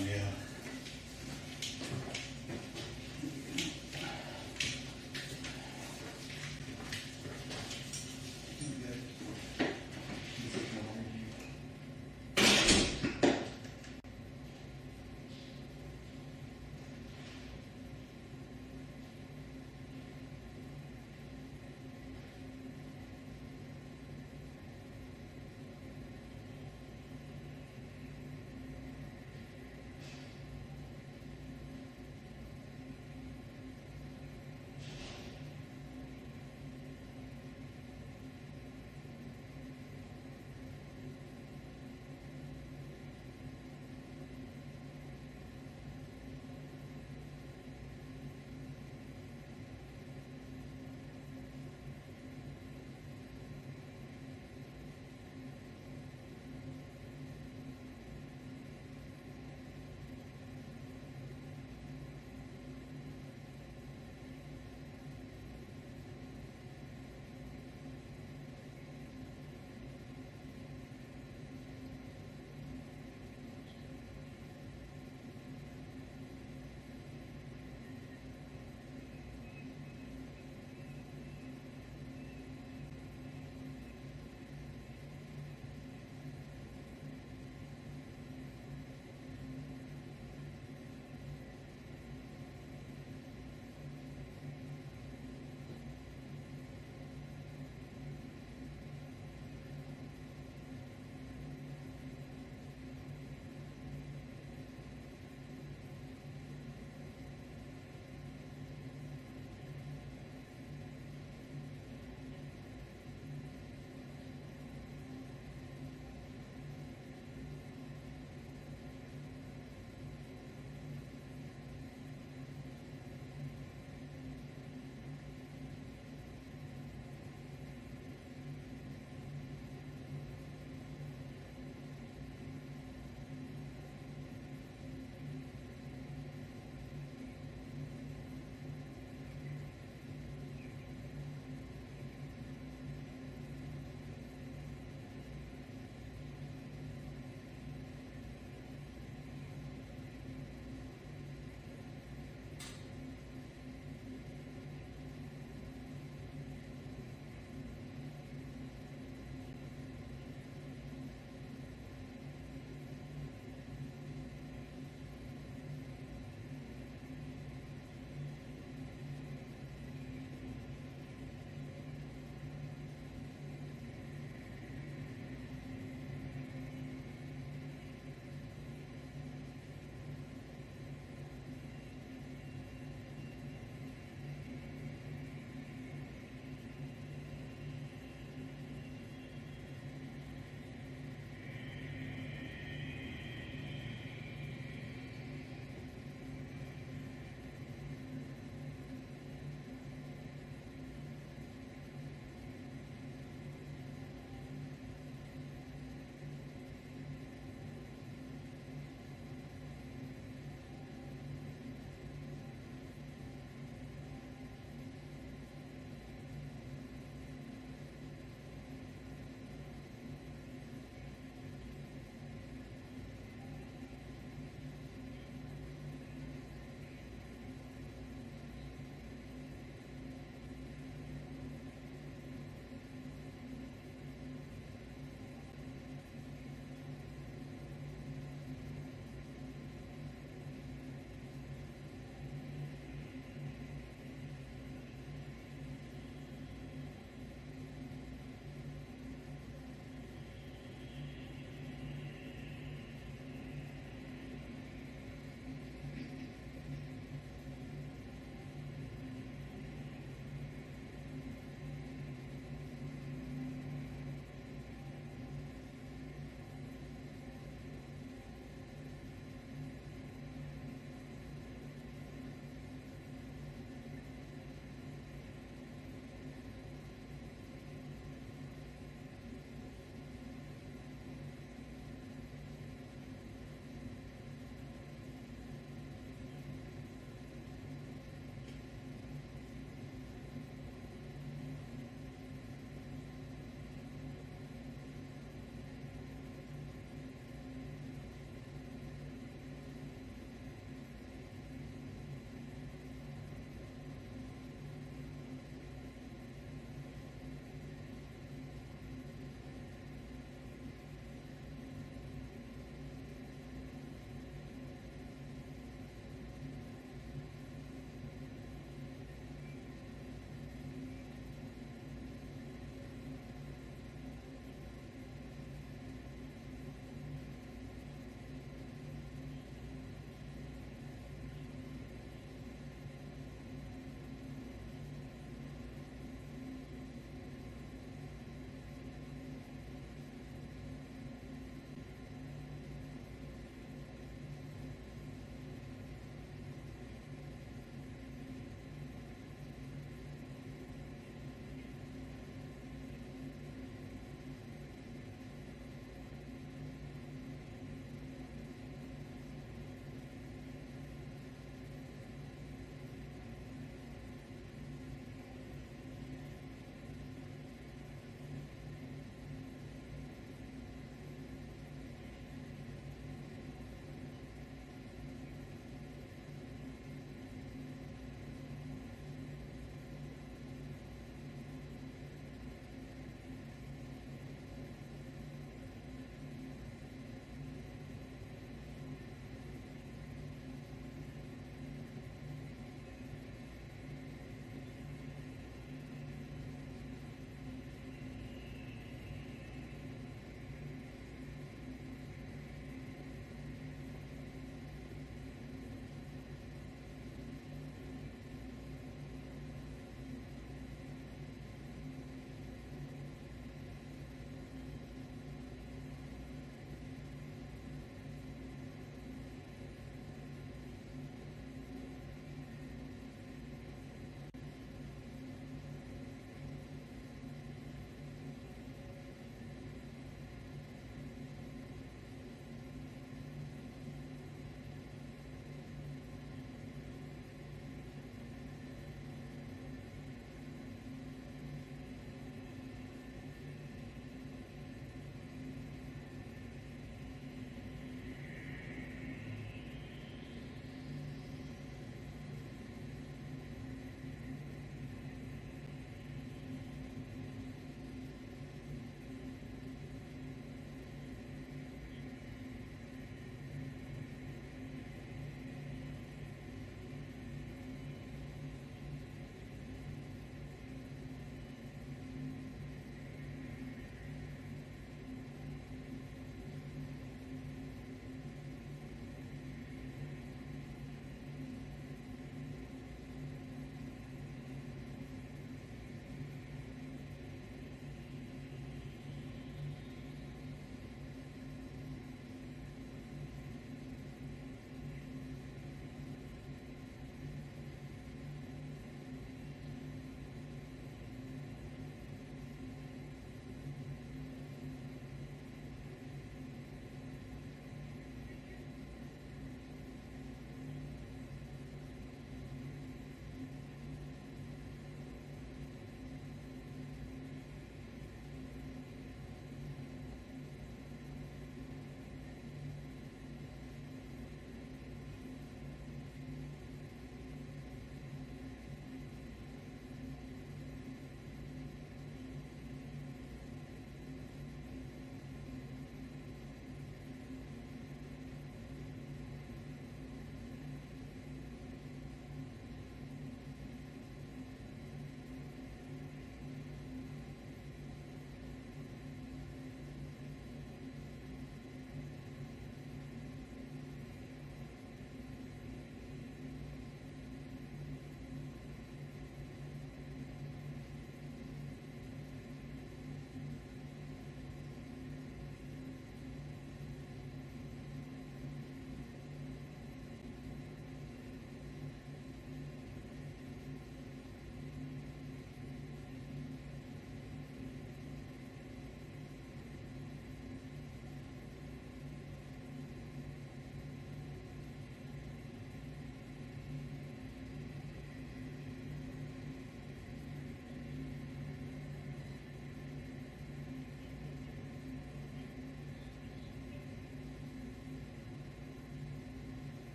yeah.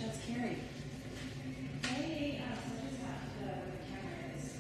That's carried. Hey, so I just have to, where the camera is,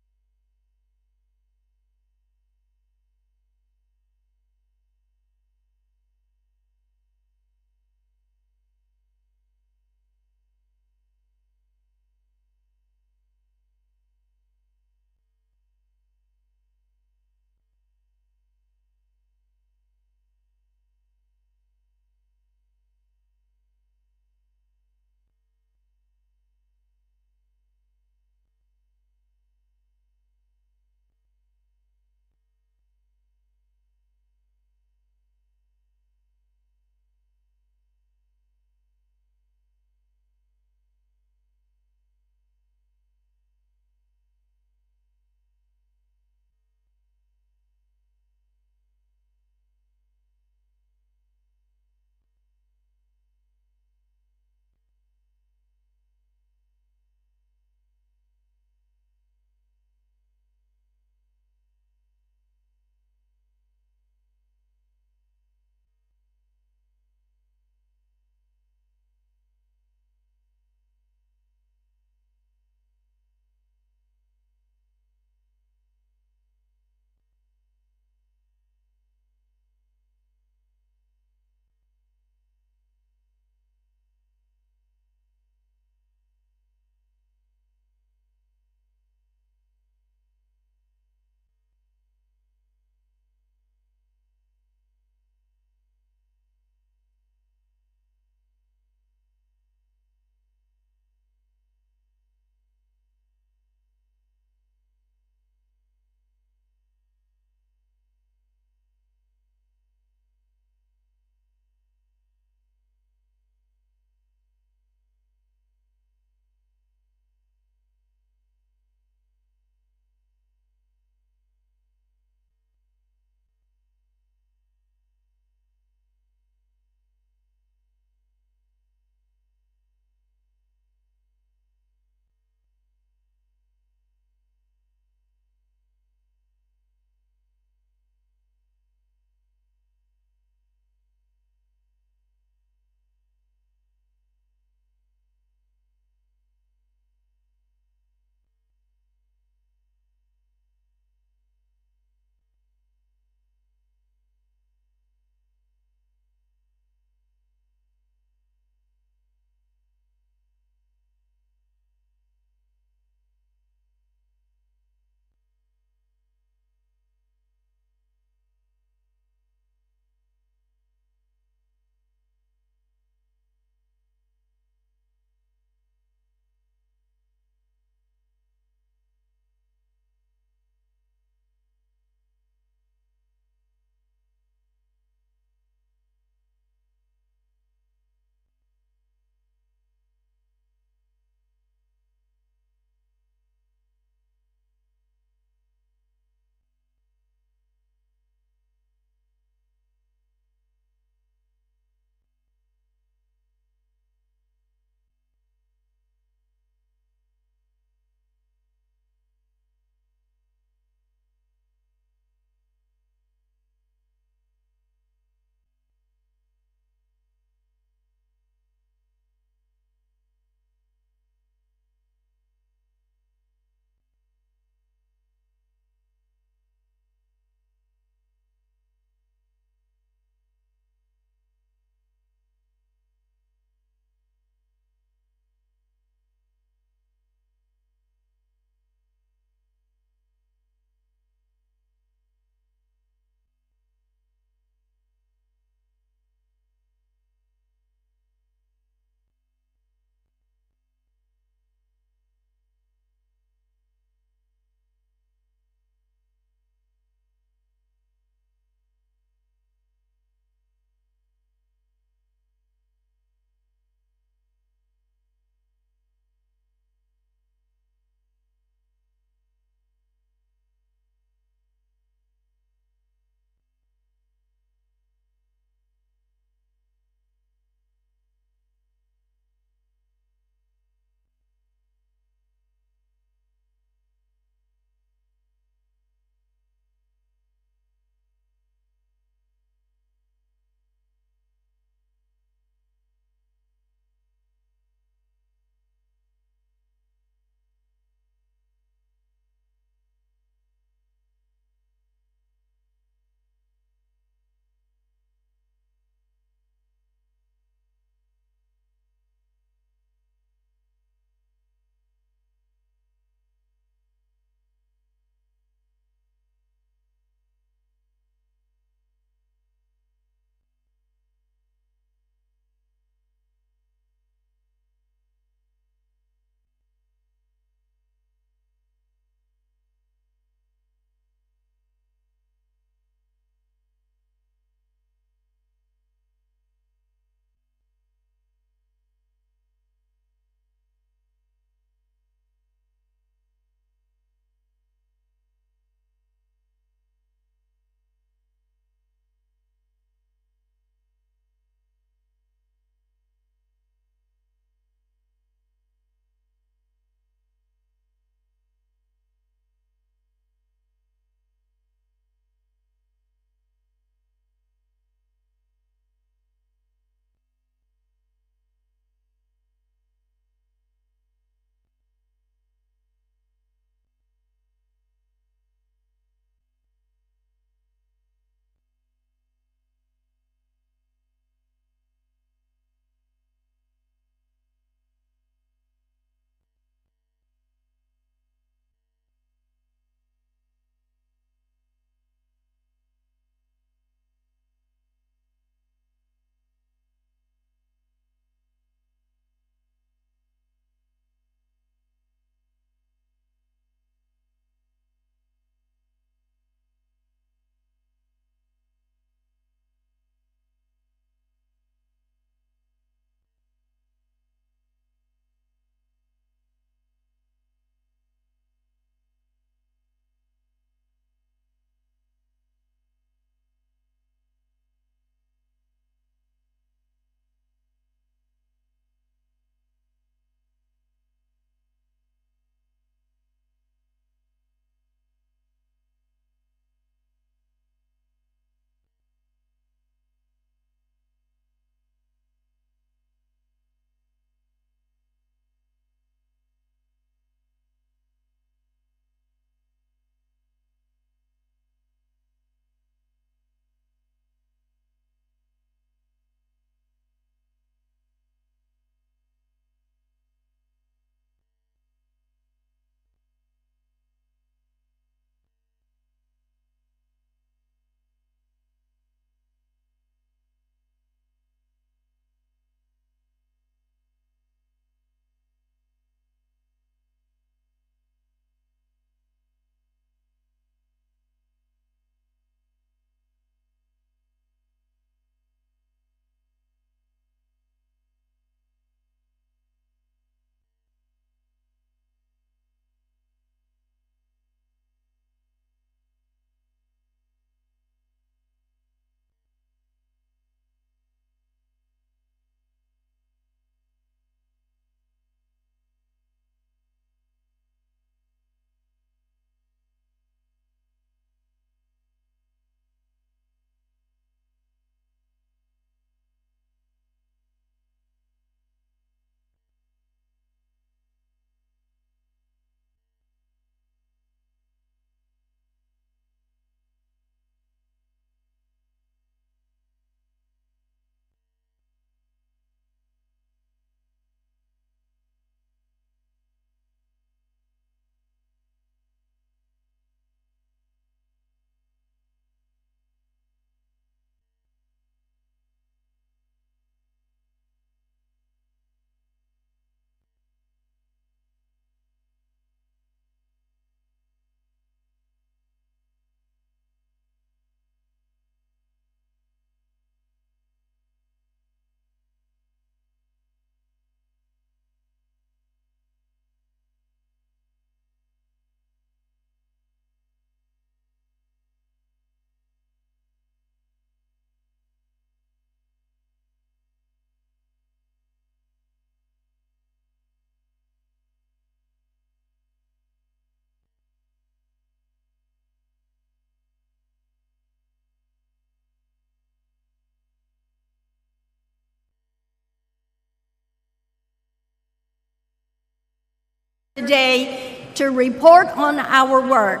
today to report on our work.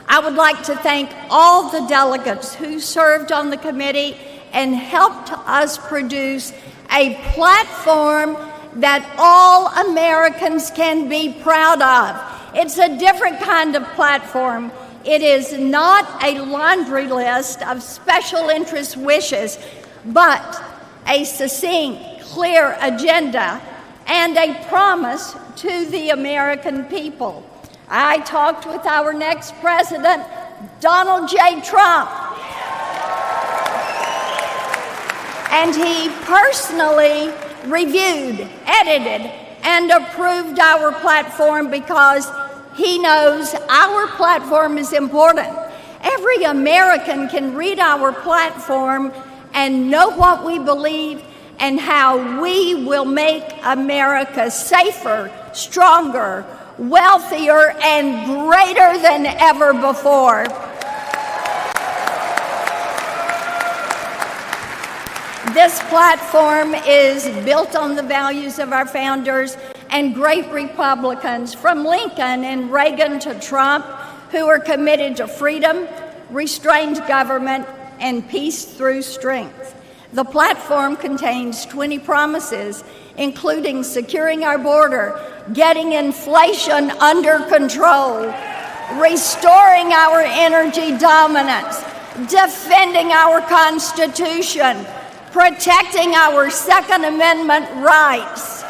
I would like to thank all the delegates who served on the committee and helped us produce a platform that all Americans can be proud of. It's a different kind of platform. It is not a laundry list of special interest wishes, but a succinct, clear agenda and a promise to the American people. I talked with our next president, Donald J. Trump, and he personally reviewed, edited, and approved our platform because he knows our platform is important. Every American can read our platform and know what we believe and how we will make America safer, stronger, wealthier, and greater than ever before. This platform is built on the values of our founders and great Republicans, from Lincoln and Reagan to Trump, who are committed to freedom, restrained government, and peace through strength. The platform contains 20 promises, including securing our border, getting inflation under control, restoring our energy dominance, defending our Constitution, protecting our Second Amendment rights,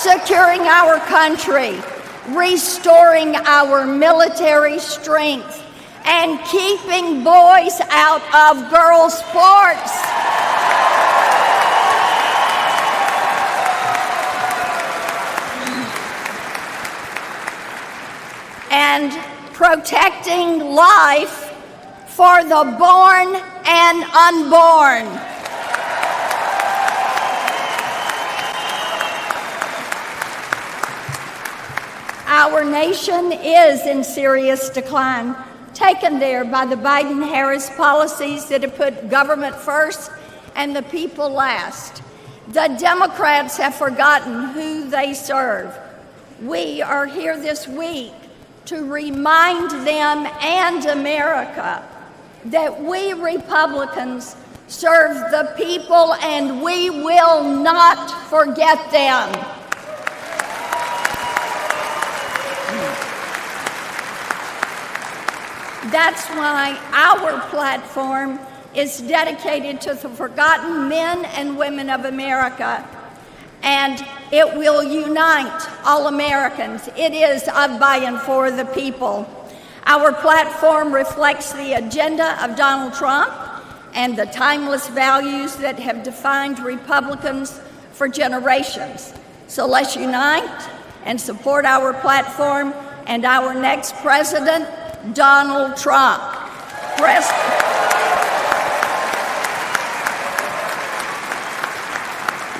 securing our country, restoring our military strength, and keeping boys out of girls' sports. And protecting life for the born and unborn. Our nation is in serious decline, taken there by the Biden-Harris policies that have put government first and the people last. The Democrats have forgotten who they serve. We are here this week to remind them and America that we Republicans serve the people and we will not forget them. That's why our platform is dedicated to the forgotten men and women of America, and it will unite all Americans. It is of, by, and for the people. Our platform reflects the agenda of Donald Trump and the timeless values that have defined Republicans for generations. So let's unite and support our platform and our next president, Donald Trump.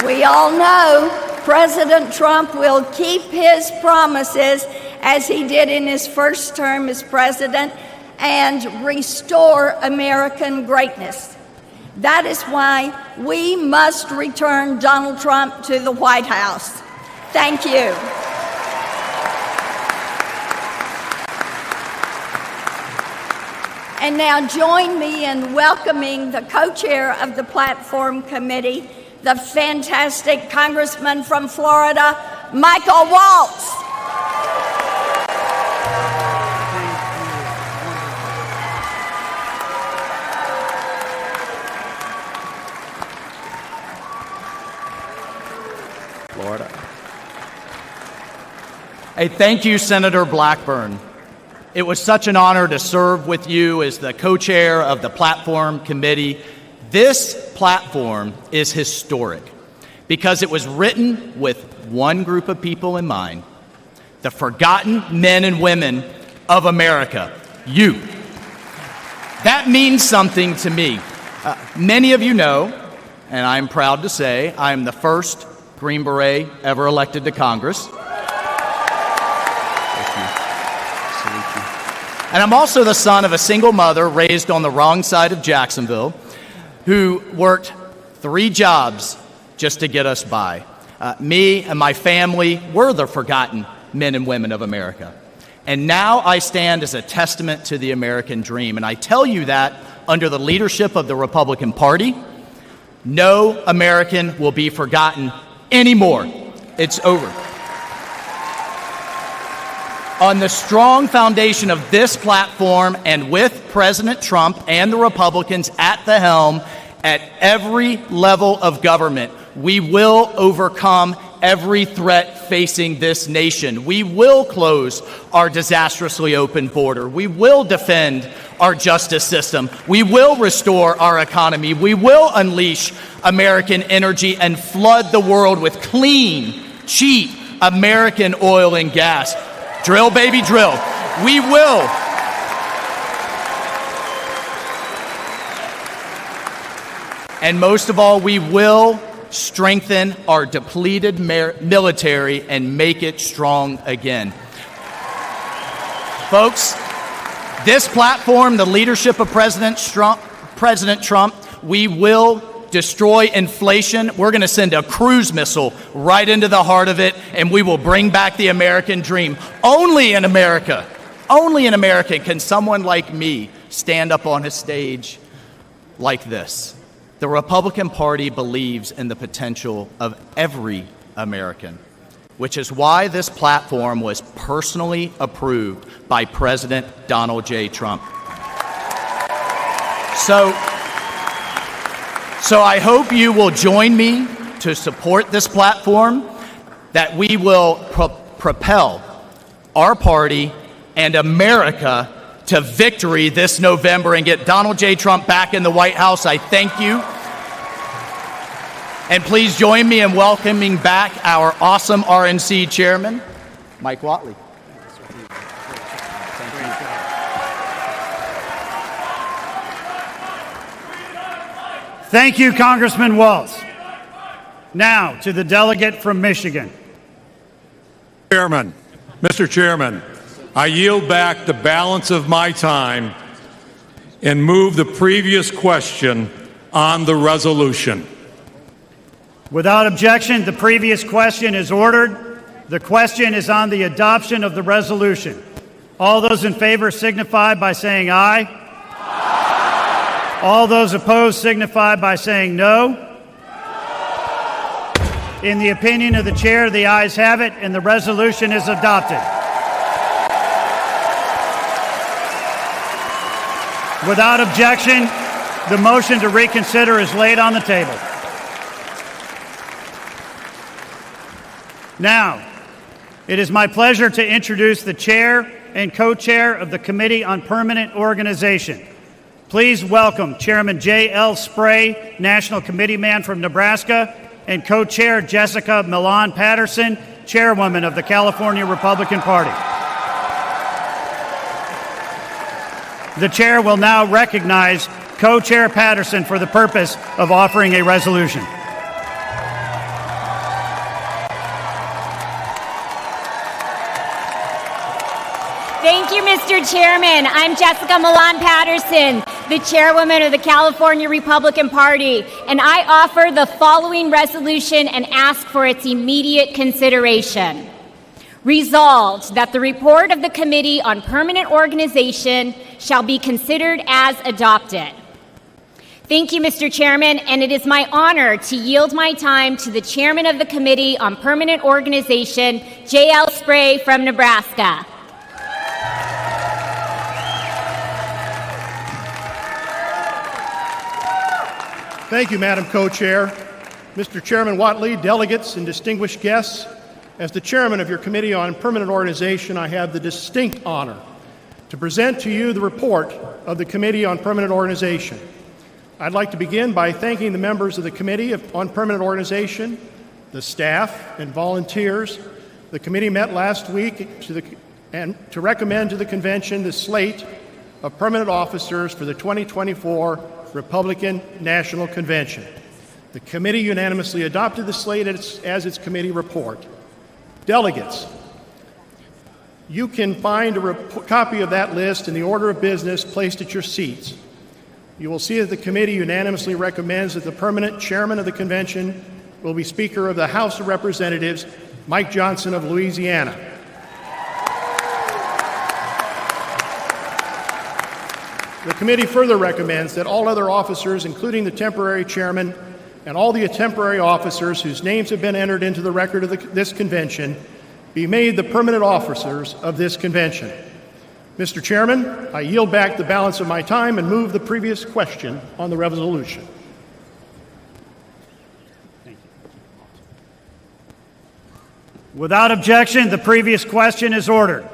We all know President Trump will keep his promises as he did in his first term as president and restore American greatness. That is why we must return Donald Trump to the White House. Thank you. And now join me in welcoming the co-chair of the Platform Committee, the fantastic Congressman from Florida, Michael Waltz. Florida. Hey, thank you, Senator Blackburn. It was such an honor to serve with you as the co-chair of the Platform Committee. This platform is historic because it was written with one group of people in mind, the forgotten men and women of America, you. That means something to me. Many of you know, and I'm proud to say, I am the first Green Beret ever elected to Congress. And I'm also the son of a single mother raised on the wrong side of Jacksonville who worked 3 jobs just to get us by. Me and my family were the forgotten men and women of America. And now I stand as a testament to the American dream. And I tell you that under the leadership of the Republican Party, no American will be forgotten anymore. It's over. On the strong foundation of this platform and with President Trump and the Republicans at the helm at every level of government, we will overcome every threat facing this nation. We will close our disastrously open border. We will defend our justice system. We will restore our economy. We will unleash American energy and flood the world with clean, cheap American oil and gas. Drill, baby, drill. We will. And most of all, we will strengthen our depleted military and make it strong again. Folks, this platform, the leadership of President Trump, we will destroy inflation. We're going to send a cruise missile right into the heart of it, and we will bring back the American dream. Only in America can someone like me stand up on a stage like this. The Republican Party believes in the potential of every American, which is why this platform was personally approved by President Donald J. Trump. So I hope you will join me to support this platform, that we will propel our party and America to victory this November and get Donald J. Trump back in the White House. I thank you. And please join me in welcoming back our awesome RNC chairman, Mike Whatley. Thank you, Congressman Waltz. Now to the delegate from Michigan. Mr. Chairman, I yield back the balance of my time and move the previous question on the resolution. Without objection, the previous question is ordered. The question is on the adoption of the resolution. All those in favor signify by saying aye. Aye. All those opposed signify by saying no. In the opinion of the chair, the ayes have it, and the resolution is adopted. Without objection, the motion to reconsider is laid on the table. Now, it is my pleasure to introduce the chair and co-chair of the Committee on Permanent Organization. Please welcome Chairman J.L. Spray, National Committeeman from Nebraska, and co-chair Jessica Milan Patterson, Chairwoman of the California Republican Party. The chair will now recognize co-chair Patterson for the purpose of offering a resolution. Thank you, Mr. Chairman. I'm Jessica Milan Patterson, the chairwoman of the California Republican Party, and I offer the following resolution and ask for its immediate consideration. Resolved that the report of the Committee on Permanent Organization shall be considered as adopted. Thank you, Mr. Chairman, and it is my honor to yield my time to the chairman of the Committee on Permanent Organization, J.L. Spray from Nebraska. Thank you, Madam Co-Chair. Mr. Chairman Whatley, delegates, and distinguished guests, as the chairman of your Committee on Permanent Organization, I have the distinct honor to present to you the report of the Committee on Permanent Organization. I'd like to begin by thanking the members of the Committee on Permanent Organization, the staff, and volunteers. The committee met last week to recommend to the convention the slate of permanent officers for the 2024 Republican National Convention. The committee unanimously adopted the slate as its committee report. Delegates, you can find a copy of that list in the order of business placed at your seats. You will see that the committee unanimously recommends that the permanent chairman of the convention will be Speaker of the House of Representatives, Mike Johnson of Louisiana. The committee further recommends that all other officers, including the temporary chairman and all the temporary officers whose names have been entered into the record of this convention, be made the permanent officers of this convention. Mr. Chairman, I yield back the balance of my time and move the previous question on the resolution. Without objection, the previous question is ordered.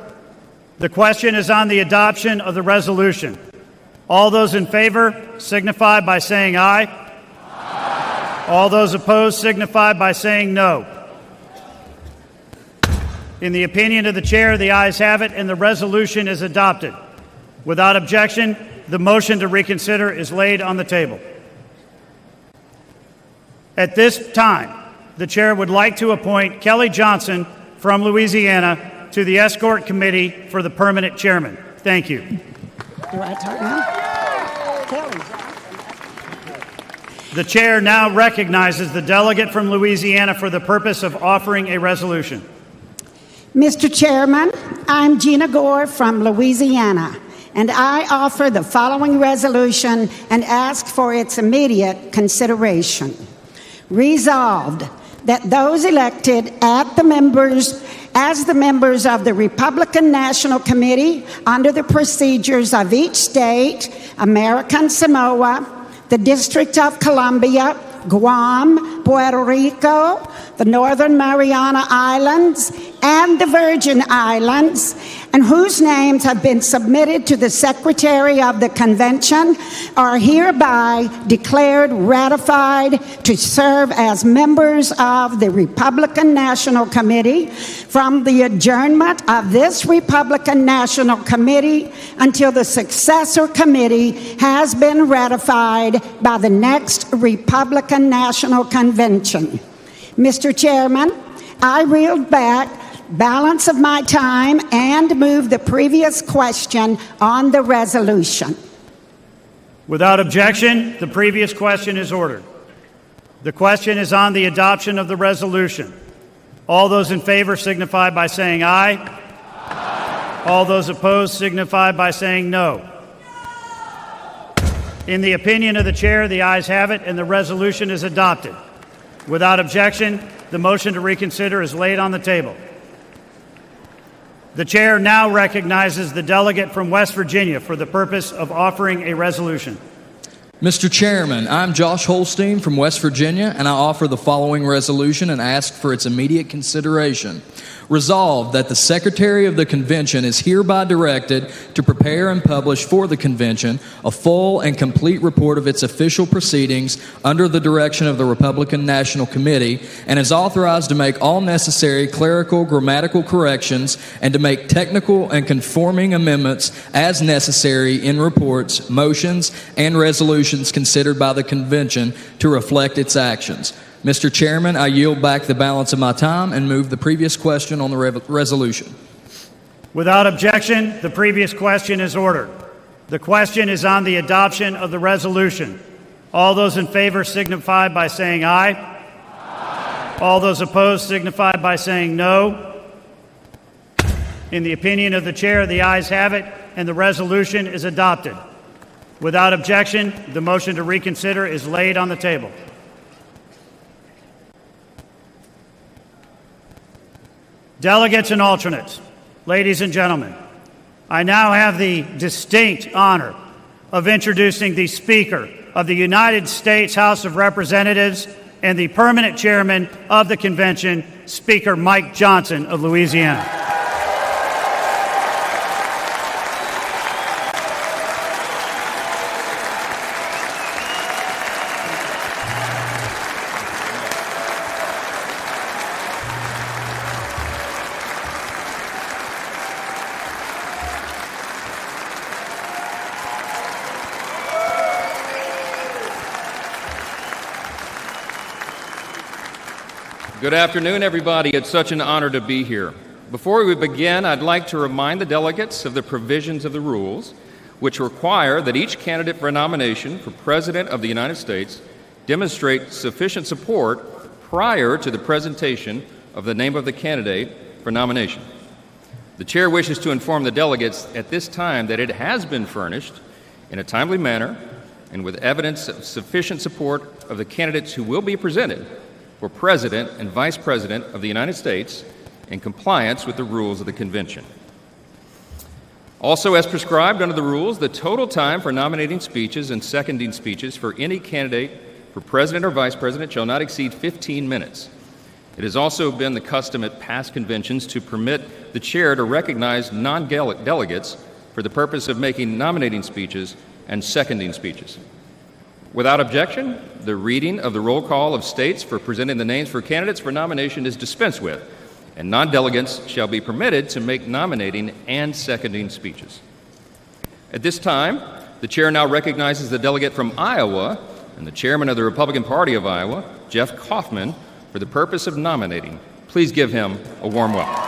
The question is on the adoption of the resolution. All those in favor signify by saying aye. Aye. All those opposed signify by saying no. In the opinion of the chair, the ayes have it, and the resolution is adopted. Without objection, the motion to reconsider is laid on the table. At this time, the chair would like to appoint Kelly Johnson from Louisiana to the Escort Committee for the permanent chairman. Thank you. Do I talk now? Kelly. The chair now recognizes the delegate from Louisiana for the purpose of offering a resolution. Mr. Chairman, I'm Gina Gore from Louisiana, and I offer the following resolution and ask for its immediate consideration. Resolved that those elected as the members of the Republican National Committee under the procedures of each state, American Samoa, the District of Columbia, Guam, Puerto Rico, the Northern Mariana Islands, and the Virgin Islands, and whose names have been submitted to the Secretary of the Convention, are hereby declared ratified to serve as members of the Republican National Committee from the adjournment of this Republican National Committee until the successor committee has been ratified by the next Republican National Convention. Mr. Chairman, I yield back balance of my time and move the previous question on the resolution. Without objection, the previous question is ordered. The question is on the adoption of the resolution. All those in favor signify by saying aye. Aye. All those opposed signify by saying no. In the opinion of the chair, the ayes have it, and the resolution is adopted. Without objection, the motion to reconsider is laid on the table. The chair now recognizes the delegate from West Virginia for the purpose of offering a resolution. Mr. Chairman, I'm Josh Holstein from West Virginia, and I offer the following resolution and ask for its immediate consideration. Resolved that the Secretary of the Convention is hereby directed to prepare and publish for the Convention a full and complete report of its official proceedings under the direction of the Republican National Committee, and is authorized to make all necessary clerical, grammatical corrections and to make technical and conforming amendments as necessary in reports, motions, and resolutions considered by the Convention to reflect its actions. Mr. Chairman, I yield back the balance of my time and move the previous question on the resolution. Without objection, the previous question is ordered. The question is on the adoption of the resolution. All those in favor signify by saying aye. Aye. All those opposed signify by saying no. In the opinion of the chair, the ayes have it, and the resolution is adopted. Without objection, the motion to reconsider is laid on the table. Delegates and alternates, ladies and gentlemen, I now have the distinct honor of introducing the Speaker of the United States House of Representatives and the permanent chairman of the convention, Speaker Mike Johnson of Louisiana. Good afternoon, everybody. It's such an honor to be here. Before we begin, I'd like to remind the delegates of the provisions of the rules, which require that each candidate for a nomination for President of the United States demonstrate sufficient support prior to the presentation of the name of the candidate for nomination. The chair wishes to inform the delegates at this time that it has been furnished in a timely manner and with evidence of sufficient support of the candidates who will be presented for President and Vice President of the United States in compliance with the rules of the convention. Also, as prescribed under the rules, the total time for nominating speeches and seconding speeches for any candidate for President or Vice President shall not exceed 15 minutes. It has also been the custom at past conventions to permit the chair to recognize non-delegates for the purpose of making nominating speeches and seconding speeches. Without objection, the reading of the roll call of states for presenting the names for candidates for nomination is dispensed with, and non-delegates shall be permitted to make nominating and seconding speeches. At this time, the chair now recognizes the delegate from Iowa and the chairman of the Republican Party of Iowa, Jeff Kaufman, for the purpose of nominating. Please give him a warm welcome.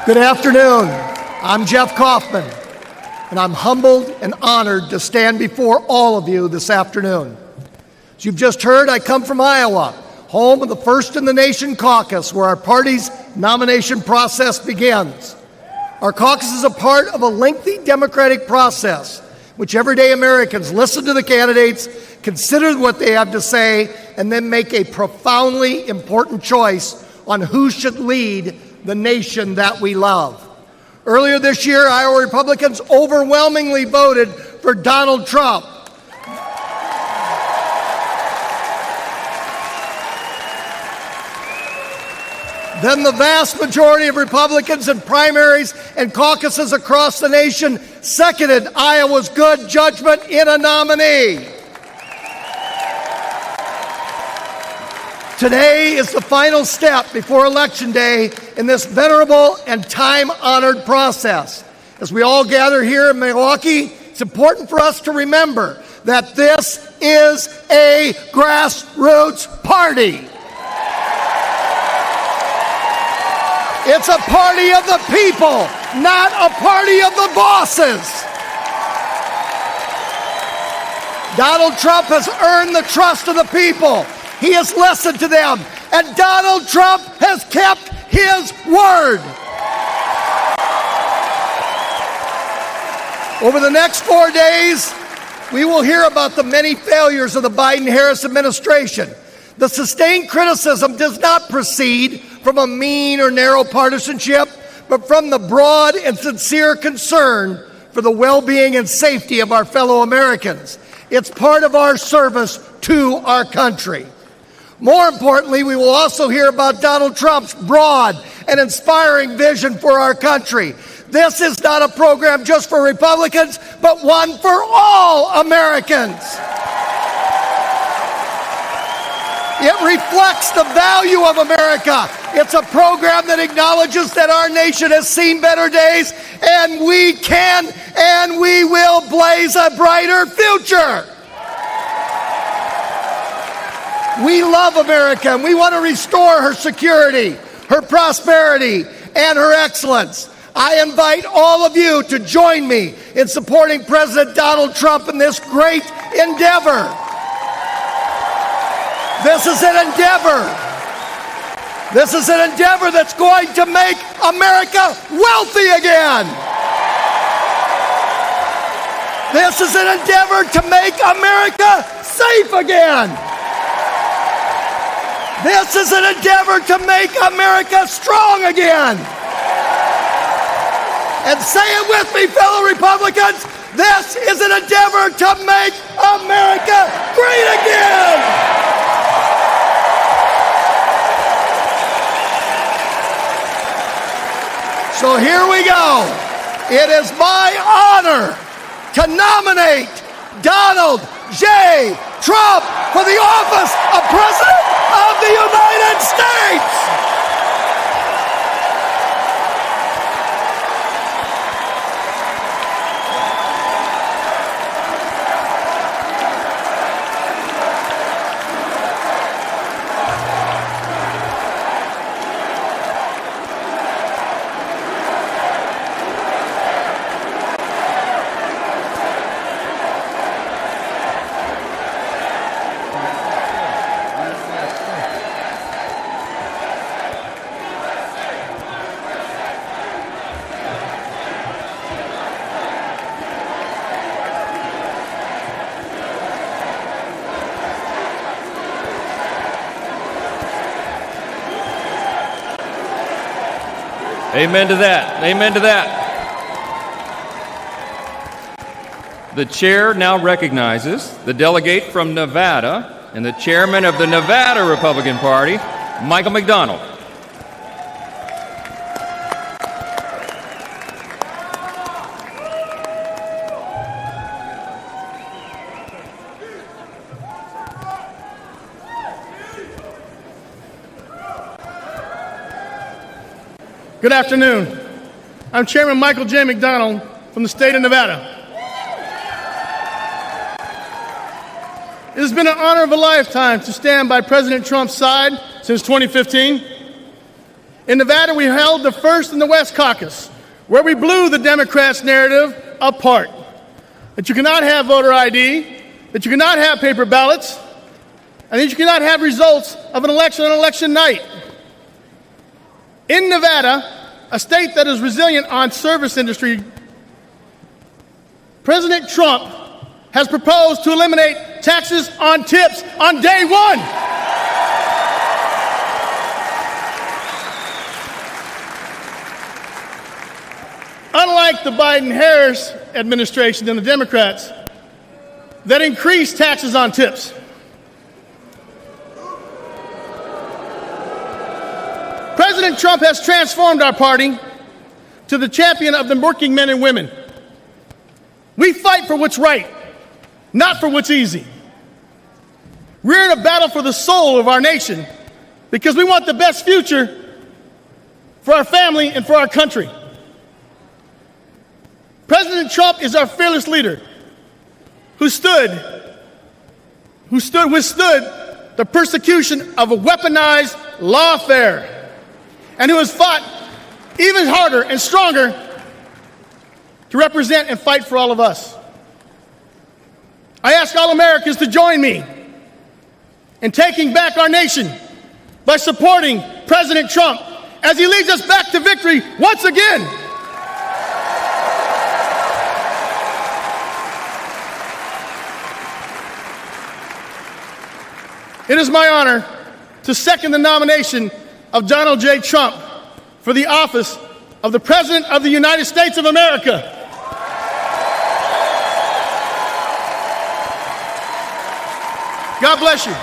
Good afternoon. I'm Jeff Kaufman, and I'm humbled and honored to stand before all of you this afternoon. As you've just heard, I come from Iowa, home of the First in the Nation caucus, where our party's nomination process begins. Our caucus is a part of a lengthy democratic process, which everyday Americans listen to the candidates, consider what they have to say, and then make a profoundly important choice on who should lead the nation that we love. Earlier this year, Iowa Republicans overwhelmingly voted for Donald Trump. Then the vast majority of Republicans in primaries and caucuses across the nation seconded Iowa's good judgment in a nominee. Today is the final step before Election Day in this venerable and time-honored process. As we all gather here in Milwaukee, it's important for us to remember that this is a grassroots party. It's a party of the people, not a party of the bosses. Donald Trump has earned the trust of the people. He has listened to them, and Donald Trump has kept his word. Over the next 4 days, we will hear about the many failures of the Biden-Harris administration. The sustained criticism does not proceed from a mean or narrow partisanship, but from the broad and sincere concern for the well-being and safety of our fellow Americans. It's part of our service to our country. More importantly, we will also hear about Donald Trump's broad and inspiring vision for our country. This is not a program just for Republicans, but one for all Americans. It reflects the value of America. It's a program that acknowledges that our nation has seen better days, and we can and we will blaze a brighter future. We love America, and we want to restore her security, her prosperity, and her excellence. I invite all of you to join me in supporting President Donald Trump in this great endeavor. This is an endeavor. This is an endeavor that's going to make America wealthy again. This is an endeavor to make America safe again. This is an endeavor to make America strong again. And say it with me, fellow Republicans, this is an endeavor to make America great again. So here we go. It is my honor to nominate Donald J. Trump for the office of President of the United States. Amen to that. Amen to that. The chair now recognizes the delegate from Nevada and the chairman of the Nevada Republican Party, Michael McDonald. Good afternoon. I'm Chairman Michael J. McDonald from the state of Nevada. It has been an honor of a lifetime to stand by President Trump's side since 2015. In Nevada, we held the first in the West Caucus, where we blew the Democrats' narrative apart. That you cannot have voter ID, that you cannot have paper ballots, and that you cannot have results of an election on election night. In Nevada, a state that is resilient on service industry, President Trump has proposed to eliminate taxes on tips on day one. Unlike the Biden-Harris administration and the Democrats that increased taxes on tips, President Trump has transformed our party to the champion of the working men and women. We fight for what's right, not for what's easy. We're in a battle for the soul of our nation because we want the best future for our family and for our country. President Trump is our fearless leader who withstood the persecution of a weaponized lawfare, and who has fought even harder and stronger to represent and fight for all of us. I ask all Americans to join me in taking back our nation by supporting President Trump as he leads us back to victory once again. It is my honor to second the nomination of Donald J. Trump for the office of the President of the United States of America. God bless you.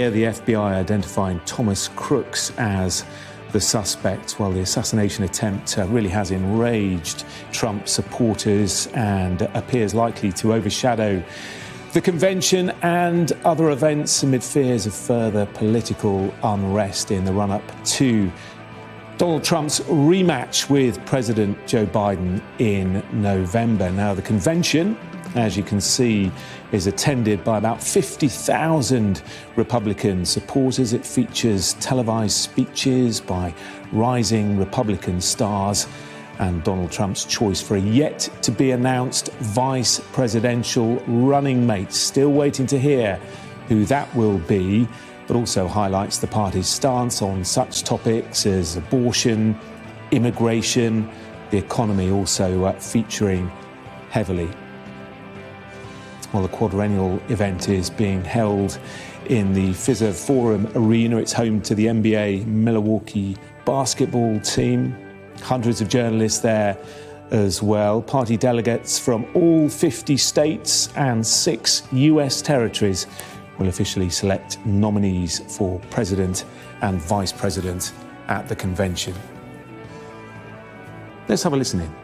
The FBI identifying Thomas Crooks as the suspect. Well, the assassination attempt really has enraged Trump supporters and appears likely to overshadow the convention and other events amid fears of further political unrest in the run-up to Donald Trump's rematch with President Joe Biden in November. Now, the convention, as you can see, is attended by about 50,000 Republican supporters. It features televised speeches by rising Republican stars and Donald Trump's choice for a yet-to-be-announced vice presidential running mate. Still waiting to hear who that will be, but also highlights the party's stance on such topics as abortion, immigration, the economy also featuring heavily. Well, the quadrennial event is being held in the Fiserv Forum Arena. It's home to the NBA Milwaukee basketball team. Hundreds of journalists there as well. Party delegates from all 50 states and 6 US territories will officially select nominees for president and vice president at the convention. Let's have a listen in.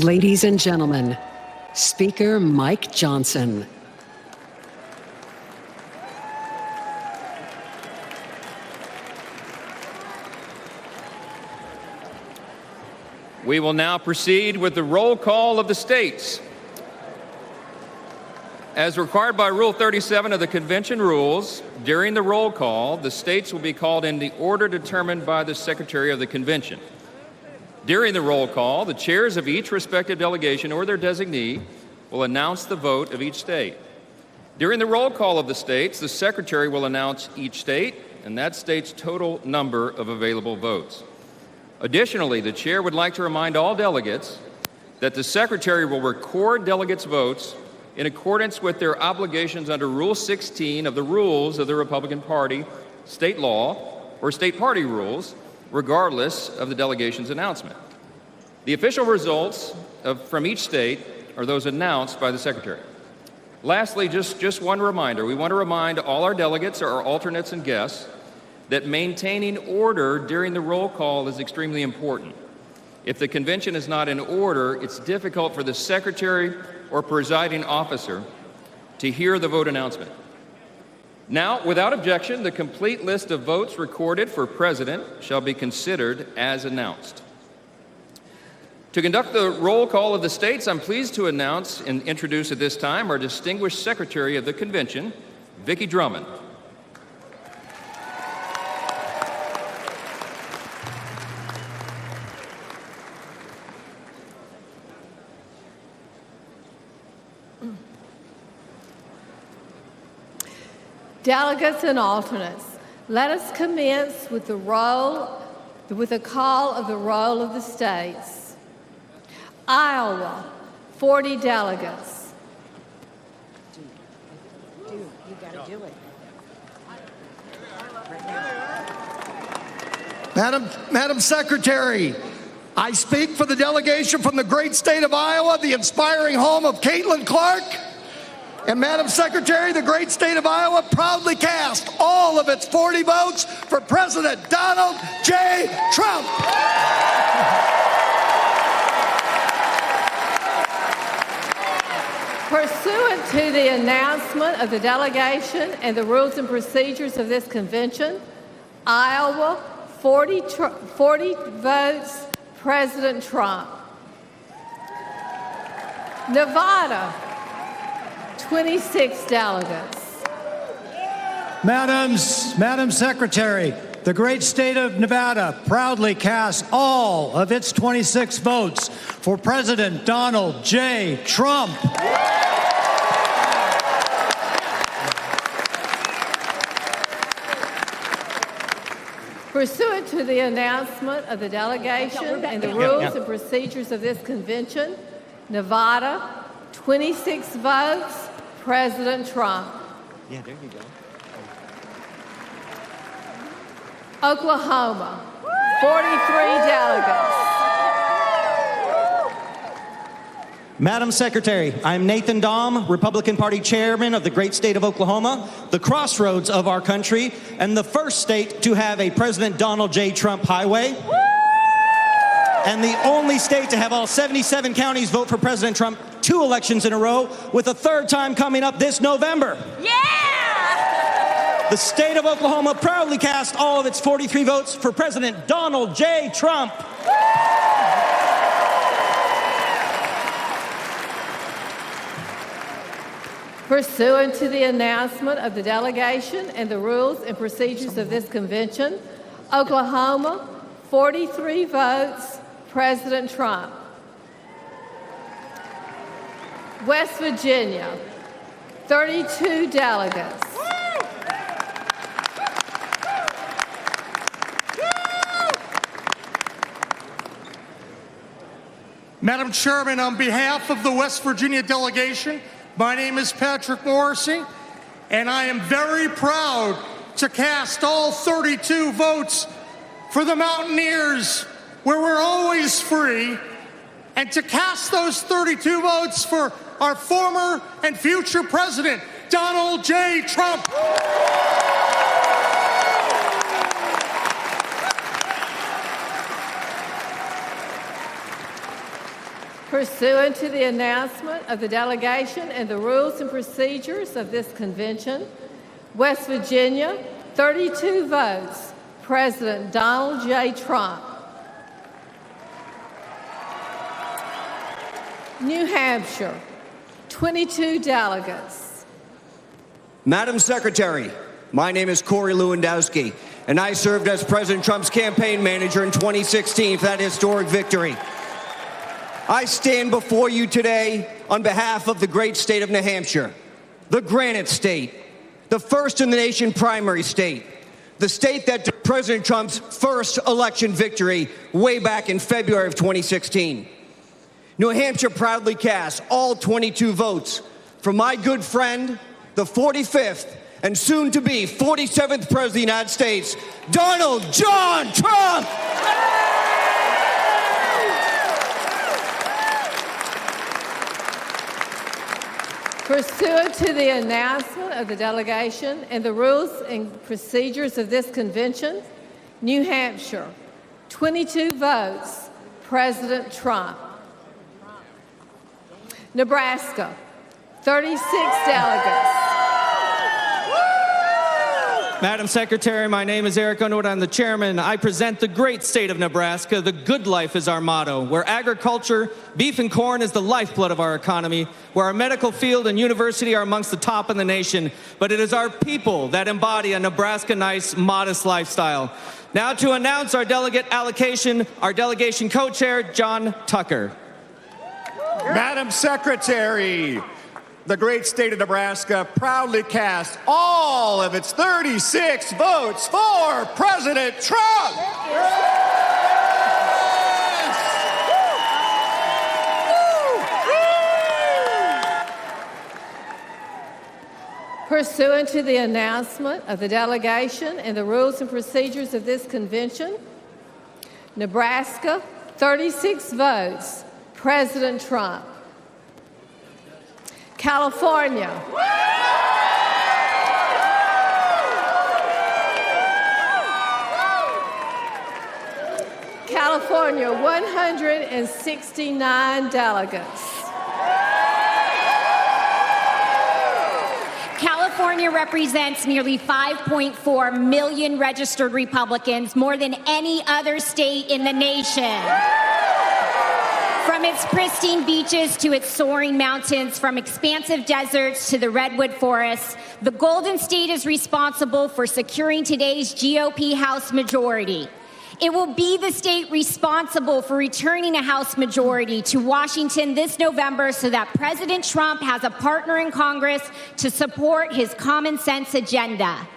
Ladies and gentlemen, Speaker Mike Johnson. We will now proceed with the roll call of the states. As required by Rule 37 of the Convention Rules, during the roll call, the states will be called in the order determined by the Secretary of the Convention. During the roll call, the chairs of each respective delegation or their designee will announce the vote of each state. During the roll call of the states, the Secretary will announce each state and that state's total number of available votes. Additionally, the chair would like to remind all delegates that the Secretary will record delegates' votes in accordance with their obligations under Rule 16 of the Rules of the Republican Party, state law, or state party rules, regardless of the delegation's announcement. The official results from each state are those announced by the Secretary. Lastly, just one reminder. We want to remind all our delegates, our alternates, and guests that maintaining order during the roll call is extremely important. If the convention is not in order, it's difficult for the Secretary or presiding officer to hear the vote announcement. Now, without objection, the complete list of votes recorded for President shall be considered as announced. To conduct the roll call of the states, I'm pleased to announce and introduce at this time our distinguished Secretary of the Convention, Vicki Drummond. Delegates and alternates, let us commence with the call of the roll of the states. Iowa, 40 delegates. You gotta do it. Madam Secretary, I speak for the delegation from the great state of Iowa, the inspiring home of Caitlin Clark. And Madam Secretary, the great state of Iowa proudly cast all of its 40 votes for President Donald J. Trump. Pursuant to the announcement of the delegation and the rules and procedures of this convention, Iowa, 40 votes, President Trump. Nevada, 26 delegates. Madam Secretary, the great state of Nevada proudly casts all of its 26 votes for President Donald J. Trump. Pursuant to the announcement of the delegation and the rules and procedures of this convention, Nevada, 26 votes, President Trump. Yeah, there you go. Oklahoma, 43 delegates. Madam Secretary, I'm Nathan Dahm, Republican Party Chairman of the great state of Oklahoma, the crossroads of our country, and the first state to have a President Donald J. Trump highway, and the only state to have all 77 counties vote for President Trump 2 elections in a row, with a third time coming up this November. Yeah! The state of Oklahoma proudly cast all of its 43 votes for President Donald J. Trump. Pursuant to the announcement of the delegation and the rules and procedures of this convention, Oklahoma, 43 votes, President Trump. West Virginia, 32 delegates. Madam Chairman, on behalf of the West Virginia delegation, my name is Patrick Morrissey, and I am very proud to cast all 32 votes for the Mountaineers, where we're always free, and to cast those 32 votes for our former and future President, Donald J. Trump. Pursuant to the announcement of the delegation and the rules and procedures of this convention, West Virginia, 32 votes, President Donald J. Trump. New Hampshire, 22 delegates. Madam Secretary, my name is Corey Lewandowski, and I served as President Trump's campaign manager in 2016 for that historic victory. I stand before you today on behalf of the great state of New Hampshire, the Granite State, the first in the nation primary state, the state that took President Trump's first election victory way back in February of 2016. New Hampshire proudly casts all 22 votes for my good friend, the 45th and soon-to-be 47th President of the United States, Donald John Trump! Pursuant to the announcement of the delegation and the rules and procedures of this convention, New Hampshire, 22 votes, President Trump. Nebraska, 36 delegates. Madam Secretary, my name is Eric Underwood. I'm the chairman. I present the great state of Nebraska. The good life is our motto, where agriculture, beef and corn is the lifeblood of our economy, where our medical field and university are amongst the top in the nation. But it is our people that embody a Nebraska nice, modest lifestyle. Now to announce our delegate allocation, our delegation co-chair, John Tucker. Madam Secretary, the great state of Nebraska proudly casts all of its 36 votes for President Trump. Pursuant to the announcement of the delegation and the rules and procedures of this convention, Nebraska, 36 votes, President Trump. California. California, 169 delegates. California represents nearly 5.4 million registered Republicans, more than any other state in the nation. From its pristine beaches to its soaring mountains, from expansive deserts to the redwood forests, the Golden State is responsible for securing today's GOP House majority. It will be the state responsible for returning a House majority to Washington this November so that President Trump has a partner in Congress to support his common sense agenda.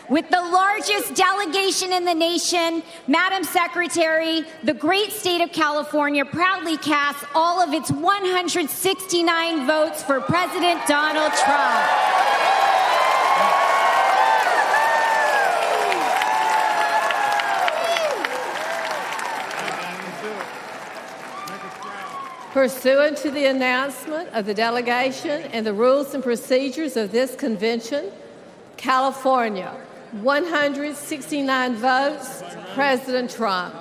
With the largest delegation in the nation, Madam Secretary, the great state of California proudly casts all of its 169 votes for President Donald Trump. Pursuant to the announcement of the delegation and the rules and procedures of this convention, California, 169 votes, President Trump.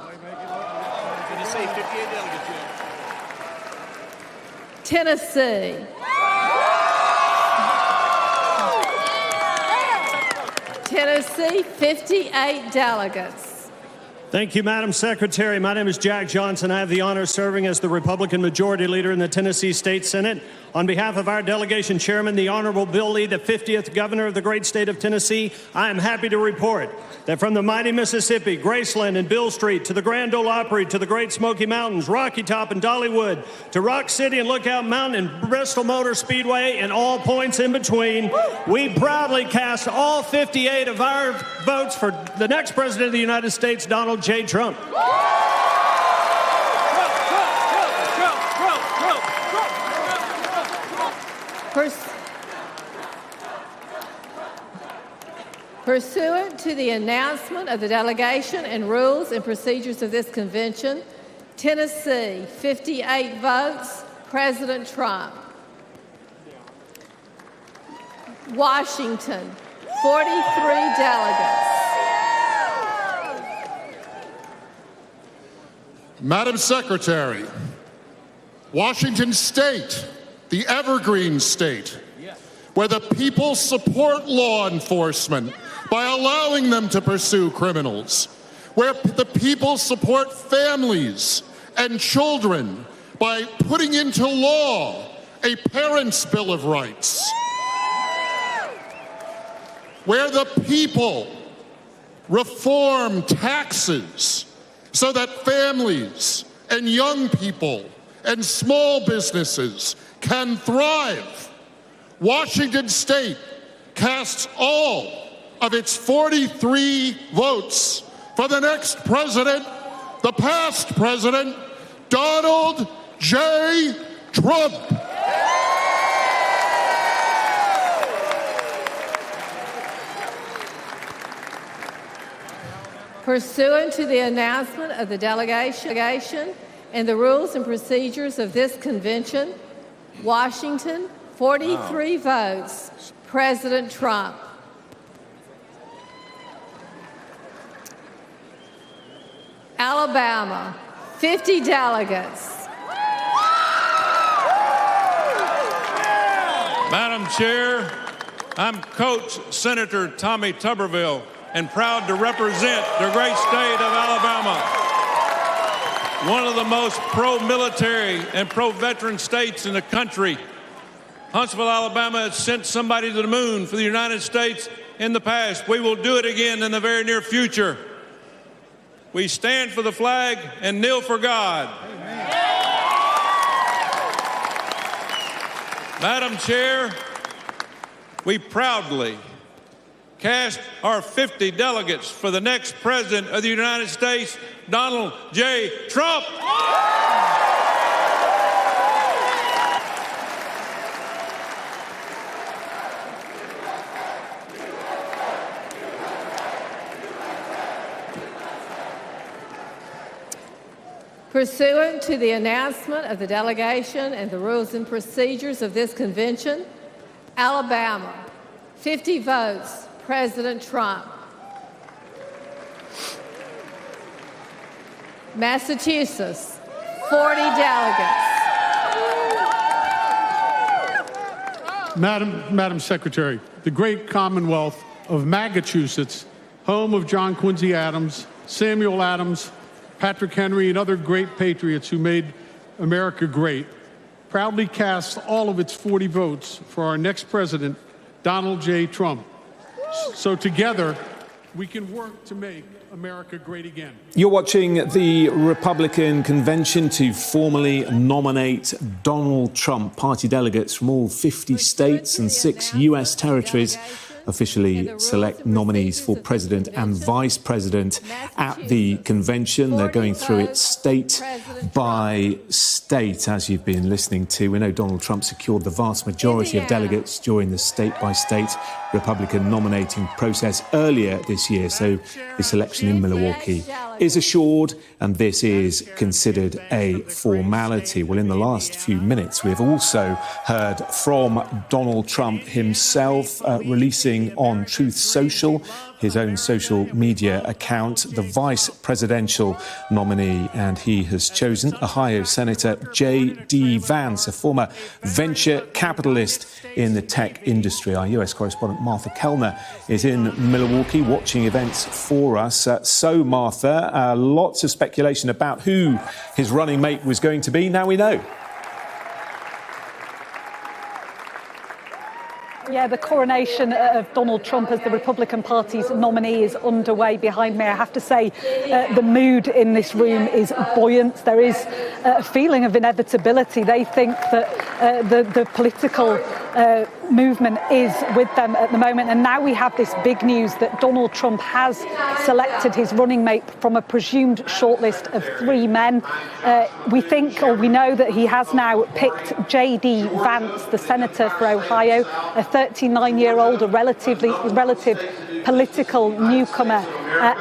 Tennessee. Tennessee, 58 delegates. Thank you, Madam Secretary. My name is Jack Johnson. I have the honor of serving as the Republican Majority Leader in the Tennessee State Senate. On behalf of our delegation chairman, the Honorable Bill Lee, the 50th Governor of the great state of Tennessee, I am happy to report that from the mighty Mississippi, Graceland and Bill Street, to the Grand Ole Opry, to the Great Smoky Mountains, Rocky Top and Dollywood, to Rock City and Lookout Mountain and Bristol Motor Speedway and all points in between, we proudly cast all 58 of our votes for the next President of the United States, Donald J. Trump. Pursuant to the announcement of the delegation and rules and procedures of this convention, Tennessee, 58 votes, President Trump. Washington, 43 delegates. Madam Secretary, Washington State, the evergreen state, where the people support law enforcement by allowing them to pursue criminals, where the people support families and children by putting into law a Parents' Bill of Rights, where the people reform taxes so that families and young people and small businesses can thrive. Washington State casts all of its 43 votes for the next president, the past president, Donald J. Trump. Pursuant to the announcement of the delegation and the rules and procedures of this convention, Washington, 43 votes, President Trump. Alabama, 50 delegates. Madam Chair, I'm Coach Senator Tommy Tuberville and proud to represent the great state of Alabama, one of the most pro-military and pro-veteran states in the country. Huntsville, Alabama has sent somebody to the moon for the United States in the past. We will do it again in the very near future. We stand for the flag and kneel for God. Amen. Madam Chair, we proudly cast our 50 delegates for the next President of the United States, Donald J. Trump. Pursuant to the announcement of the delegation and the rules and procedures of this convention, Alabama, 50 votes, President Trump. Massachusetts, 40 delegates. Madam Secretary, the great Commonwealth of Massachusetts, home of John Quincy Adams, Samuel Adams, Patrick Henry, and other great patriots who made America great, proudly casts all of its 40 votes for our next president, Donald J. Trump. So together, we can work to make America great again. You're watching the Republican convention to formally nominate Donald Trump. Party delegates from all 50 states and 6 U.S. territories officially select nominees for president and vice president at the convention. They're going through it state by state, as you've been listening to. We know Donald Trump secured the vast majority of delegates during the state-by-state Republican nominating process earlier this year, so this election in Milwaukee is assured, and this is considered a formality. Well, in the last few minutes, we have also heard from Donald Trump himself, releasing on Truth Social, his own social media account, the vice presidential nominee, and he has chosen Ohio Senator J.D. Vance, a former venture capitalist in the tech industry. Our US correspondent Martha Kellner is in Milwaukee watching events for us. So, Martha, lots of speculation about who his running mate was going to be. Now we know. Yeah, the coronation of Donald Trump as the Republican Party's nominee is underway behind me. I have to say, the mood in this room is buoyant. There is a feeling of inevitability. They think that the political movement is with them at the moment. And now we have this big news that Donald Trump has selected his running mate from a presumed shortlist of 3 men. We think, or we know, that he has now picked J.D. Vance, the senator for Ohio, a 39-year-old, a relative political newcomer,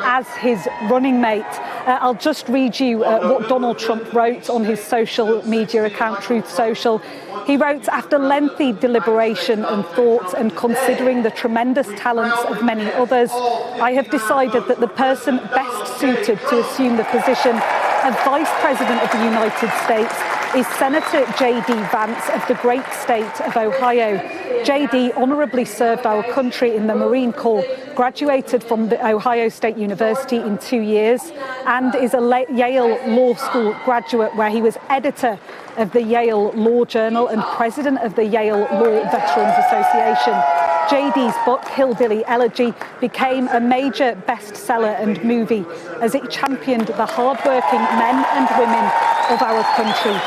as his running mate. I'll just read you what Donald Trump wrote on his social media account, Truth Social. He wrote, "After lengthy deliberation and thought and considering the tremendous talents of many others, I have decided that the person best suited to assume the position of Vice President of the United States is Senator J.D. Vance of the great state of Ohio. J.D. honorably served our country in the Marine Corps, graduated from the Ohio State University in 2 years, and is a Yale Law School graduate where he was editor of the Yale Law Journal and president of the Yale Law Veterans Association. J.D.'s book, Hillbilly Elegy, became a major bestseller and movie as it championed the hardworking men and women of our country.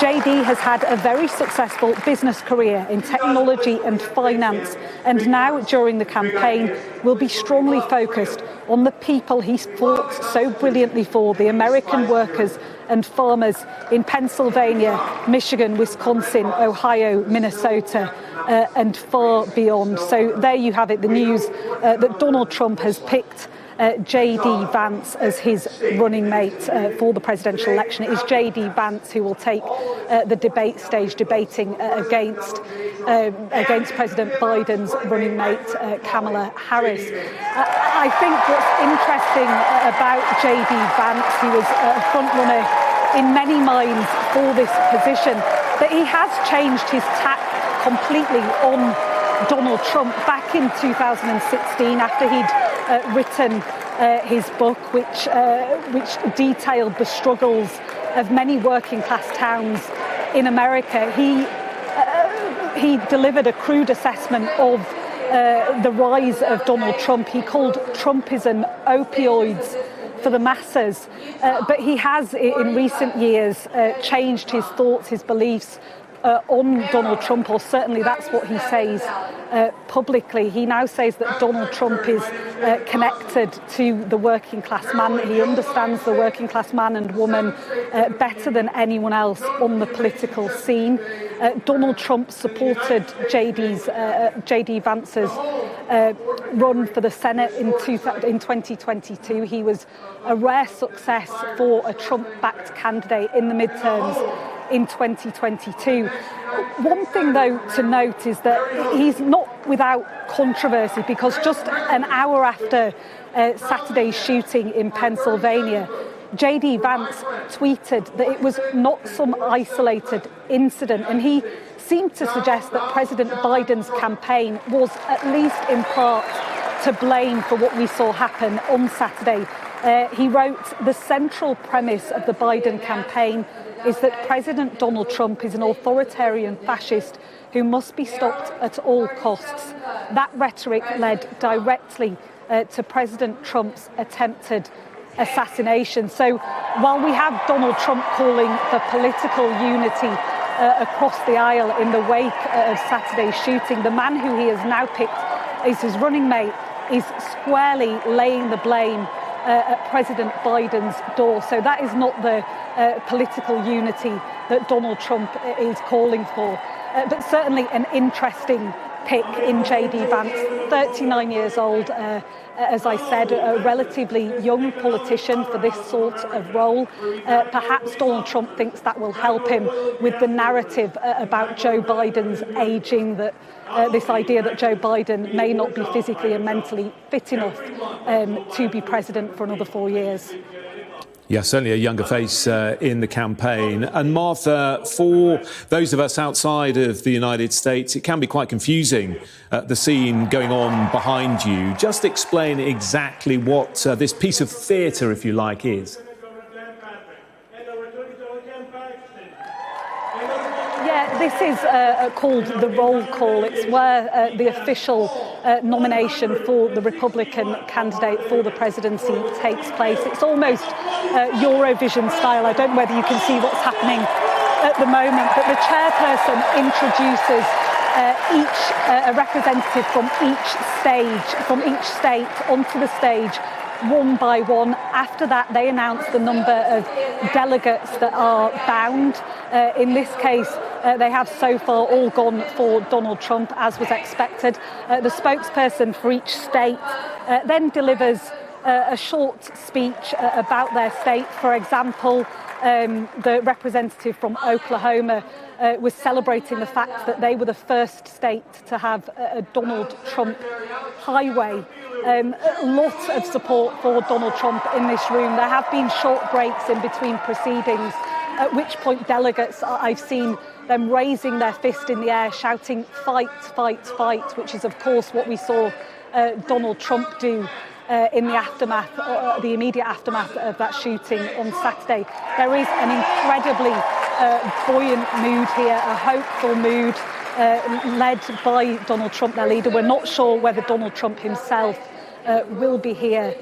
J.D. has had a very successful business career in technology and finance, and now during the campaign will be strongly focused on the people he's fought so brilliantly for, the American workers and farmers in Pennsylvania, Michigan, Wisconsin, Ohio, Minnesota, and far beyond. So there you have it, the news that Donald Trump has picked J.D. Vance as his running mate for the presidential election. It is J.D. Vance who will take the debate stage, debating against President Biden's running mate, Kamala Harris. I think what's interesting about J.D. Vance, he was a front runner in many minds for this position, that he has changed his tack completely on Donald Trump back in 2016 after he'd written his book, which detailed the struggles of many working class towns in America. He delivered a crude assessment of the rise of Donald Trump. He called Trumpism opioids for the masses, but he has in recent years changed his thoughts, his beliefs on Donald Trump, or certainly that's what he says publicly. He now says that Donald Trump is connected to the working class man, that he understands the working class man and woman better than anyone else on the political scene. Donald Trump supported J.D. Vance's run for the Senate in 2022. He was a rare success for a Trump-backed candidate in the midterms in 2022. One thing, though, to note is that he's not without controversy, because just an hour after Saturday's shooting in Pennsylvania, J.D. Vance tweeted that it was not some isolated incident, and he seemed to suggest that President Biden's campaign was at least in part to blame for what we saw happen on Saturday. He wrote, "The central premise of the Biden campaign is that President Donald Trump is an authoritarian fascist who must be stopped at all costs." That rhetoric led directly to President Trump's attempted assassination. So while we have Donald Trump calling for political unity across the aisle in the wake of Saturday's shooting, the man who he has now picked as his running mate is squarely laying the blame at President Biden's door. So that is not the political unity that Donald Trump is calling for. But certainly an interesting pick in J.D. Vance, 39 years old, as I said, a relatively young politician for this sort of role. Perhaps Donald Trump thinks that will help him with the narrative about Joe Biden's aging, that this idea that Joe Biden may not be physically and mentally fit enough to be president for another 4 years. Yeah, certainly a younger face in the campaign. And Martha, for those of us outside of the United States, it can be quite confusing, the scene going on behind you. Just explain exactly what this piece of theatre, if you like, is. Yeah, this is called the roll call. It's where the official nomination for the Republican candidate for the presidency takes place. It's almost Eurovision style. I don't know whether you can see what's happening at the moment, but the chairperson introduces a representative from each state onto the stage, one by one. After that, they announce the number of delegates that are bound. In this case, they have so far all gone for Donald Trump, as was expected. The spokesperson for each state then delivers a short speech about their state. For example, the representative from Oklahoma was celebrating the fact that they were the first state to have a Donald Trump highway. Lots of support for Donald Trump in this room. There have been short breaks in between proceedings at which point delegates, I've seen them raising their fist in the air, shouting, "Fight, fight, fight," which is, of course, what we saw Donald Trump do in the aftermath, the immediate aftermath of that shooting on Saturday. There is an incredibly buoyant mood here, a hopeful mood led by Donald Trump, their leader. We're not sure whether Donald Trump himself will be here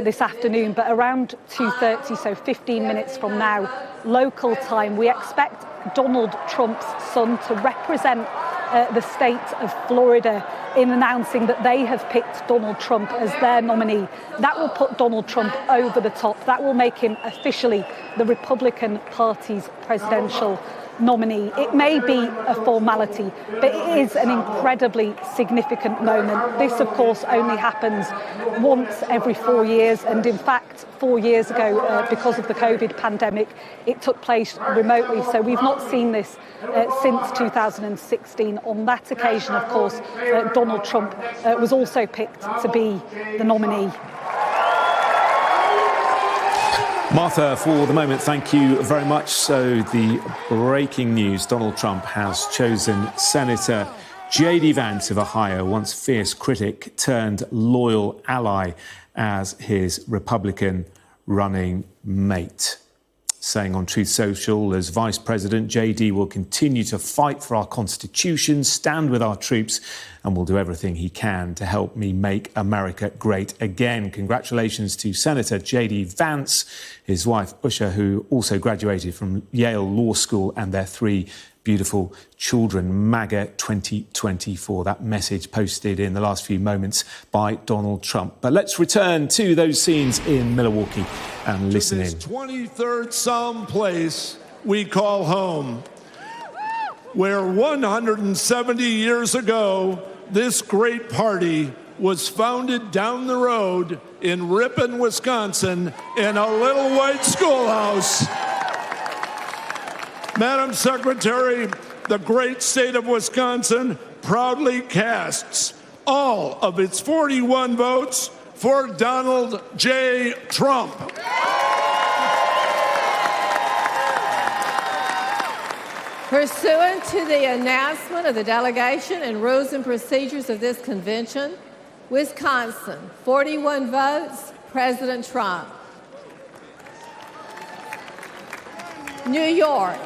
this afternoon, but around 2:30, so 15 minutes from now, local time, we expect Donald Trump's son to represent the state of Florida in announcing that they have picked Donald Trump as their nominee. That will put Donald Trump over the top. That will make him officially the Republican Party's presidential nominee. It may be a formality, but it is an incredibly significant moment. This, of course, only happens once every 4 years, and in fact, 4 years ago, because of the COVID pandemic, it took place remotely. So we've not seen this since 2016. On that occasion, of course, Donald Trump was also picked to be the nominee. Martha, for the moment, thank you very much. So the breaking news, Donald Trump has chosen Senator J.D. Vance of Ohio, once fierce critic turned loyal ally, as his Republican running mate. Saying on Truth Social, as Vice President, J.D. will continue to fight for our Constitution, stand with our troops, and will do everything he can to help me make America great again. Congratulations to Senator J.D. Vance, his wife Usha, who also graduated from Yale Law School, and their 3 beautiful children. MAGA 2024. That message posted in the last few moments by Donald Trump. But let's return to those scenes in Milwaukee and listen in. 23rd Psalm place we call home, where 170 years ago, this great party was founded down the road in Ripon, Wisconsin, in a little white schoolhouse. Madam Secretary, the great state of Wisconsin proudly casts all of its 41 votes for Donald J. Trump. Pursuant to the announcement of the delegation and rules and procedures of this convention, Wisconsin, 41 votes, President Trump. New York,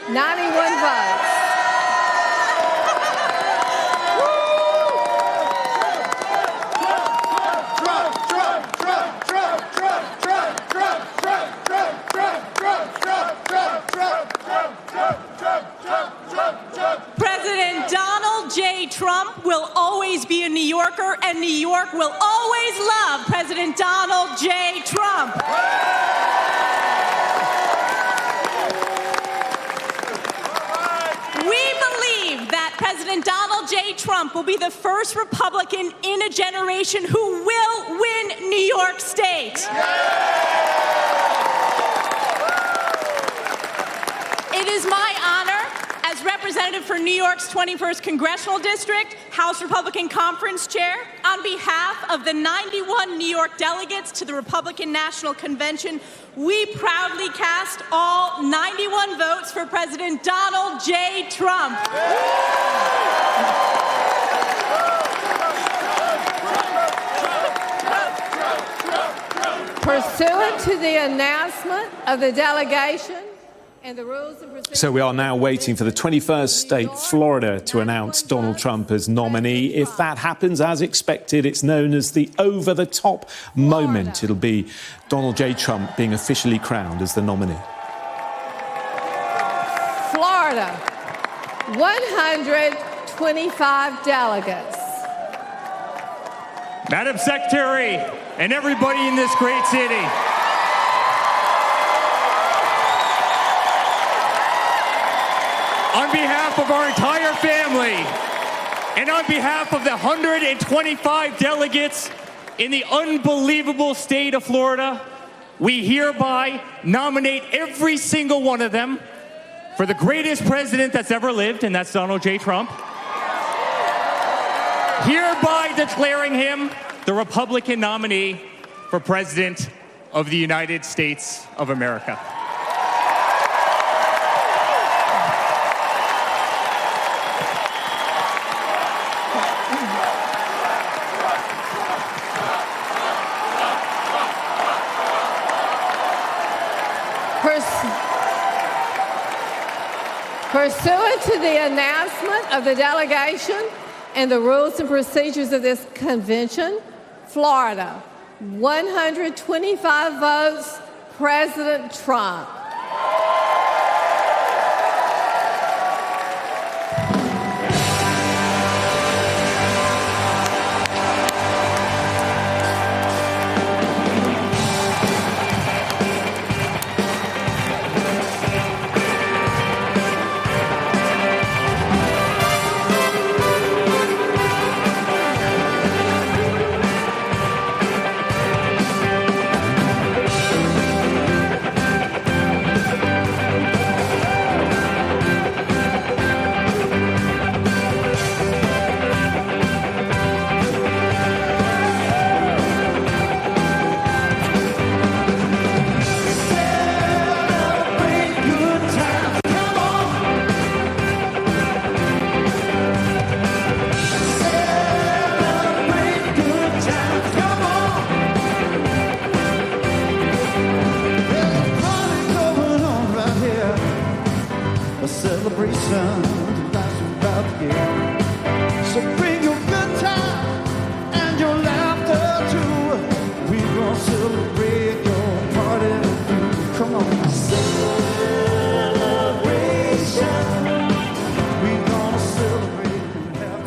91 votes. President Donald J. Trump will always be a New Yorker, and New York will always love President Donald J. Trump. President Donald J. Trump will be the first Republican in a generation who will win New York State. It is my honor, as representative for New York's 21st Congressional District, House Republican Conference Chair, on behalf of the 91 New York delegates to the Republican National Convention, we proudly cast all 91 votes for President Donald J. Trump. Pursuant to the announcement of the delegation and the rules and procedures. So we are now waiting for the 21st state, Florida, to announce Donald Trump as nominee. If that happens, as expected, it's known as the over-the-top moment. It'll be Donald J. Trump being officially crowned as the nominee. Florida, 125 delegates. Madam Secretary and everybody in this great city, on behalf of our entire family and on behalf of the 125 delegates in the unbelievable state of Florida, we hereby nominate every single one of them for the greatest president that's ever lived, and that's Donald J. Trump, hereby declaring him the Republican nominee for President of the United States of America. Pursuant to the announcement of the delegation and the rules and procedures of this convention, Florida, 125 votes, President Trump.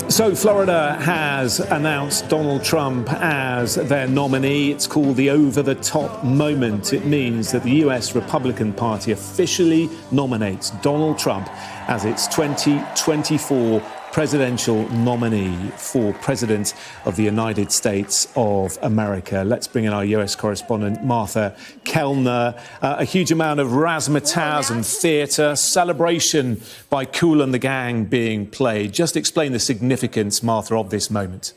So Florida has announced Donald Trump as their nominee. It's called the over-the-top moment. It means that the US Republican Party officially nominates Donald Trump as its 2024 presidential nominee for President of the United States of America. Let's bring in our US correspondent, Martha Kellner. A huge amount of razzmatazz and theatre, celebration by Kool and the Gang being played. Just explain the significance, Martha, of this moment.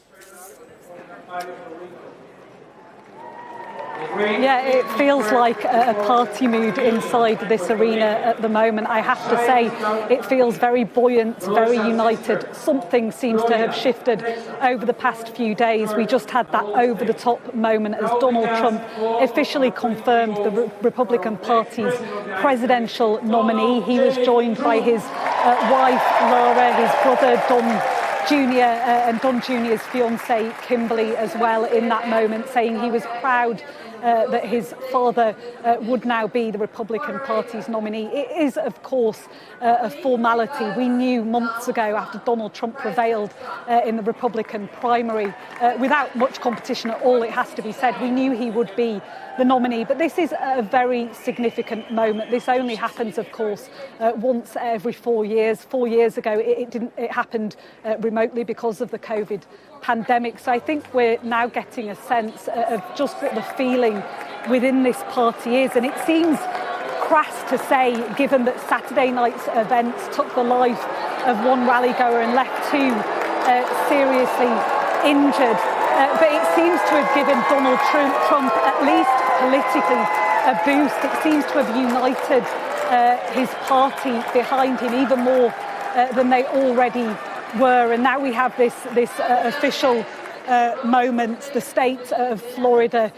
Yeah, it feels like a party mood inside this arena at the moment. I have to say, it feels very buoyant, very united. Something seems to have shifted over the past few days. We just had that over-the-top moment as Donald Trump officially confirmed the Republican Party's presidential nominee. He was joined by his wife, Laura, his brother, Don Jr. And Don Jr.'s fiancée, Kimberly, as well in that moment, saying he was proud that his father would now be the Republican Party's nominee. It is, of course, a formality. We knew months ago, after Donald Trump prevailed in the Republican primary, without much competition at all, it has to be said, we knew he would be the nominee. But this is a very significant moment. This only happens, of course, once every 4 years. 4 years ago, it happened remotely because of the COVID pandemic. So I think we're now getting a sense of just what the feeling within this party is. And it seems crass to say, given that Saturday night's events took the life of one rally-goer and left two seriously injured. But it seems to have given Donald Trump, at least politically, a boost. It seems to have united his party behind him even more than they already were. And now we have this official moment, the state of Florida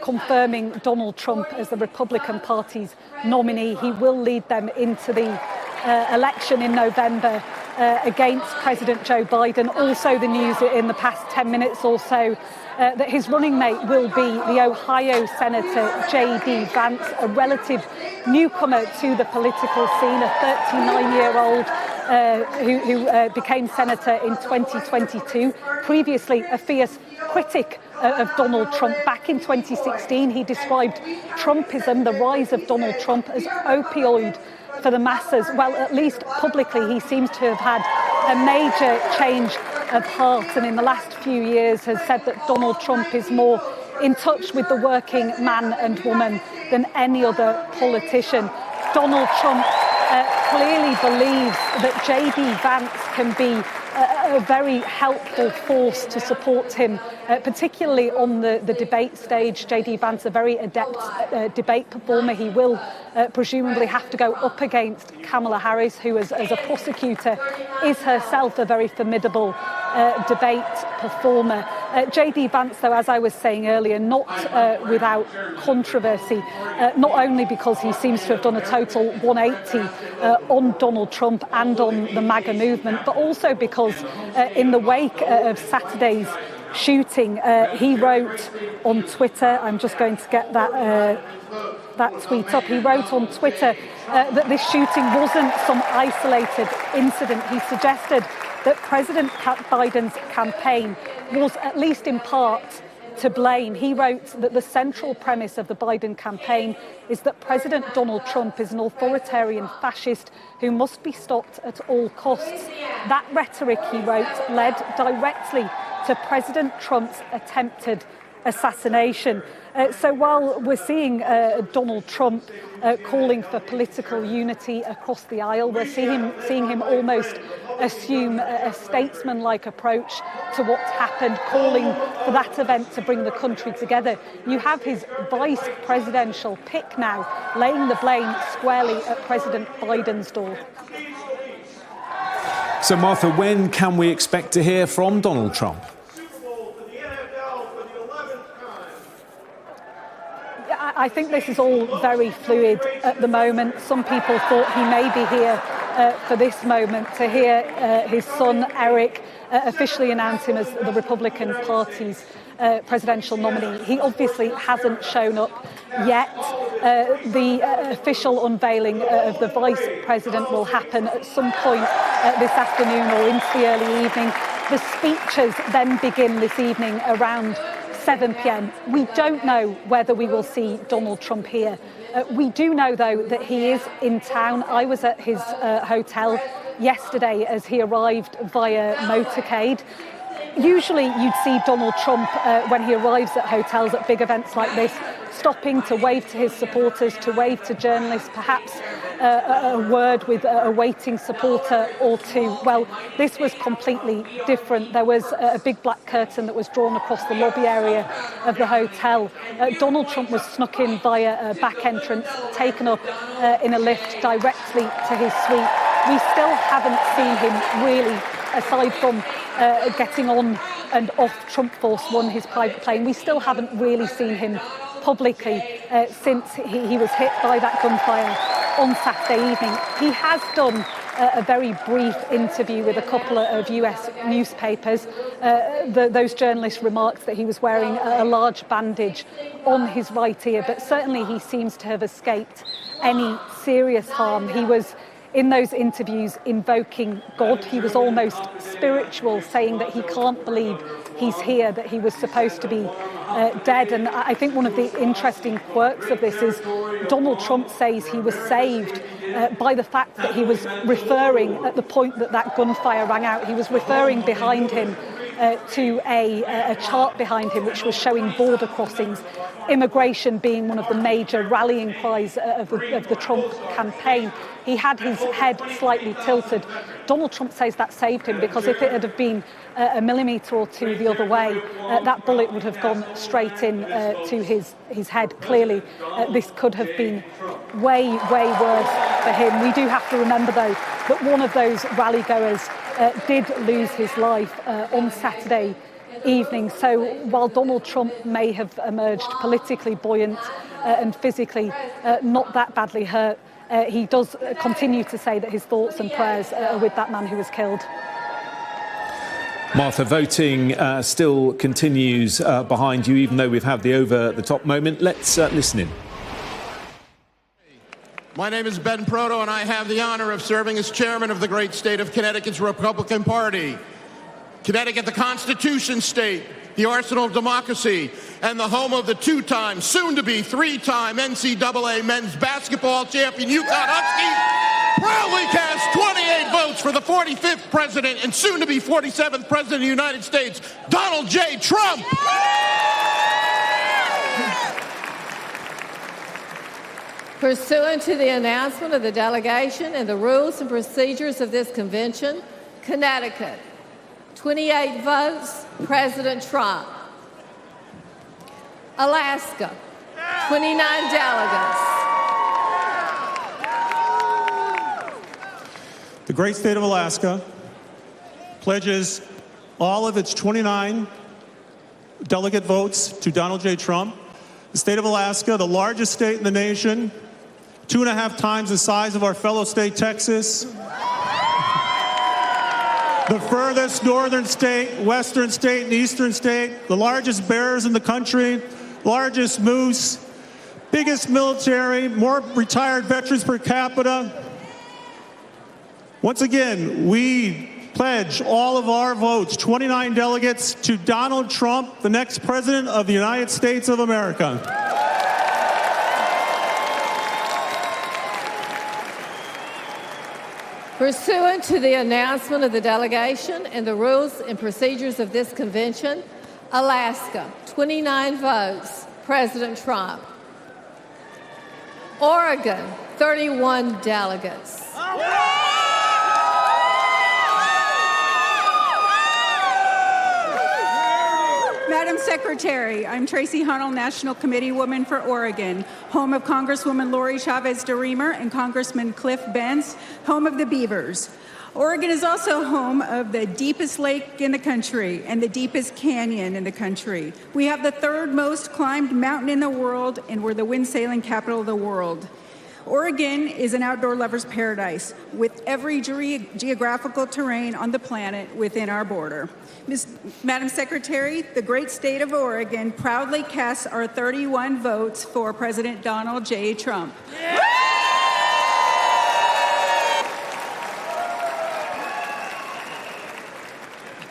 confirming Donald Trump as the Republican Party's nominee. He will lead them into the election in November against President Joe Biden. Also the news in the past 10 minutes or so that his running mate will be the Ohio Senator J.D. Vance, a relative newcomer to the political scene, a 39-year-old who became senator in 2022. Previously, a fierce critic of Donald Trump. Back in 2016, he described Trumpism, the rise of Donald Trump, as opioid for the masses. Well, at least publicly, he seems to have had a major change of heart, and in the last few years has said that Donald Trump is more in touch with the working man and woman than any other politician. Donald Trump clearly believes that J.D. Vance can be a very helpful force to support him, particularly on the debate stage. J.D. Vance, a very adept debate performer. He will presumably have to go up against Kamala Harris, who as a prosecutor is herself a very formidable debate performer. J.D. Vance, though, as I was saying earlier, not without controversy, not only because he seems to have done a total 180 on Donald Trump and on the MAGA movement, but also because in the wake of Saturday's shooting, he wrote on Twitter, I'm just going to get that tweet up, he wrote on Twitter that this shooting wasn't some isolated incident. He suggested that President Biden's campaign was, at least in part, to blame. He wrote that the central premise of the Biden campaign is that President Donald Trump is an authoritarian fascist who must be stopped at all costs. That rhetoric, he wrote, led directly to President Trump's attempted assassination. So while we're seeing Donald Trump calling for political unity across the aisle, we're seeing him almost assume a statesman-like approach to what's happened, calling for that event to bring the country together. You have his vice presidential pick now, laying the blame squarely at President Biden's door. So, Martha, when can we expect to hear from Donald Trump? I think this is all very fluid at the moment. Some people thought he may be here for this moment to hear his son, Eric, officially announce him as the Republican Party's presidential nominee. He obviously hasn't shown up yet. The official unveiling of the vice president will happen at some point this afternoon or into the early evening. The speeches then begin this evening around 7 p.m. We don't know whether we will see Donald Trump here. We do know, though, that he is in town. I was at his hotel yesterday as he arrived via motorcade. Usually you'd see Donald Trump when he arrives at hotels at big events like this, stopping to wave to his supporters, to wave to journalists, perhaps a word with a waiting supporter or two. Well, this was completely different. There was a big black curtain that was drawn across the lobby area of the hotel. Donald Trump was snuck in via a back entrance, taken up in a lift directly to his suite. We still haven't seen him really, aside from getting on and off Trump Force One, his private plane. We still haven't really seen him publicly since he was hit by that gunfire on Saturday evening. He has done a very brief interview with a couple of US newspapers. Those journalists remarked that he was wearing a large bandage on his right ear, but certainly he seems to have escaped any serious harm. He was in those interviews invoking God. He was almost spiritual, saying that he can't believe he's here, that he was supposed to be dead. And I think one of the interesting quirks of this is Donald Trump says he was saved by the fact that he was referring, at the point that that gunfire rang out, he was referring behind him to a chart behind him which was showing border crossings, immigration being one of the major rallying cries of the Trump campaign. He had his head slightly tilted. Donald Trump says that saved him, because if it had been a millimetre or two the other way, that bullet would have gone straight in to his head. Clearly, this could have been way, way worse for him. We do have to remember, though, that one of those rally-goers did lose his life on Saturday evening. So while Donald Trump may have emerged politically buoyant and physically not that badly hurt, he does continue to say that his thoughts and prayers are with that man who was killed. Martha, voting still continues behind you, even though we've had the over-the-top moment. Let's listen in. My name is Ben Proto, and I have the honor of serving as chairman of the great state of Connecticut's Republican Party. Connecticut, the Constitution state, the arsenal of democracy, and the home of the two-time, soon-to-be three-time NCAA men's basketball champion UConn Huskies, proudly cast 28 votes for the 45th president and soon-to-be 47th president of the United States, Donald J. Trump. Pursuant to the announcement of the delegation and the rules and procedures of this convention, Connecticut, 28 votes, President Trump. Alaska, 29 delegates. The great state of Alaska pledges all of its 29 delegate votes to Donald J. Trump. The state of Alaska, the largest state in the nation, 2.5 times the size of our fellow state, Texas. The furthest northern state, western state, and eastern state, the largest bears in the country, largest moose, biggest military, more retired veterans per capita. Once again, we pledge all of our votes, 29 delegates, to Donald Trump, the next president of the United States of America. Pursuant to the announcement of the delegation and the rules and procedures of this convention, Alaska, 29 votes, President Trump. Oregon, 31 delegates. Madam Secretary, I'm Tracy Hunnell, National Committee Woman for Oregon, home of Congresswoman Lori Chavez DeRemer and Congressman Cliff Vance, home of the Beavers. Oregon is also home of the deepest lake in the country and the deepest canyon in the country. We have the third most climbed mountain in the world, and we're the wind sailing capital of the world. Oregon is an outdoor lover's paradise with every geographical terrain on the planet within our border. Madam Secretary, the great state of Oregon proudly casts our 31 votes for President Donald J. Trump.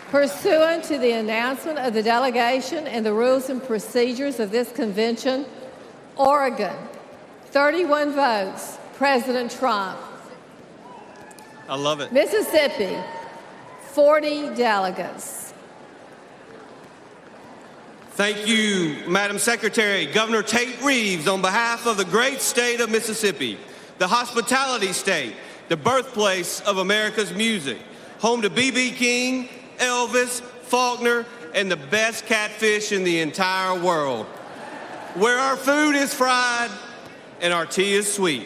Pursuant to the announcement of the delegation and the rules and procedures of this convention, Oregon, 31 votes, President Trump. I love it. Mississippi, 40 delegates. Thank you, Madam Secretary. Governor Tate Reeves, on behalf of the great state of Mississippi, the hospitality state, the birthplace of America's music, home to B.B. King, Elvis, Faulkner, and the best catfish in the entire world, where our food is fried and our tea is sweet,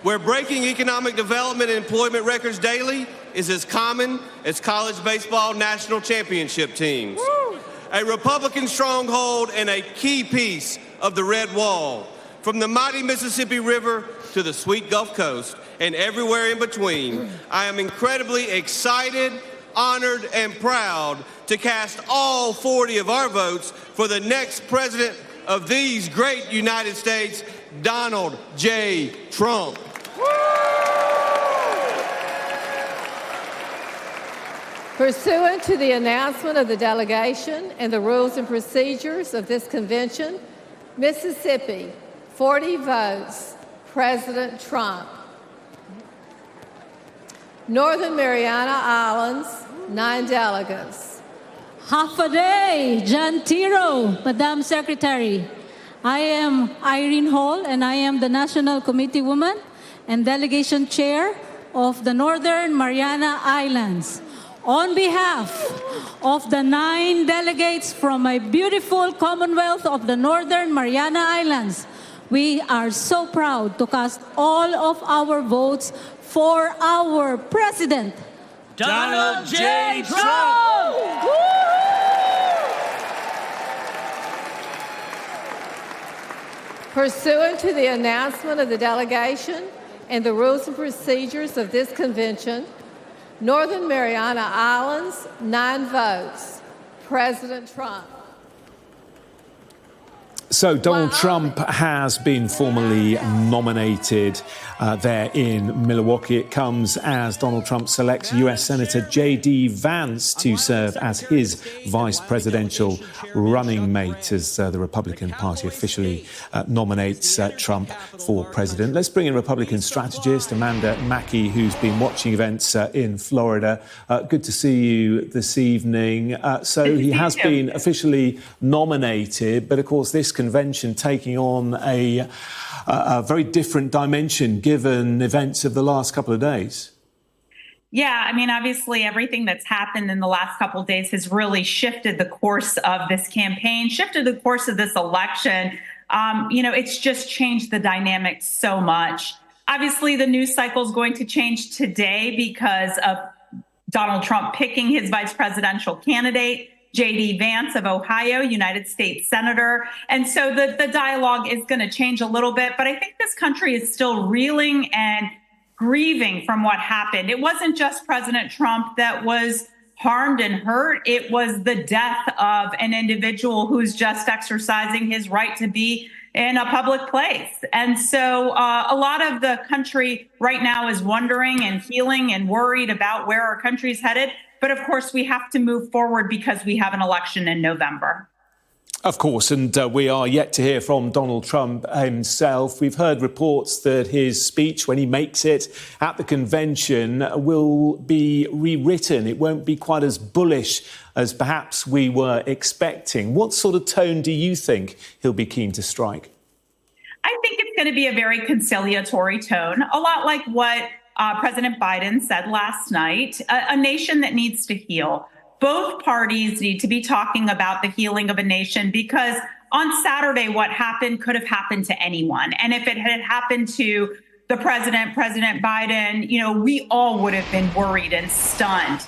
where breaking economic development and employment records daily is as common as college baseball national championship teams. Woo! A Republican stronghold and a key piece of the Red Wall, from the mighty Mississippi River to the sweet Gulf Coast and everywhere in between. I am incredibly excited, honored, and proud to cast all 40 of our votes for the next president of these great United States, Donald J. Trump. Pursuant to the announcement of the delegation and the rules and procedures of this convention, Mississippi, 40 votes, President Trump. Northern Mariana Islands, 9 delegates. Half a day, John Tiro, Madam Secretary. I am Irene Hall, and I am the National Committee Woman and Delegation Chair of the Northern Mariana Islands. On behalf of the 9 delegates from my beautiful Commonwealth of the Northern Mariana Islands, we are so proud to cast all of our votes for our President, Donald J. Trump! Pursuant to the announcement of the delegation and the rules and procedures of this convention, Northern Mariana Islands, 9 votes, President Trump. So Donald Trump has been formally nominated there in Milwaukee. It comes as Donald Trump selects U.S. Senator J.D. Vance to serve as his vice presidential running mate as the Republican Party officially nominates Trump for president. Let's bring in Republican strategist Amanda Mackey, who's been watching events in Florida. Good to see you this evening. So he has been officially nominated, but of course this convention taking on a very different dimension given events of the last couple of days. Yeah, I mean, obviously, everything that's happened in the last couple of days has really shifted the course of this campaign, shifted the course of this election. It's just changed the dynamics so much. Obviously, the news cycle is going to change today because of Donald Trump picking his vice presidential candidate. J.D. Vance of Ohio, United States Senator. And so the dialogue is going to change a little bit, but I think this country is still reeling and grieving from what happened. It wasn't just President Trump that was harmed and hurt. It was the death of an individual who's just exercising his right to be in a public place. And so a lot of the country right now is wondering and feeling and worried about where our country's headed. But of course, we have to move forward because we have an election in November. Of course, and we are yet to hear from Donald Trump himself. We've heard reports that his speech, when he makes it at the convention, will be rewritten. It won't be quite as bullish as perhaps we were expecting. What sort of tone do you think he'll be keen to strike? I think it's going to be a very conciliatory tone, a lot like what President Biden said last night, a nation that needs to heal. Both parties need to be talking about the healing of a nation, because on Saturday, what happened could have happened to anyone. And if it had happened to the President Biden, we all would have been worried and stunned,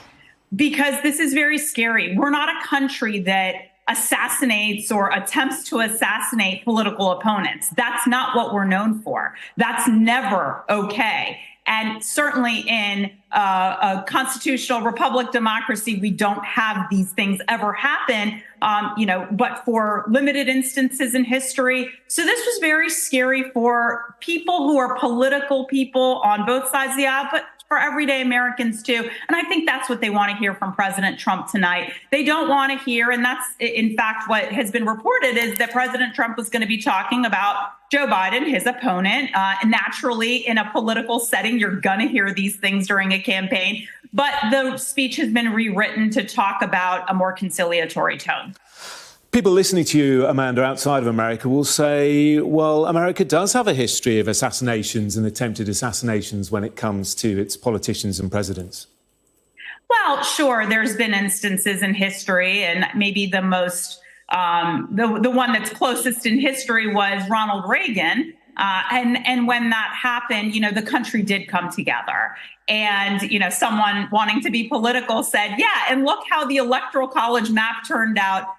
because this is very scary. We're not a country that assassinates or attempts to assassinate political opponents. That's not what we're known for. That's never okay. And certainly in a constitutional republic democracy, we don't have these things ever happen, but for limited instances in history. So this was very scary for people who are political people on both sides of the aisle, but for everyday Americans too. And I think that's what they want to hear from President Trump tonight. They don't want to hear, and that's in fact what has been reported, is that President Trump was going to be talking about Joe Biden, his opponent. And naturally, in a political setting, you're going to hear these things during a campaign. But the speech has been rewritten to talk about a more conciliatory tone. People listening to you, Amanda, outside of America will say, well, America does have a history of assassinations and attempted assassinations when it comes to its politicians and presidents. Well, sure, there's been instances in history, and maybe the most the one that's closest in history was Ronald Reagan. And when that happened, the country did come together. And, someone wanting to be political said, yeah, and look how the Electoral College map turned out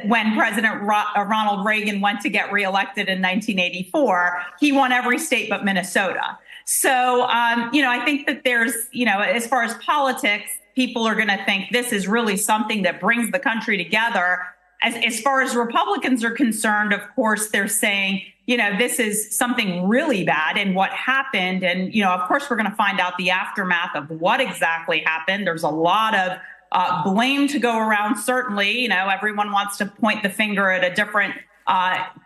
when President Ronald Reagan went to get reelected in 1984. He won every state but Minnesota. So, I think that there's, as far as politics, people are going to think this is really something that brings the country together. As far as Republicans are concerned, of course, they're saying, this is something really bad and what happened. And, of course, we're going to find out the aftermath of what exactly happened. There's a lot of blame to go around. Certainly, everyone wants to point the finger at a different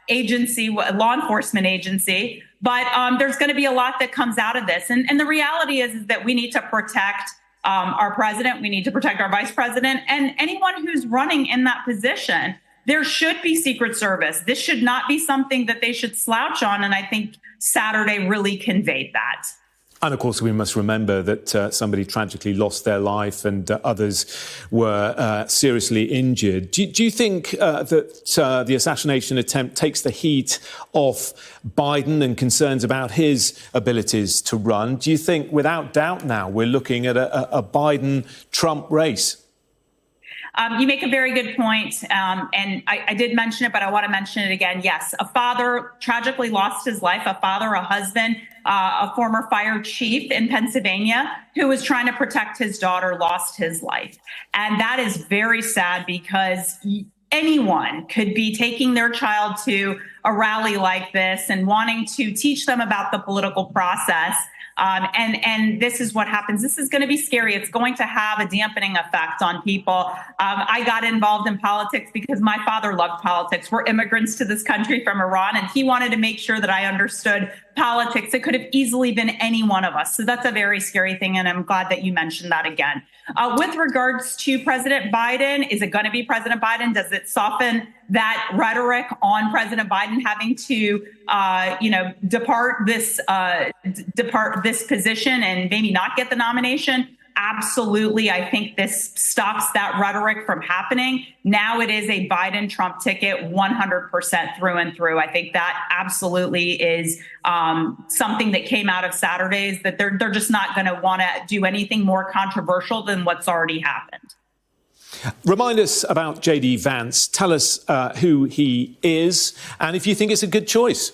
agency, law enforcement agency. But there's going to be a lot that comes out of this. And the reality is that we need to protect our president. We need to protect our vice president and anyone who's running in that position. There should be Secret Service. This should not be something that they should slouch on. And I think Saturday really conveyed that. And of course, we must remember that somebody tragically lost their life and others were seriously injured. Do you think that the assassination attempt takes the heat off Biden and concerns about his abilities to run? Do you think, without doubt now, we're looking at a Biden-Trump race? You make a very good point. And I did mention it, but I want to mention it again. Yes, a father tragically lost his life, a father, a husband, a former fire chief in Pennsylvania who was trying to protect his daughter, lost his life. And that is very sad, because anyone could be taking their child to a rally like this and wanting to teach them about the political process. And this is what happens. This is going to be scary. It's going to have a dampening effect on people. I got involved in politics because my father loved politics. We're immigrants to this country from Iran, and he wanted to make sure that I understood politics. It could have easily been any one of us. So that's a very scary thing. And I'm glad that you mentioned that again. With regards to President Biden, is it going to be President Biden? Does it soften that rhetoric on President Biden having to, depart this position and maybe not get the nomination? Absolutely. I think this stops that rhetoric from happening. Now it is a Biden-Trump ticket 100% through and through. I think that absolutely is something that came out of Saturdays, that they're just not going to want to do anything more controversial than what's already happened. Remind us about J.D. Vance. Tell us who he is and if you think it's a good choice.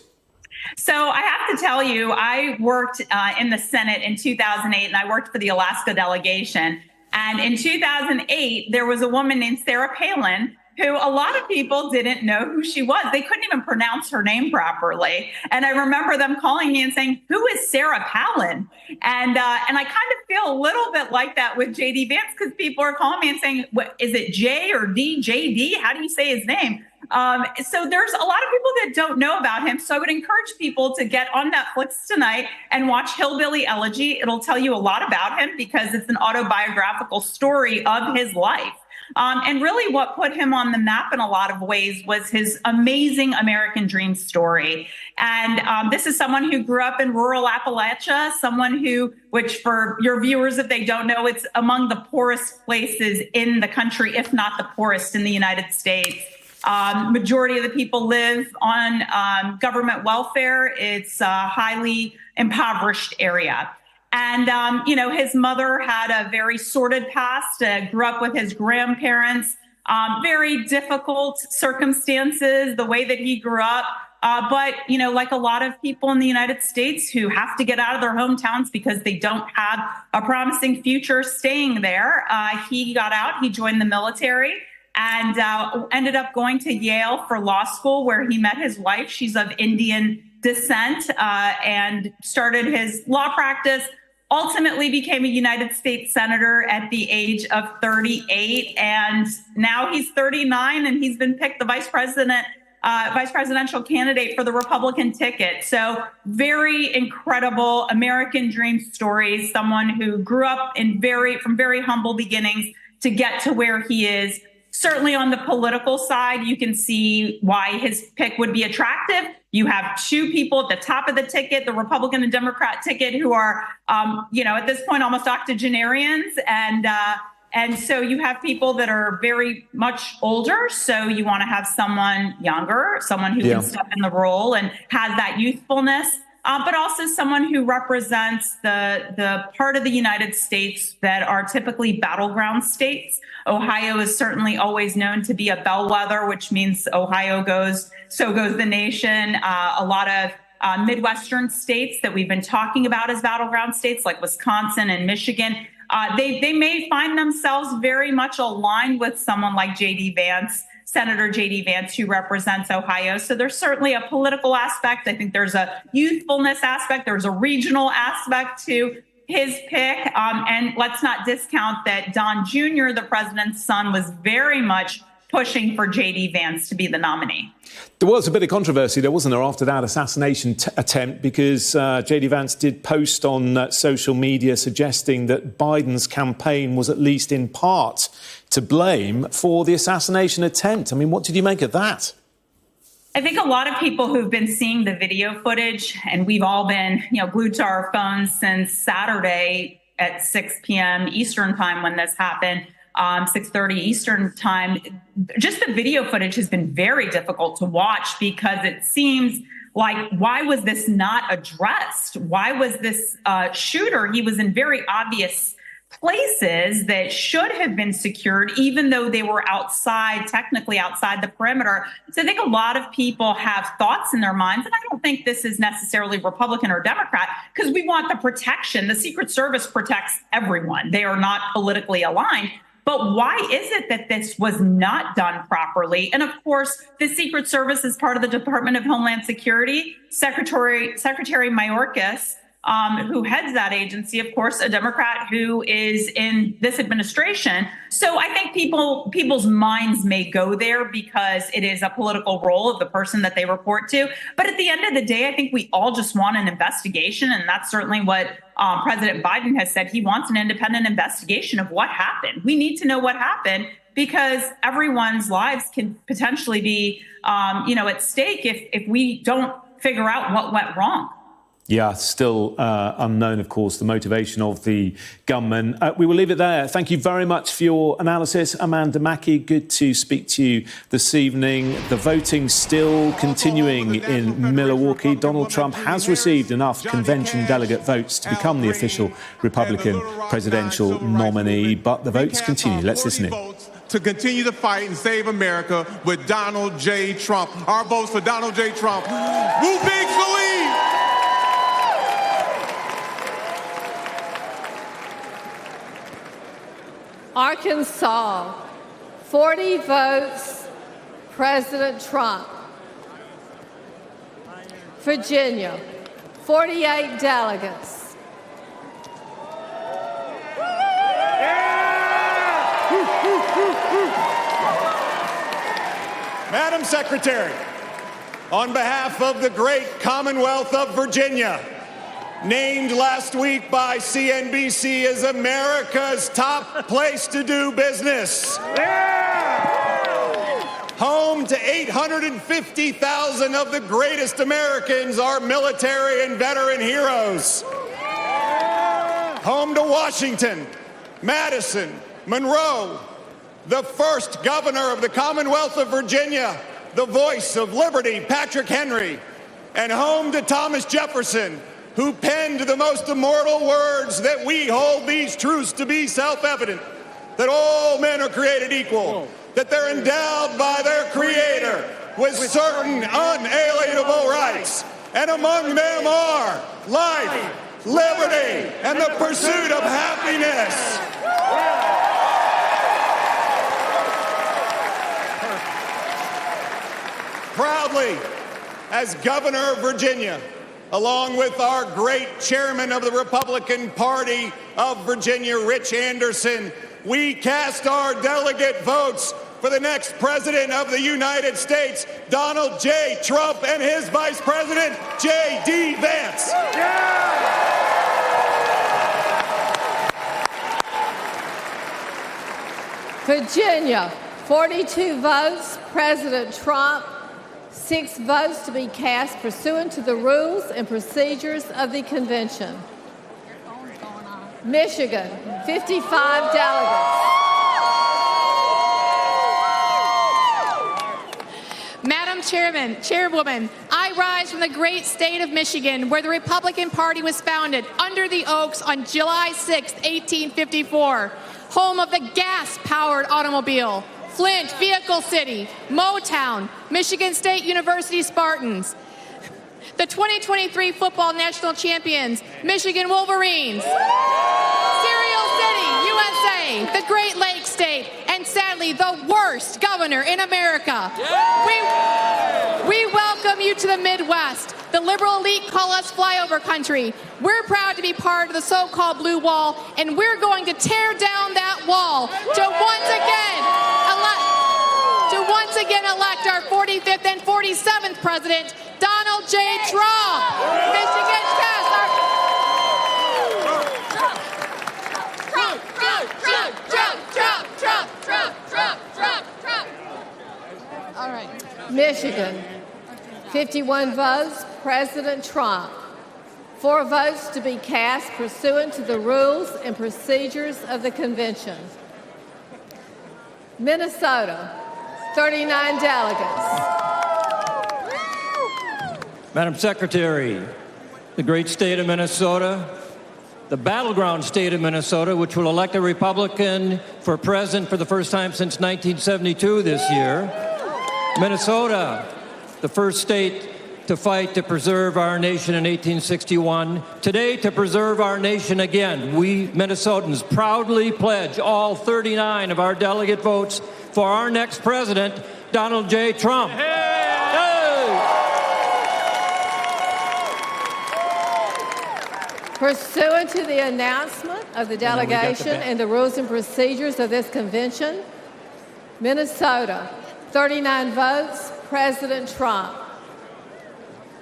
So I have to tell you, I worked in the Senate in 2008, and I worked for the Alaska delegation. And in 2008, there was a woman named Sarah Palin who a lot of people didn't know who she was. They couldn't even pronounce her name properly. And I remember them calling me and saying, "Who is Sarah Palin?" And I kind of feel a little bit like that with J.D. Vance, because people are calling me and saying, "What is it, J or D? J.D.? How do you say his name?" So there's a lot of people that don't know about him. So I would encourage people to get on Netflix tonight and watch Hillbilly Elegy. It'll tell you a lot about him because it's an autobiographical story of his life. And really what put him on the map in a lot of ways was his amazing American dream story. And this is someone who grew up in rural Appalachia, someone who, which for your viewers, if they don't know, it's among the poorest places in the country, if not the poorest in the United States. Majority of the people live on government welfare. It's a highly impoverished area. And, his mother had a very sordid past, grew up with his grandparents, very difficult circumstances, the way that he grew up. But, like a lot of people in the United States who have to get out of their hometowns because they don't have a promising future staying there, he got out, he joined the military, and ended up going to Yale for law school, where he met his wife. She's of Indian descent, and started his law practice. Ultimately became a United States Senator at the age of 38. And now he's 39 and he's been picked the vice presidential candidate for the Republican ticket. So very incredible American dream stories. Someone who grew up from very humble beginnings to get to where he is. Certainly on the political side, you can see why his pick would be attractive. You have two people at the top of the ticket, the Republican and Democrat ticket, who are, at this point, almost octogenarians. And so you have people that are very much older. So you want to have someone younger, someone who can step in the role and has that youthfulness, but also someone who represents the part of the United States that are typically battleground states. Ohio is certainly always known to be a bellwether, which means Ohio goes, so goes the nation. A lot of Midwestern states that we've been talking about as battleground states, like Wisconsin and Michigan, they may find themselves very much aligned with someone like J.D. Vance, Senator J.D. Vance, who represents Ohio. So there's certainly a political aspect. I think there's a youthfulness aspect. There's a regional aspect to his pick. And let's not discount that Don Jr., the president's son, was very much pushing for J.D. Vance to be the nominee. There was a bit of controversy, there wasn't there, after that assassination attempt, because J.D. Vance did post on social media suggesting that Biden's campaign was at least in part to blame for the assassination attempt. I mean, what did you make of that? I think a lot of people who've been seeing the video footage, and we've all been, glued to our phones since Saturday at 6 p.m. Eastern time when this happened, 6:30 Eastern time, just the video footage has been very difficult to watch because it seems like, why was this not addressed? Why was this shooter? He was in very obvious places that should have been secured, even though they were technically outside the perimeter. So I think a lot of people have thoughts in their minds, and I don't think this is necessarily Republican or Democrat, because we want the protection. The Secret Service protects everyone. They are not politically aligned. But why is it that this was not done properly? And of course, the Secret Service is part of the Department of Homeland Security. Secretary Mayorkas, who heads that agency, of course, a Democrat who is in this administration. So I think people's minds may go there because it is a political role of the person that they report to. But at the end of the day, I think we all just want an investigation. And that's certainly what President Biden has said. He wants an independent investigation of what happened. We need to know what happened because everyone's lives can potentially be, at stake if we don't figure out what went wrong. Yeah, still unknown, of course, the motivation of the gunman. We will leave it there. Thank you very much for your analysis, Amanda Mackey. Good to speak to you this evening. The voting still continuing in Milwaukee. Donald Trump has received enough convention delegate votes to become the official Republican presidential nominee, but the votes continue. Let's listen in. to continue to fight and save America with Donald J. Trump. Our votes for Donald J. Trump. Woo big for lead! Arkansas, 40 votes, President Trump. Virginia, 48 delegates. Madam Secretary, on behalf of the great Commonwealth of Virginia, named last week by CNBC as America's top place to do business. Home to 850,000 of the greatest Americans, our military and veteran heroes. Home to Washington, Madison, Monroe, the first governor of the Commonwealth of Virginia, the voice of liberty, Patrick Henry, and home to Thomas Jefferson, who penned the most immortal words that we hold these truths to be self-evident, that all men are created equal, that they're endowed by their Creator with certain unalienable rights, and among them are life, liberty, and the pursuit of happiness. Proudly, as governor of Virginia, along with our great chairman of the Republican Party of Virginia, Rich Anderson, we cast our delegate votes for the next president of the United States, Donald J. Trump, and his vice president, J.D. Vance. Virginia, 42 votes, President Trump. 6 votes to be cast pursuant to the rules and procedures of the convention. Michigan, 55 delegates. Madam Chairwoman, I rise from the great state of Michigan, where the Republican Party was founded under the Oaks on July 6, 1854, home of the gas-powered automobile, Flint, Vehicle City, Motown, Michigan State University Spartans, the 2023 football national champions, Michigan Wolverines, Cereal City, USA, the Great Lakes State, and sadly, the worst governor in America. We welcome you to the Midwest. The liberal elite call us flyover country. We're proud to be part of the so-called blue wall, and we're going to tear down that wall to once again elect our 45th and 47th president, Donald J. Trump. Michigan, cast our... Trump. All right. Michigan, 51 votes, President Trump. 4 votes to be cast pursuant to the rules and procedures of the convention. Minnesota, 39 delegates. Madam Secretary, the great state of Minnesota, the battleground state of Minnesota, which will elect a Republican for president for the first time since 1972 this year. Minnesota, the first state to fight to preserve our nation in 1861. Today, to preserve our nation again, we Minnesotans proudly pledge all 39 of our delegate votes for our next president, Donald J. Trump. Pursuant to the announcement of the delegation and the rules and procedures of this convention, Minnesota, 39 votes, President Trump.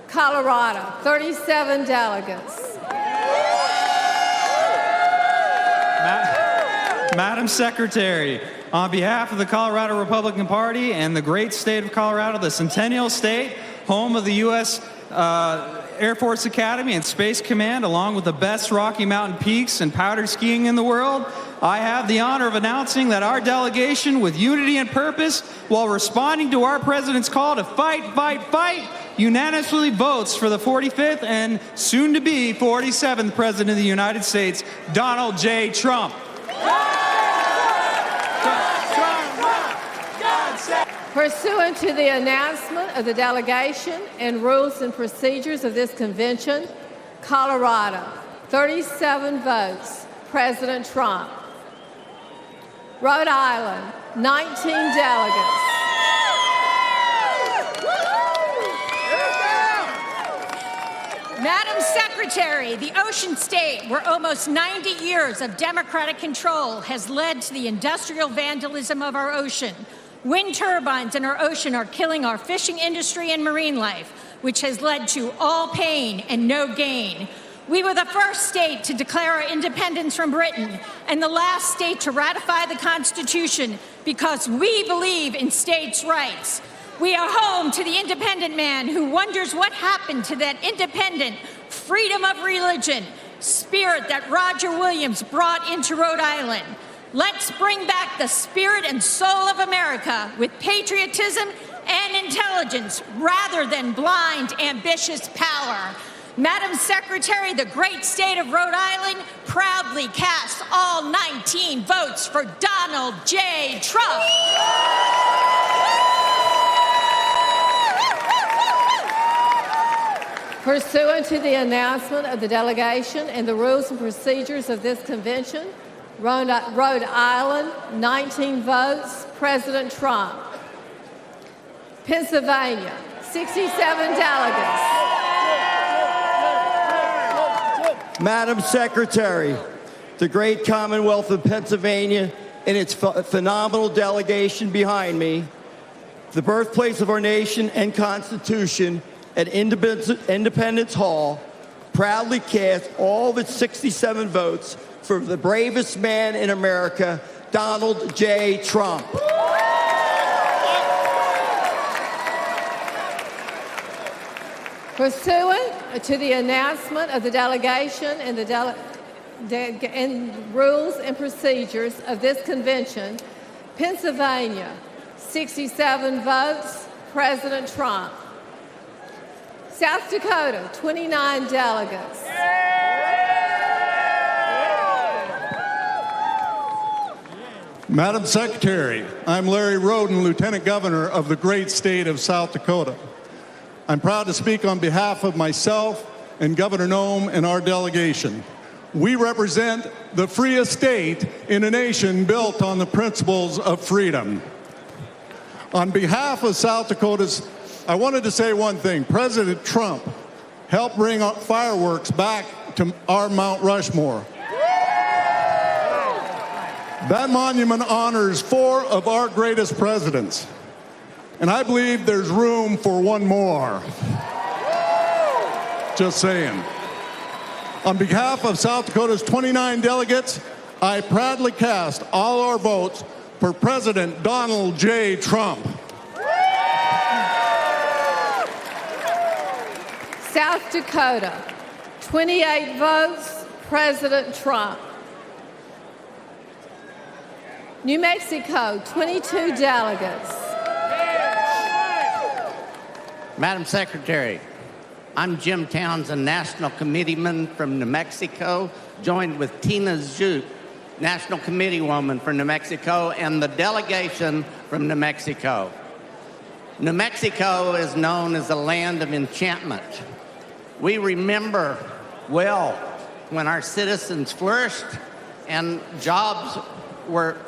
Colorado, 37 delegates. Madam Secretary, on behalf of the Colorado Republican Party and the great state of Colorado, the Centennial State, home of the U.S. Air Force Academy and Space Command, along with the best Rocky Mountain peaks and powder skiing in the world, I have the honor of announcing that our delegation, with unity and purpose, while responding to our president's call to fight, fight, fight, unanimously votes for the 45th and soon-to-be 47th President of the United States, Donald J. Trump. Pursuant to the announcement of the delegation and rules and procedures of this convention, Colorado, 37 votes, President Trump. Rhode Island, 19 delegates. Madam Secretary, the ocean state, where almost 90 years of Democratic control has led to the industrial vandalism of our ocean. Wind turbines in our ocean are killing our fishing industry and marine life, which has led to all pain and no gain. We were the first state to declare our independence from Britain and the last state to ratify the Constitution because we believe in states' rights. We are home to the independent man who wonders what happened to that independent freedom of religion spirit that Roger Williams brought into Rhode Island. Let's bring back the spirit and soul of America with patriotism and intelligence rather than blind, ambitious power. Madam Secretary, the great state of Rhode Island proudly casts all 19 votes for Donald J. Trump. Pursuant to the announcement of the delegation and the rules and procedures of this convention, Rhode Island, 19 votes, President Trump. Pennsylvania, 67 delegates. Madam Secretary, the great Commonwealth of Pennsylvania and its phenomenal delegation behind me, the birthplace of our nation and Constitution at Independence Hall, proudly cast all of its 67 votes for the bravest man in America, Donald J. Trump. Pursuant to the announcement of the delegation and the rules and procedures of this convention, Pennsylvania, 67 votes, President Trump. South Dakota, 29 delegates. Madam Secretary, I'm Larry Roden, Lieutenant Governor of the great state of South Dakota. I'm proud to speak on behalf of myself and Governor Noem and our delegation. We represent the freest state in a nation built on the principles of freedom. On behalf of South Dakotans, I wanted to say one thing. President Trump helped bring fireworks back to our Mount Rushmore. That monument honors 4 of our greatest presidents, and I believe there's room for one more. Just saying. On behalf of South Dakota's 29 delegates, I proudly cast all our votes for President Donald J. Trump. South Dakota, 28 votes, President Trump. New Mexico, 22 delegates. Madam Secretary, I'm Jim Townsend, National Committeeman from New Mexico, joined with Tina Zhu, National Committeewoman from New Mexico, and the delegation from New Mexico. New Mexico is known as the land of enchantment. We remember well when our citizens flourished and jobs were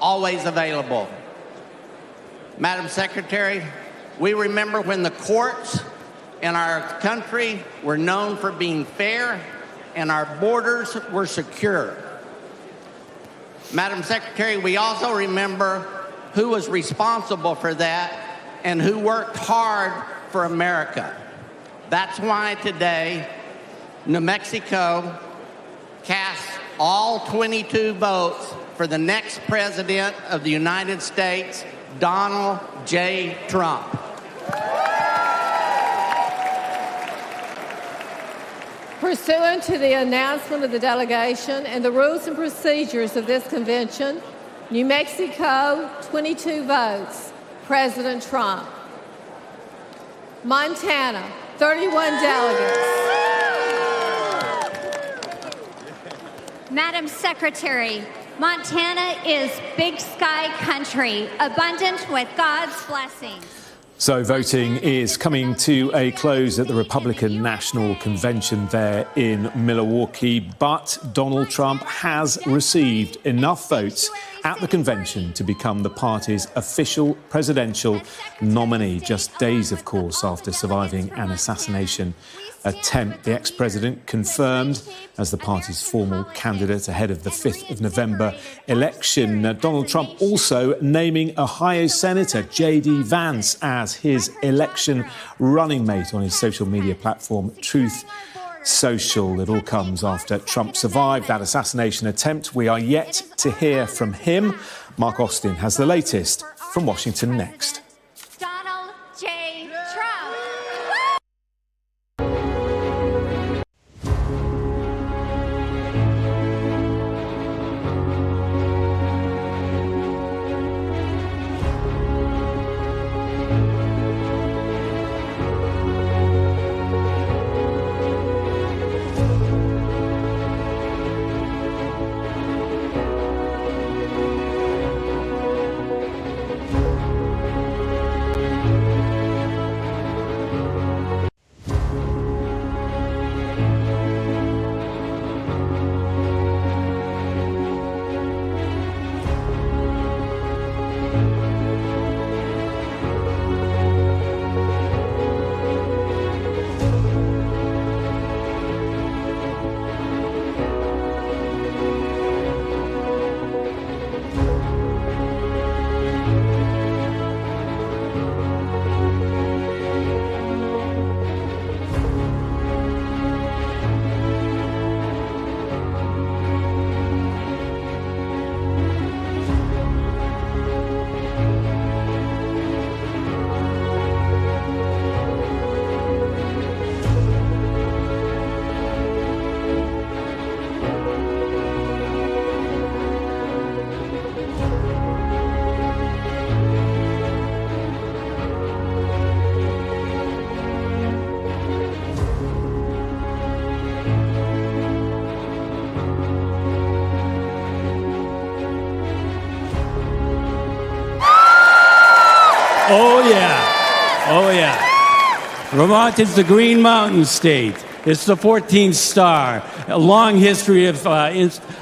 always available. Madam Secretary, we remember when the courts in our country were known for being fair and our borders were secure. Madam Secretary, we also remember who was responsible for that and who worked hard for America. That's why today, New Mexico casts all 22 votes for the next president of the United States, Donald J. Trump. Pursuant to the announcement of the delegation and the rules and procedures of this convention, New Mexico, 22 votes, President Trump. Montana, 31 delegates. Madam Secretary, Montana is big sky country, abundant with God's blessings. So voting is coming to a close at the Republican National Convention there in Milwaukee, but Donald Trump has received enough votes at the convention to become the party's official presidential nominee, just days, of course, after surviving an assassination attempt. The ex-president confirmed as the party's formal candidate ahead of the 5th of November election. Donald Trump also naming Ohio Senator J.D. Vance as his election running mate on his social media platform, Truth Social. It all comes after Trump survived that assassination attempt. We are yet to hear from him. Mark Austin has the latest from Washington next. Donald J. Trump. Oh, yeah. Oh, yeah. Vermont is the Green Mountain State. It's the 14th star. A long history of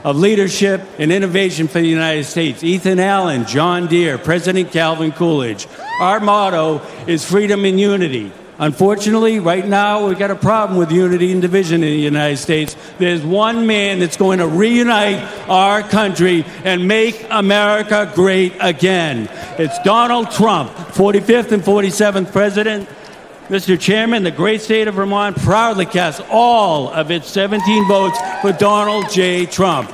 leadership and innovation for the United States. Ethan Allen, John Deere, President Calvin Coolidge. Our motto is freedom and unity. Unfortunately, right now, we've got a problem with unity and division in the United States. There's one man that's going to reunite our country and make America great again. It's Donald Trump, 45th and 47th president. Mr. Chairman, the great state of Vermont proudly casts all of its 17 votes for Donald J. Trump.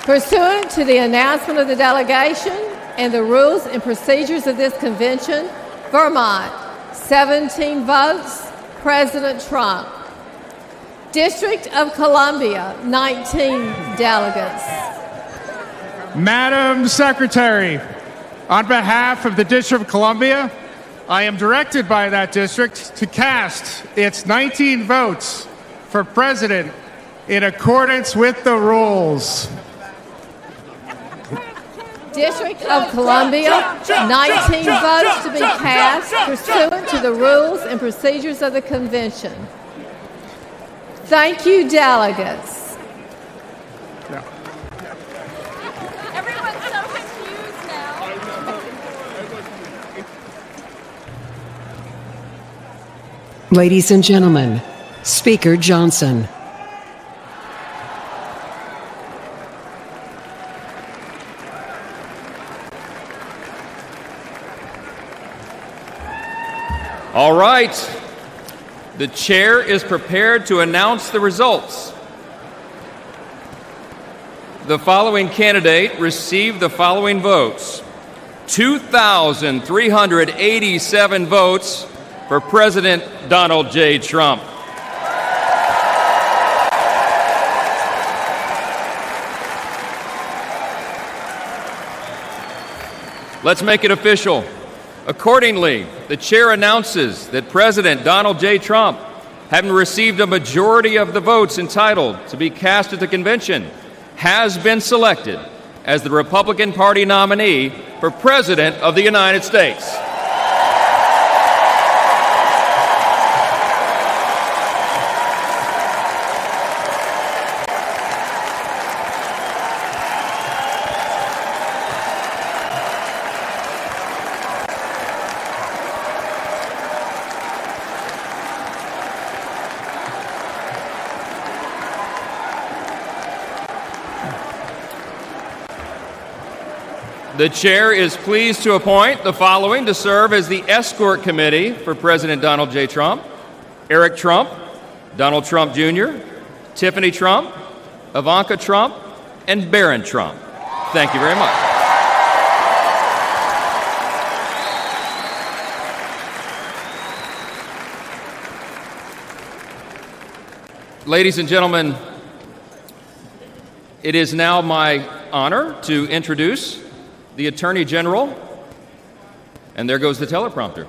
Pursuant to the announcement of the delegation and the rules and procedures of this convention, Vermont, 17 votes, President Trump. District of Columbia, 19 delegates. Madam Secretary, on behalf of the District of Columbia, I am directed by that district to cast its 19 votes for president in accordance with the rules. District of Columbia, 19 votes to be cast pursuant to the rules and procedures of the convention. Thank you, delegates. Everyone's so confused now. Ladies and gentlemen, Speaker Johnson. All right. The chair is prepared to announce the results. The following candidate received the following votes: 2,387 votes for President Donald J. Trump. Let's make it official. Accordingly, the chair announces that President Donald J. Trump having received a majority of the votes entitled to be cast at the convention, has been selected as the Republican Party nominee for President of the United States. The chair is pleased to appoint the following to serve as the Escort Committee for President Donald J. Trump: Eric Trump, Donald Trump Jr., Tiffany Trump, Ivanka Trump, and Barron Trump. Thank you very much. Ladies and gentlemen, it is now my honor to introduce the Attorney General, and there goes the teleprompter.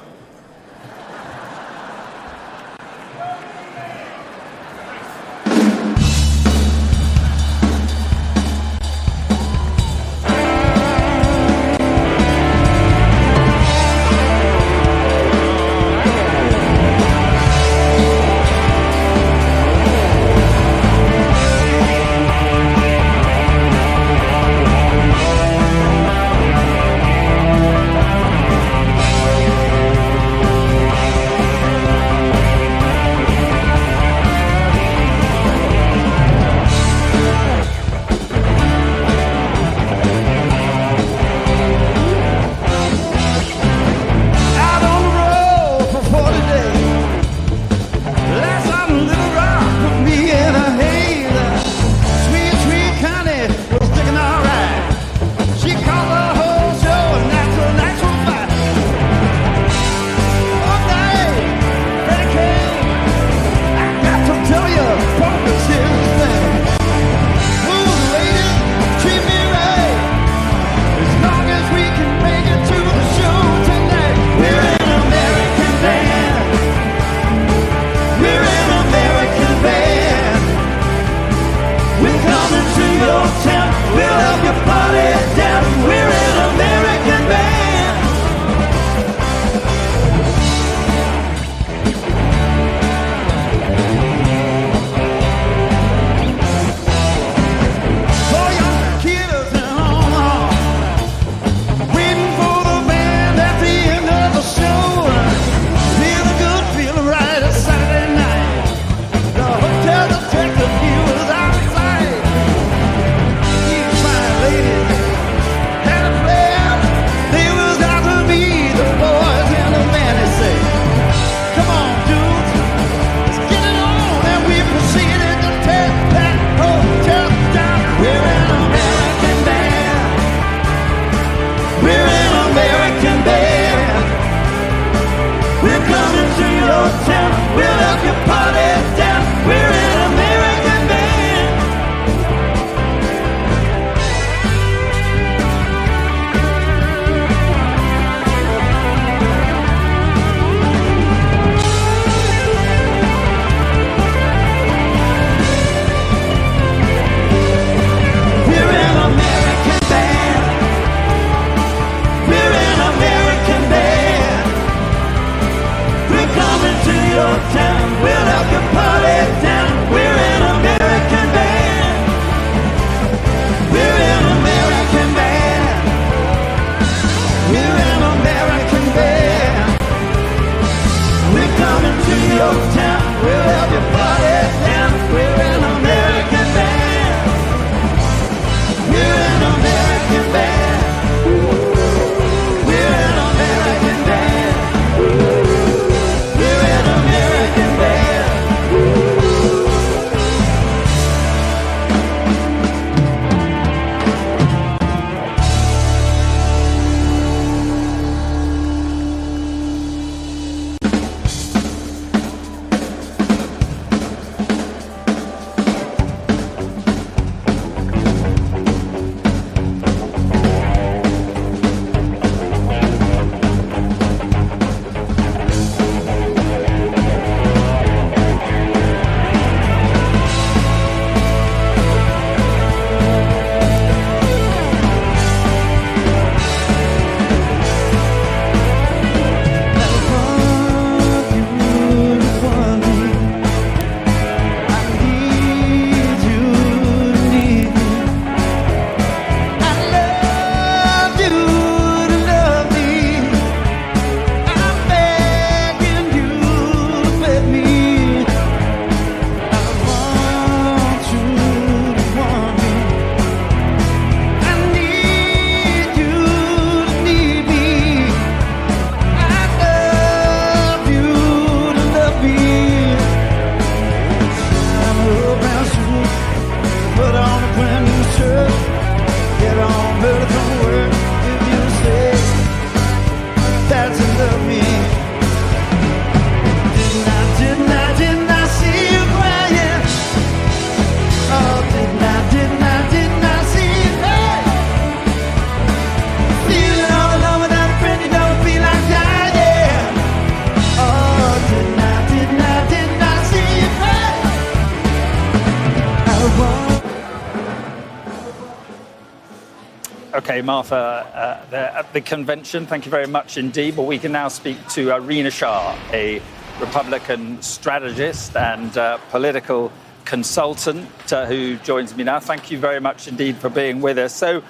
Okay, Martha, at the convention, thank you very much indeed. But we can now speak to Rina Shah, a Republican strategist and political consultant who joins me now. Thank you very much indeed for being with us. So,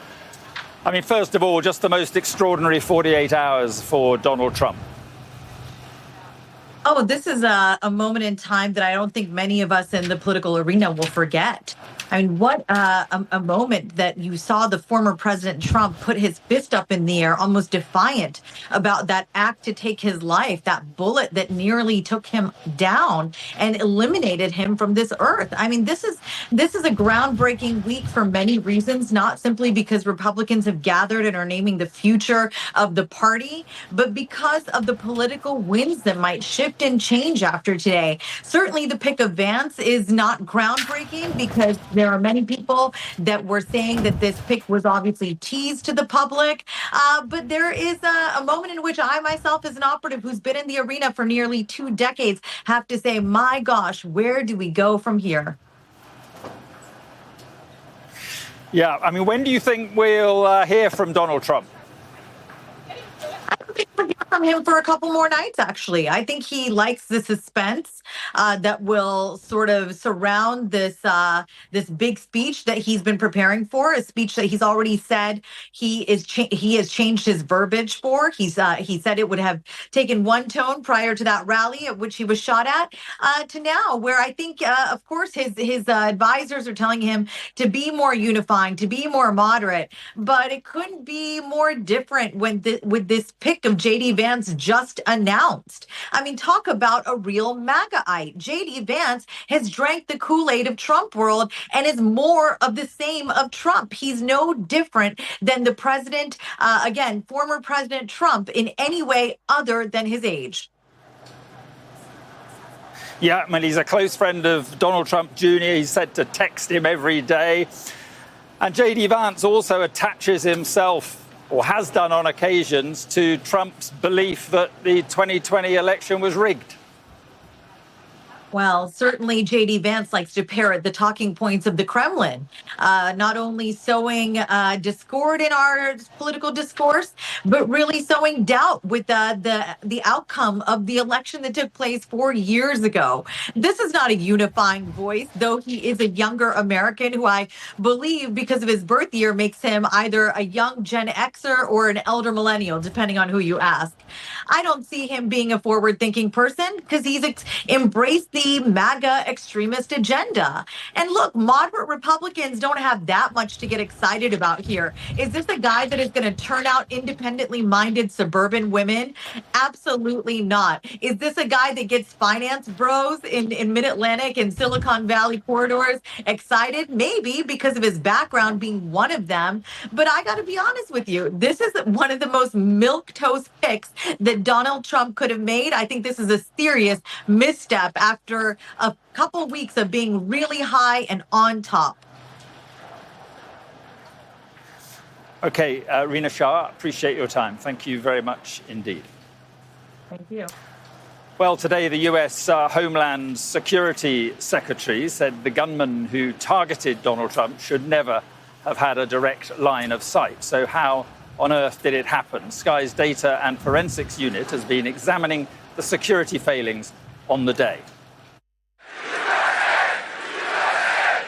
I mean, first of all, just the most extraordinary 48 hours for Donald Trump. Oh, this is a moment in time that I don't think many of us in the political arena will forget. I mean, what a moment that you saw the former President Trump put his fist up in the air, almost defiant about that act to take his life, that bullet that nearly took him down and eliminated him from this earth. I mean, this is a groundbreaking week for many reasons, not simply because Republicans have gathered and are naming the future of the party, but because of the political winds that might shift and change after today. Certainly the pick of Vance is not groundbreaking because there are many people that were saying that this pick was obviously teased to the public. But there is a moment in which I myself, as an operative who's been in the arena for nearly 2 decades, have to say, my gosh, where do we go from here? Yeah, I mean, when do you think we'll hear from Donald Trump? I don't think we'll hear from him for a couple more nights, actually. I think he likes the suspense that will sort of surround this big speech that he's been preparing for, a speech that he's already said he has changed his verbiage for. He said it would have taken one tone prior to that rally at which he was shot at, to now, where I think, of course, his advisors are telling him to be more unifying, to be more moderate, but it couldn't be more different with this pick of J.D. Vance just announced. I mean, talk about a real MAGAite. J.D. Vance has drank the Kool-Aid of Trump world and is more of the same of Trump. He's no different than the president, former President Trump, in any way other than his age. Yeah, I mean, he's a close friend of Donald Trump Jr. He's said to text him every day. And J.D. Vance also attaches himself, or has done on occasions, to Trump's belief that the 2020 election was rigged. Well, certainly J.D. Vance likes to parrot the talking points of the Kremlin, not only sowing discord in our political discourse, but really sowing doubt with the outcome of the election that took place 4 years ago. This is not a unifying voice, though he is a younger American who I believe, because of his birth year, makes him either a young Gen Xer or an elder millennial, depending on who you ask. I don't see him being a forward-thinking person because he's embraced the MAGA extremist agenda. And look, moderate Republicans don't have that much to get excited about here. Is this a guy that is going to turn out independently minded suburban women? Absolutely not. Is this a guy that gets finance bros in Mid-Atlantic and Silicon Valley corridors excited? Maybe, because of his background being one of them. But I got to be honest with you, this is one of the most milquetoast picks that Donald Trump could have made. I think this is a serious misstep after a couple of weeks of being really high and on top. Okay, Rina Shah, appreciate your time. Thank you very much indeed. Thank you. Well, today the U.S. Homeland Security Secretary said the gunman who targeted Donald Trump should never have had a direct line of sight. So how on earth did it happen? Sky's Data and Forensics Unit has been examining the security failings on the day.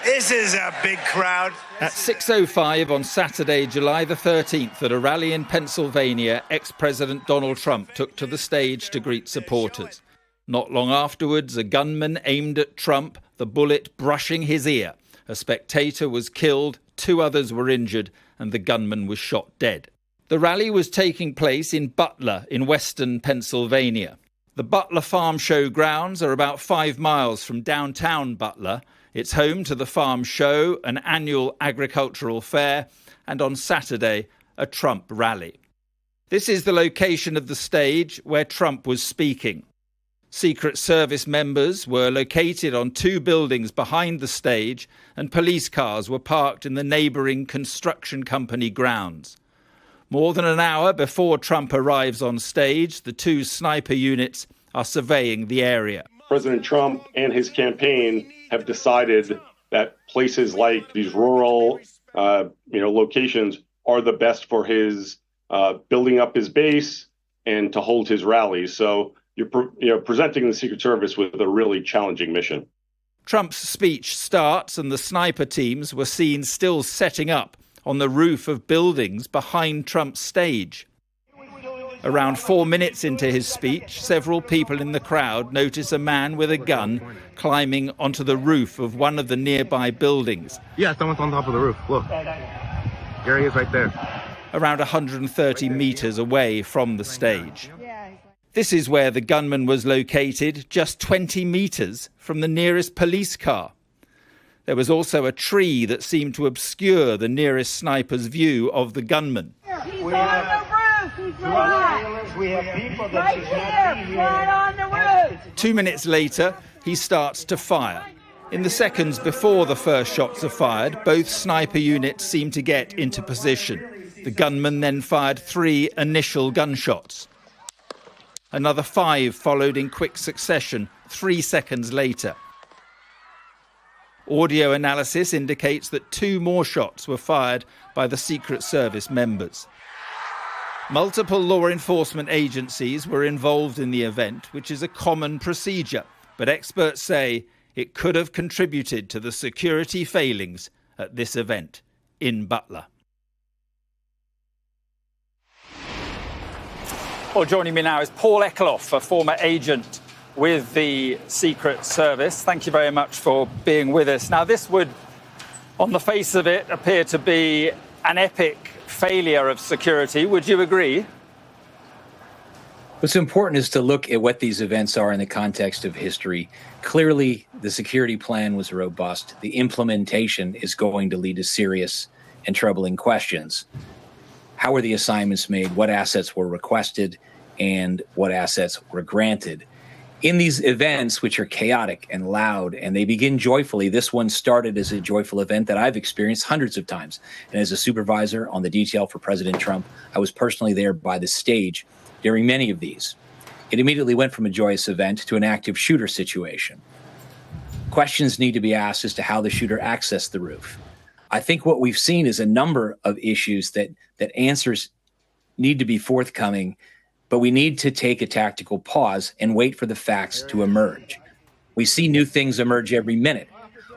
This is a big crowd. At 6:05 on Saturday, July the 13th, at a rally in Pennsylvania, ex-President Donald Trump took to the stage to greet supporters. Not long afterwards, a gunman aimed at Trump, the bullet brushing his ear. A spectator was killed, 2 others were injured, and the gunman was shot dead. The rally was taking place in Butler, in western Pennsylvania. The Butler Farm Show grounds are about 5 miles from downtown Butler. It's home to the Farm Show, an annual agricultural fair, and on Saturday, a Trump rally. This is the location of the stage where Trump was speaking. Secret Service members were located on 2 buildings behind the stage, and police cars were parked in the neighbouring construction company grounds. More than an hour before Trump arrives on stage, the 2 sniper units are surveying the area. President Trump and his campaign have decided that places like these rural, locations are the best for his building up his base and to hold his rallies. So you're presenting the Secret Service with a really challenging mission. Trump's speech starts and the sniper teams were seen still setting up on the roof of buildings behind Trump's stage. Around 4 minutes into his speech, several people in the crowd notice a man with a gun climbing onto the roof of one of the nearby buildings. Yeah, someone's on top of the roof. Look. There he is right there. Around 130 meters away from the stage. This is where the gunman was located, just 20 meters from the nearest police car. There was also a tree that seemed to obscure the nearest sniper's view of the gunman. He's on the roof! He's right! We have people that right here, right on the roof! 2 minutes later, he starts to fire. In the seconds before the first shots are fired, both sniper units seem to get into position. The gunman then fired 3 initial gunshots. Another 5 followed in quick succession 3 seconds later. Audio analysis indicates that 2 more shots were fired by the Secret Service members. Multiple law enforcement agencies were involved in the event, which is a common procedure, but experts say it could have contributed to the security failings at this event in Butler. Well, joining me now is Paul Eckloff, a former agent with the Secret Service. Thank you very much for being with us. Now, this would, on the face of it, appear to be an epic failure of security. Would you agree? What's important is to look at what these events are in the context of history. Clearly, the security plan was robust. The implementation is going to lead to serious and troubling questions. How were the assignments made? What assets were requested? And what assets were granted? In these events, which are chaotic and loud, and they begin joyfully, this one started as a joyful event that I've experienced hundreds of times. And as a supervisor on the detail for President Trump, I was personally there by the stage during many of these. It immediately went from a joyous event to an active shooter situation. Questions need to be asked as to how the shooter accessed the roof. I think what we've seen is a number of issues that answers need to be forthcoming, but we need to take a tactical pause and wait for the facts to emerge. We see new things emerge every minute.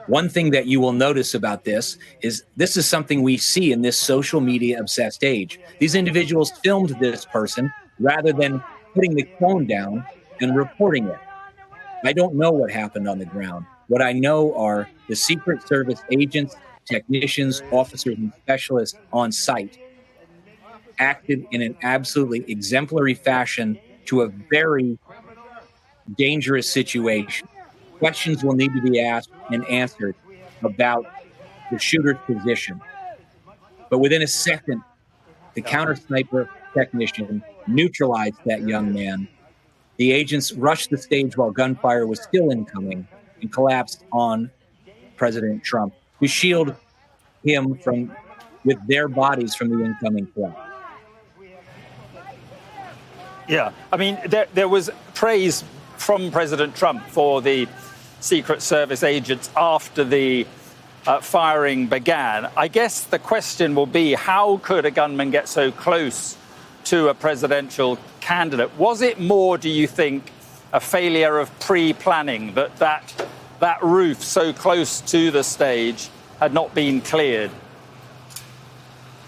One thing that you will notice about this is something we see in this social media obsessed age. These individuals filmed this person rather than putting the phone down and reporting it. I don't know what happened on the ground. What I know are the Secret Service agents, technicians, officers, and specialists on site acted in an absolutely exemplary fashion to a very dangerous situation. Questions will need to be asked and answered about the shooter's position. But within a second, the counter sniper technician neutralized that young man. The agents rushed the stage while gunfire was still incoming and collapsed on President Trump to shield him with their bodies from the incoming threat. Yeah, I mean, there was praise from President Trump for the Secret Service agents after the firing began. I guess the question will be, how could a gunman get so close to a presidential candidate? Was it more, do you think, a failure of pre-planning, that roof so close to the stage had not been cleared?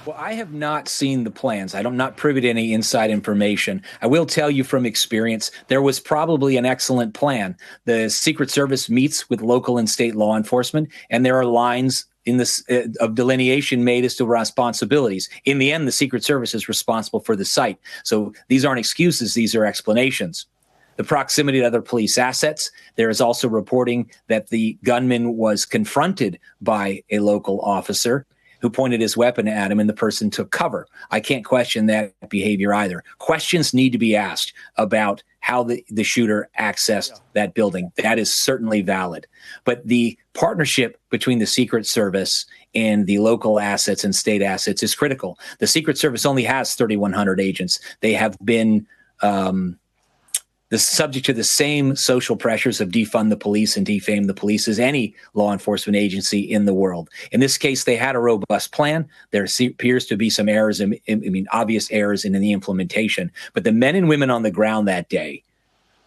Well, I have not seen the plans. I'm not privy to any inside information. I will tell you from experience, there was probably an excellent plan. The Secret Service meets with local and state law enforcement, and there are lines in this of delineation made as to responsibilities. In the end, the Secret Service is responsible for the site. So these aren't excuses. These are explanations. The proximity to other police assets. There is also reporting that the gunman was confronted by a local officer who pointed his weapon at him, and the person took cover. I can't question that behavior either. Questions need to be asked about how the shooter accessed that building. That is certainly valid. But the partnership between the Secret Service and the local assets and state assets is critical. The Secret Service only has 3,100 agents. They have been the subject to the same social pressures of defund the police and defame the police as any law enforcement agency in the world. In this case, they had a robust plan. There appears to be some errors, obvious errors in the implementation. But the men and women on the ground that day,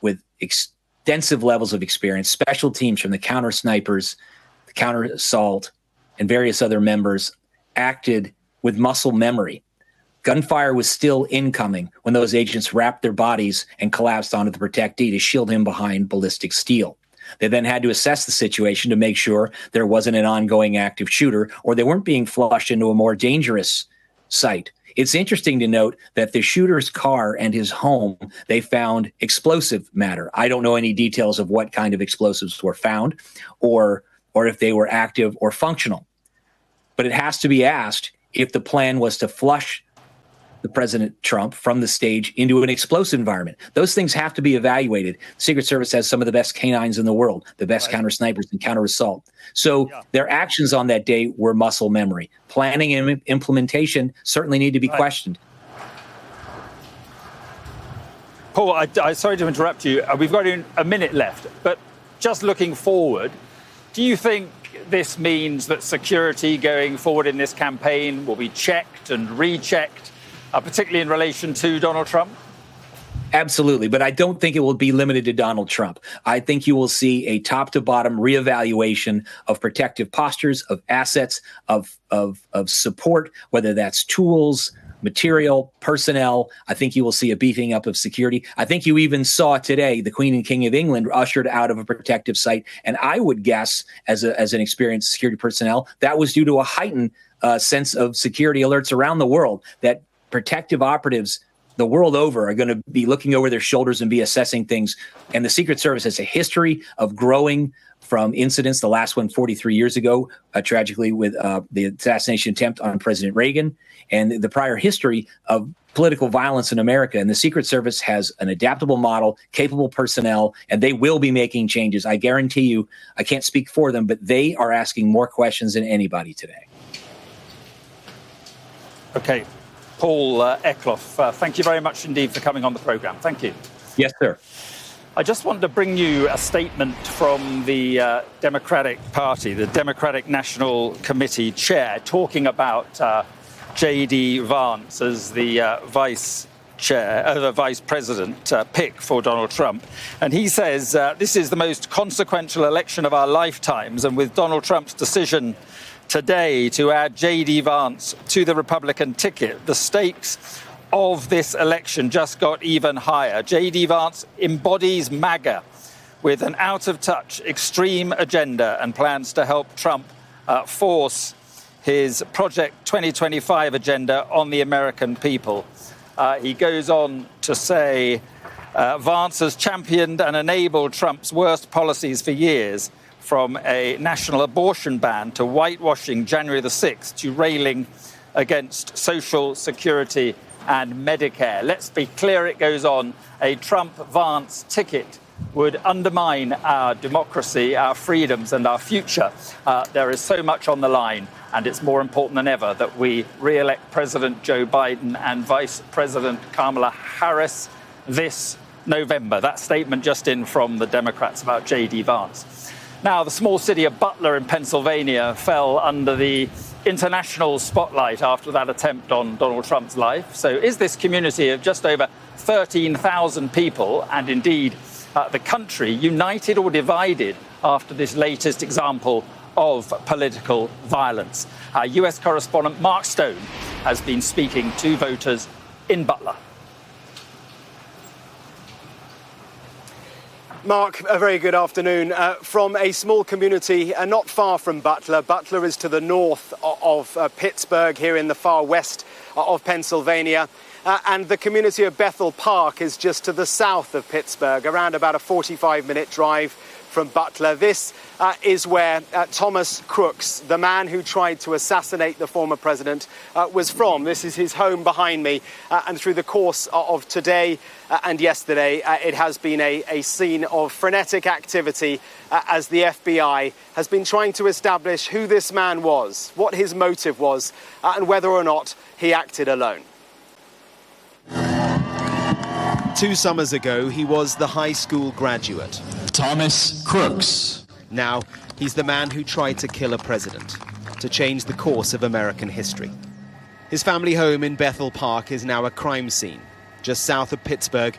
with extensive levels of experience, special teams from the counter snipers, the counter assault, and various other members, acted with muscle memory. Gunfire was still incoming when those agents wrapped their bodies and collapsed onto the protectee to shield him behind ballistic steel. They then had to assess the situation to make sure there wasn't an ongoing active shooter or they weren't being flushed into a more dangerous site. It's interesting to note that the shooter's car and his home, they found explosive matter. I don't know any details of what kind of explosives were found or if they were active or functional. But it has to be asked if the plan was to flush the President Trump from the stage into an explosive environment. Those things have to be evaluated. The Secret Service has some of the best canines in the world, the best counter snipers and counter assault. So their actions on that day were muscle memory. Planning and implementation certainly need to be questioned. Paul, I sorry to interrupt you. We've got a minute left, but just looking forward, do you think this means that security going forward in this campaign will be checked and rechecked, particularly in relation to Donald Trump? Absolutely, but I don't think it will be limited to Donald Trump. I think you will see a top-to-bottom reevaluation of protective postures, of assets, of support, whether that's tools, material, personnel. I think you will see a beefing up of security. I think you even saw today the Queen and King of England ushered out of a protective site. And I would guess, as an experienced security personnel, that was due to a heightened sense of security alerts around the world, that protective operatives the world over are going to be looking over their shoulders and be assessing things. And the Secret Service has a history of growing from incidents, the last one 43 years ago, tragically with the assassination attempt on President Reagan, and the prior history of political violence in America. And the Secret Service has an adaptable model, capable personnel, and they will be making changes. I guarantee you, I can't speak for them, but they are asking more questions than anybody today. Okay. Paul Eckloff, thank you very much indeed for coming on the programme. Thank you. Yes, sir. I just wanted to bring you a statement from the Democratic Party, the Democratic National Committee chair, talking about J.D. Vance as the vice president pick for Donald Trump. And he says, this is the most consequential election of our lifetimes. And with Donald Trump's decision today to add J.D. Vance to the Republican ticket, the stakes of this election just got even higher. J.D. Vance embodies MAGA with an out-of-touch extreme agenda and plans to help Trump force his Project 2025 agenda on the American people. He goes on to say, Vance has championed and enabled Trump's worst policies for years, from a national abortion ban to whitewashing January the 6th to railing against Social Security and Medicare. Let's be clear, it goes on, a Trump-Vance ticket would undermine our democracy, our freedoms and our future. There is so much on the line, and it's more important than ever that we re-elect President Joe Biden and Vice President Kamala Harris this November. That statement just in from the Democrats about J.D. Vance. Now, the small city of Butler in Pennsylvania fell under the international spotlight after that attempt on Donald Trump's life. So is this community of just over 13,000 people, and indeed the country, united or divided after this latest example of political violence? Our US correspondent Mark Stone has been speaking to voters in Butler. Mark, a very good afternoon. From a small community not far from Butler. Butler is to the north of Pittsburgh, here in the far west of Pennsylvania. And the community of Bethel Park is just to the south of Pittsburgh, around about a 45-minute drive from Butler. This is where Thomas Crooks, the man who tried to assassinate the former president, was from. This is his home behind me. And through the course of today and yesterday, it has been a scene of frenetic activity as the FBI has been trying to establish who this man was, what his motive was, and whether or not he acted alone. 2 summers ago, he was the high school graduate. Thomas Crooks. Now, he's the man who tried to kill a president, to change the course of American history. His family home in Bethel Park is now a crime scene, just south of Pittsburgh.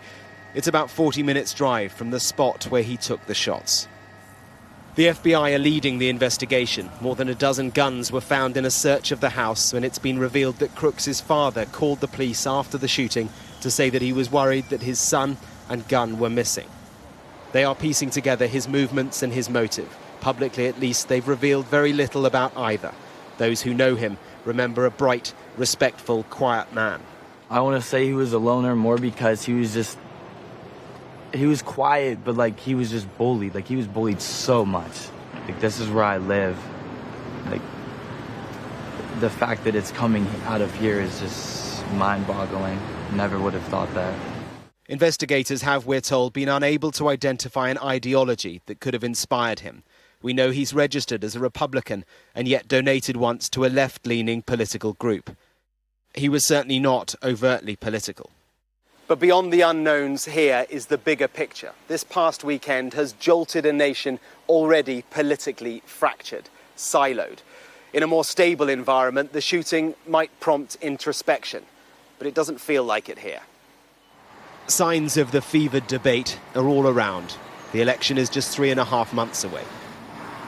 It's about 40 minutes' drive from the spot where he took the shots. The FBI are leading the investigation. More than a dozen guns were found in a search of the house, and it's been revealed that Crooks' father called the police after the shooting to say that he was worried that his son and gun were missing. They are piecing together his movements and his motive. Publicly, at least, they've revealed very little about either. Those who know him remember a bright, respectful, quiet man. I want to say he was a loner more because he was quiet, but like he was just bullied. Like he was bullied so much. Like this is where I live. Like the fact that it's coming out of here is just mind-boggling. Never would have thought that. Investigators have, we're told, been unable to identify an ideology that could have inspired him. We know he's registered as a Republican and yet donated once to a left-leaning political group. He was certainly not overtly political. But beyond the unknowns, here is the bigger picture. This past weekend has jolted a nation already politically fractured, siloed. In a more stable environment, the shooting might prompt introspection, but it doesn't feel like it here. Signs of the fevered debate are all around. The election is just 3.5 months away.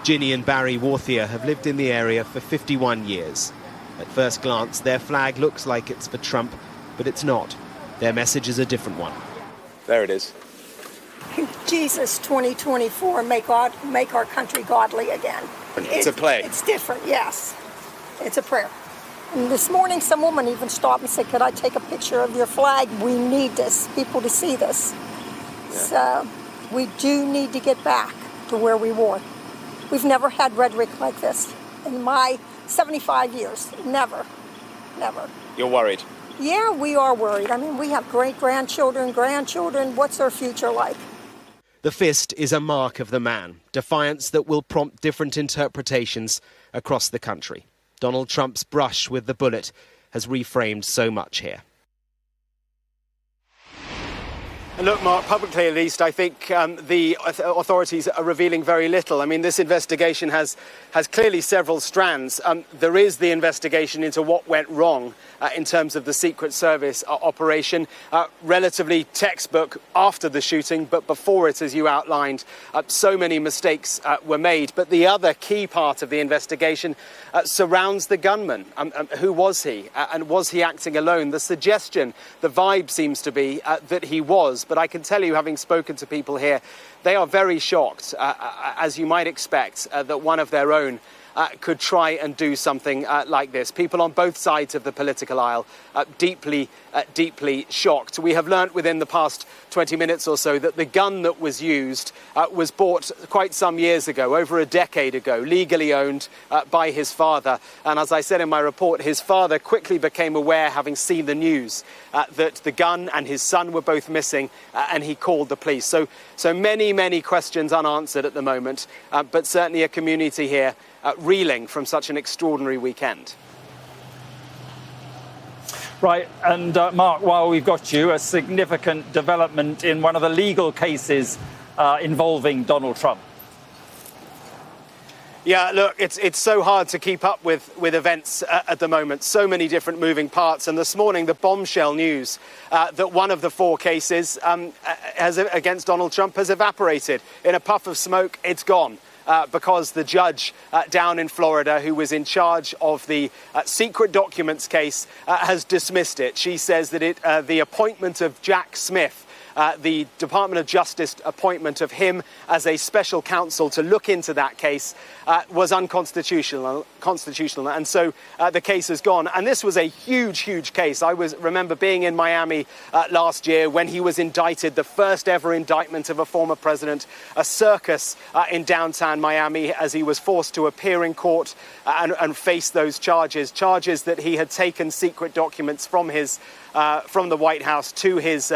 Ginny and Barry Warthier have lived in the area for 51 years. At first glance, their flag looks like it's for Trump, but it's not. Their message is a different one. There it is. Jesus 2024, make our country godly again. It's a play. It's different, yes. It's a prayer. And this morning, some woman even stopped and said, could I take a picture of your flag? We need this, people to see this. Yeah. So we do need to get back to where we were. We've never had rhetoric like this in my 75 years. Never. You're worried? Yeah, we are worried. I mean, we have great-grandchildren, grandchildren. What's their future like? The fist is a mark of the man, defiance that will prompt different interpretations across the country. Donald Trump's brush with the bullet has reframed so much here. And look, Mark, publicly at least, I think the authorities are revealing very little. I mean, this investigation has clearly several strands. There is the investigation into what went wrong in terms of the Secret Service operation, relatively textbook after the shooting, but before it, as you outlined, so many mistakes were made. But the other key part of the investigation surrounds the gunman. Who was he? And was he acting alone? The suggestion, the vibe seems to be that he was. But I can tell you, having spoken to people here, they are very shocked, as you might expect, that one of their own could try and do something like this. People on both sides of the political aisle deeply shocked. We have learnt within the past 20 minutes or so that the gun that was used was bought quite some years ago, over a decade ago, legally owned by his father. And as I said in my report, his father quickly became aware, having seen the news, that the gun and his son were both missing, and he called the police. So many questions unanswered at the moment, but certainly a community here reeling from such an extraordinary weekend. Right, and Mark, while we've got you, a significant development in one of the legal cases involving Donald Trump. Yeah, look, it's so hard to keep up with events at the moment. So many different moving parts. And this morning, the bombshell news that one of the 4 cases against Donald Trump has evaporated. In a puff of smoke, it's gone. Because the judge down in Florida, who was in charge of the secret documents case, has dismissed it. She says that the appointment of Jack Smith, the Department of Justice appointment of him as a special counsel to look into that case was unconstitutional. And so the case has gone. And this was a huge case. I remember being in Miami last year when he was indicted, the first ever indictment of a former president, a circus in downtown Miami, as he was forced to appear in court and face those charges that he had taken secret documents from the White House to his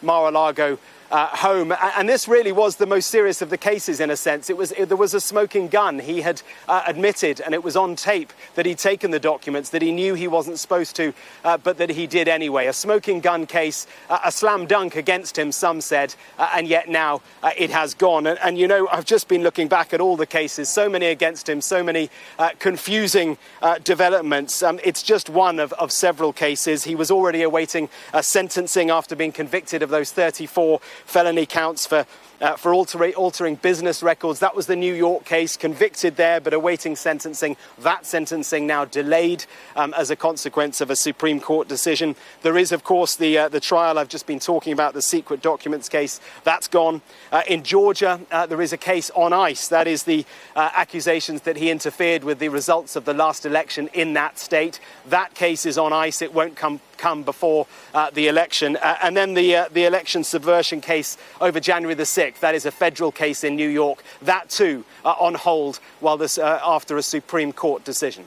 Mar-a-Lago home. And this really was the most serious of the cases, in a sense. There was a smoking gun. He had admitted, and it was on tape, that he'd taken the documents, that he knew he wasn't supposed to, but that he did anyway. A smoking gun case, a slam dunk against him, some said, and yet now it has gone. And you know, I've just been looking back at all the cases, so many against him, so many confusing developments. It's just one of several cases. He was already awaiting sentencing after being convicted of those 34 felony counts for altering business records. That was the New York case, convicted there, but awaiting sentencing. That sentencing now delayed as a consequence of a Supreme Court decision. There is, of course, the trial I've just been talking about, the secret documents case. That's gone. In Georgia, there is a case on ice. That is the accusations that he interfered with the results of the last election in that state. That case is on ice. It won't come before the election. And then the election subversion case over January the 6th. That is a federal case in New York. That too on hold while this after a Supreme Court decision.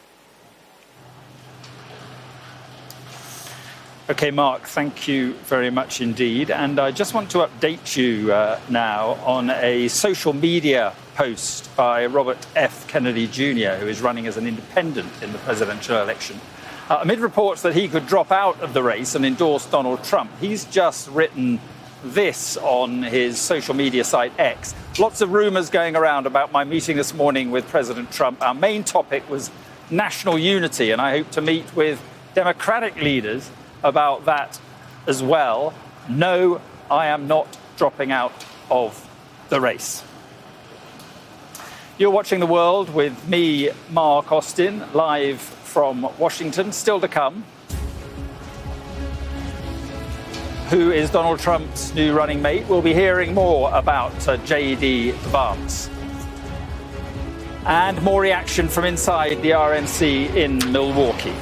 OK, Mark, thank you very much indeed. And I just want to update you now on a social media post by Robert F. Kennedy Jr., who is running as an independent in the presidential election. Amid reports that he could drop out of the race and endorse Donald Trump, he's just written this on his social media site X. Lots of rumours going around about my meeting this morning with President Trump. Our main topic was national unity, and I hope to meet with Democratic leaders about that as well. No, I am not dropping out of the race. You're watching The World with me, Mark Austin, live from Washington. Still to come, who is Donald Trump's new running mate? We'll be hearing more about J.D. Vance. And more reaction from inside the RNC in Milwaukee.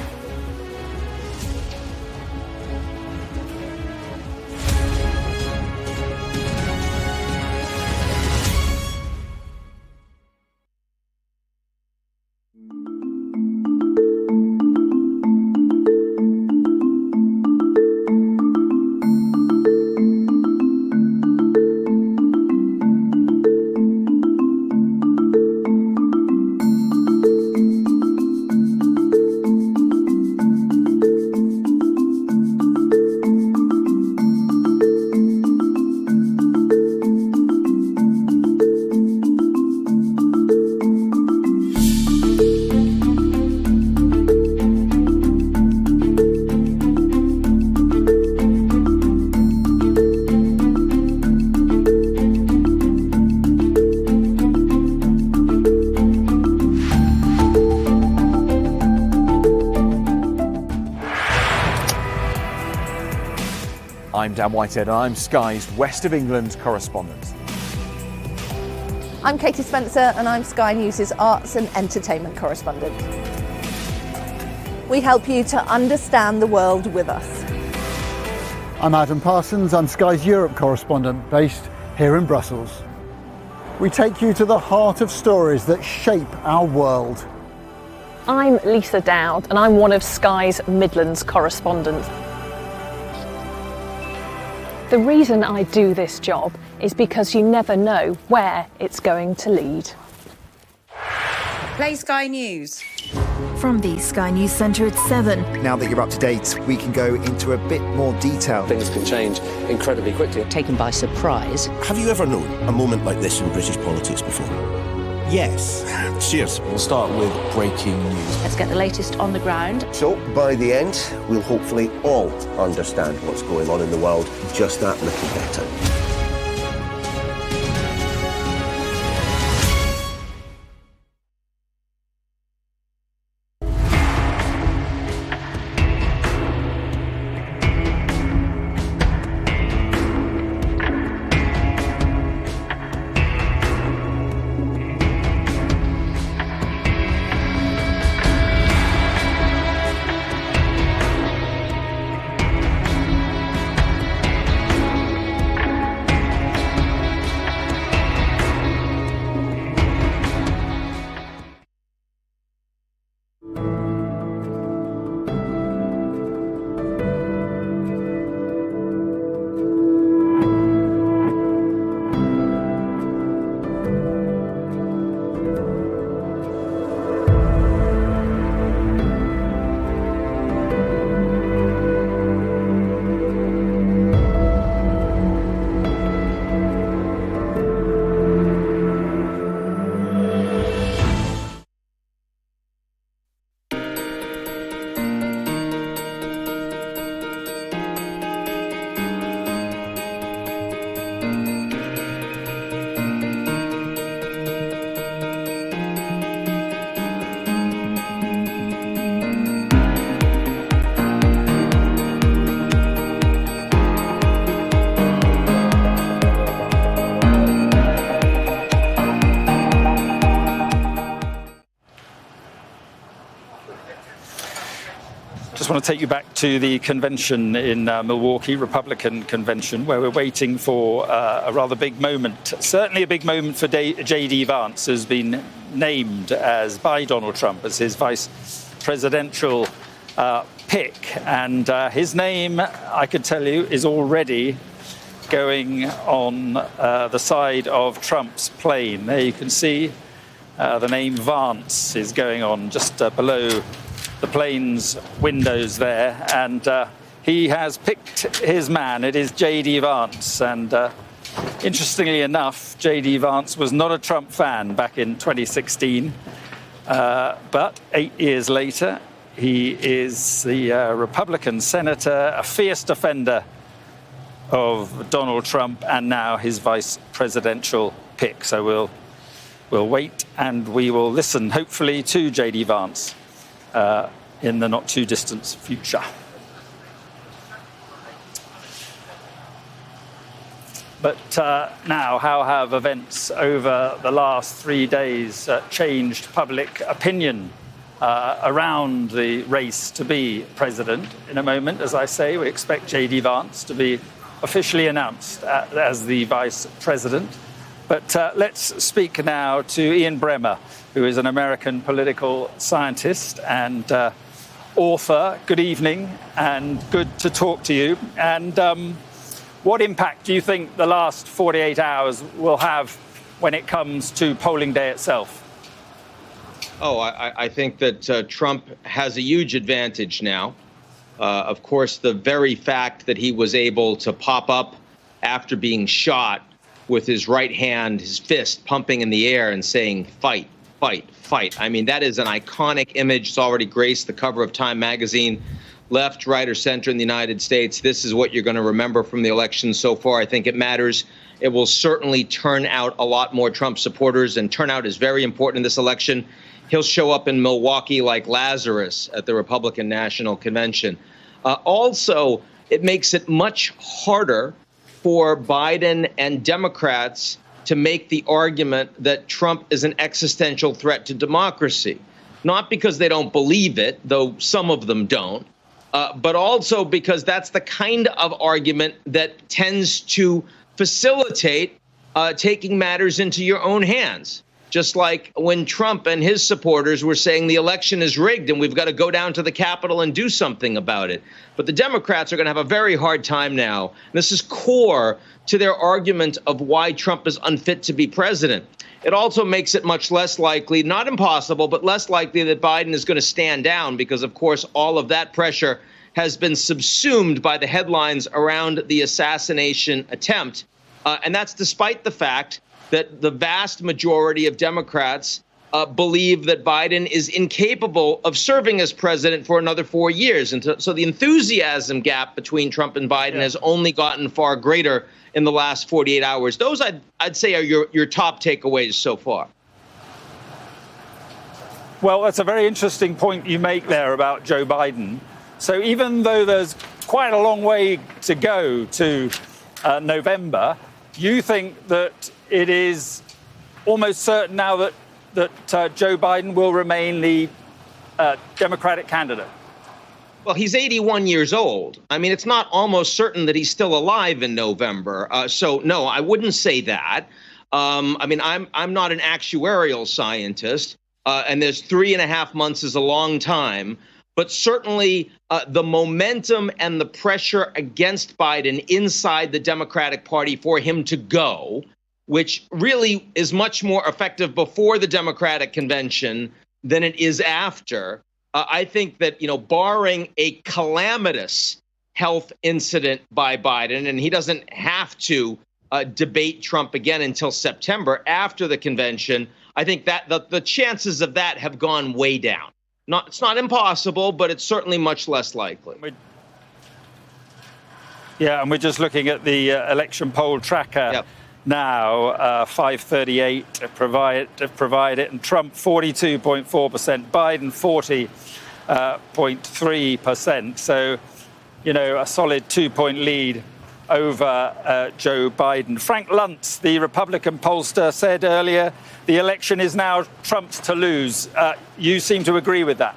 I'm Dan Whitehead and I'm Sky's West of England correspondent. I'm Katie Spencer and I'm Sky News' arts and entertainment correspondent. We help you to understand the world with us. I'm Adam Parsons, I'm Sky's Europe correspondent based here in Brussels. We take you to the heart of stories that shape our world. I'm Lisa Dowd and I'm one of Sky's Midlands correspondents. The reason I do this job is because you never know where it's going to lead. Play Sky News. From the Sky News Centre at 7. Now that you're up to date, we can go into a bit more detail. Things can change incredibly quickly. Taken by surprise. Have you ever known a moment like this in British politics before? Yes. Cheers. We'll start with breaking news. Let's get the latest on the ground. So, by the end, we'll hopefully all understand what's going on in the world just that little better. Just want to take you back to the convention in Milwaukee, Republican convention, where we're waiting for a rather big moment. Certainly a big moment for J.D. Vance, who's been named by Donald Trump as his vice presidential pick. And his name, I can tell you, is already going on the side of Trump's plane. There you can see the name Vance is going on just below the plane's windows there, and he has picked his man. It is J.D. Vance, and interestingly enough, J.D. Vance was not a Trump fan back in 2016, but 8 years later, he is the Republican senator, a fierce defender of Donald Trump, and now his vice presidential pick. So we'll wait, and we will listen, hopefully, to J.D. Vance in the not too distant future. But now, how have events over the last 3 days changed public opinion around the race to be president? In a moment, as I say, we expect J.D. Vance to be officially announced as the vice president. But let's speak now to Ian Bremmer, who is an American political scientist and author. Good evening, and good to talk to you. And what impact do you think the last 48 hours will have when it comes to polling day itself? Oh, I think that Trump has a huge advantage now. Of course, the very fact that he was able to pop up after being shot with his right hand, his fist pumping in the air and saying, "Fight, fight, fight." I mean, that is an iconic image. It's already graced the cover of Time magazine, left, right, or center in the United States. This is what you're going to remember from the election so far. I think it matters. It will certainly turn out a lot more Trump supporters, and turnout is very important in this election. He'll show up in Milwaukee like Lazarus at the Republican National Convention. Also, it makes it much harder for Biden and Democrats to make the argument that Trump is an existential threat to democracy. Not because they don't believe it, though some of them don't, but also because that's the kind of argument that tends to facilitate taking matters into your own hands. Just like when Trump and his supporters were saying the election is rigged and we've got to go down to the Capitol and do something about it. But the Democrats are going to have a very hard time now. This is core to their argument of why Trump is unfit to be president. It also makes it much less likely, not impossible, but less likely that Biden is going to stand down because, of course, all of that pressure has been subsumed by the headlines around the assassination attempt. And that's despite the fact that the vast majority of Democrats believe that Biden is incapable of serving as president for another 4 years. And so the enthusiasm gap between Trump and Biden has only gotten far greater in the last 48 hours. Those, I'd say, are your top takeaways so far. Well, that's a very interesting point you make there about Joe Biden. So even though there's quite a long way to go to November, you think that it is almost certain now that Joe Biden will remain the Democratic candidate? Well, he's 81 years old. I mean, it's not almost certain that he's still alive in November. So, no, I wouldn't say that. I mean, I'm not an actuarial scientist, and there's 3.5 months is a long time. But certainly the momentum and the pressure against Biden inside the Democratic Party for him to go, which really is much more effective before the Democratic convention than it is after. I think that, barring a calamitous health incident by Biden, and he doesn't have to debate Trump again until September after the convention, I think that the chances of that have gone way down. It's not impossible, but it's certainly much less likely. Yeah, and we're just looking at the election poll tracker now. 538 provide it, and Trump 42.4%, Biden 40.3%. So, a solid 2-point lead over Joe Biden. Frank Luntz, the Republican pollster, said earlier the election is now Trump's to lose. You seem to agree with that?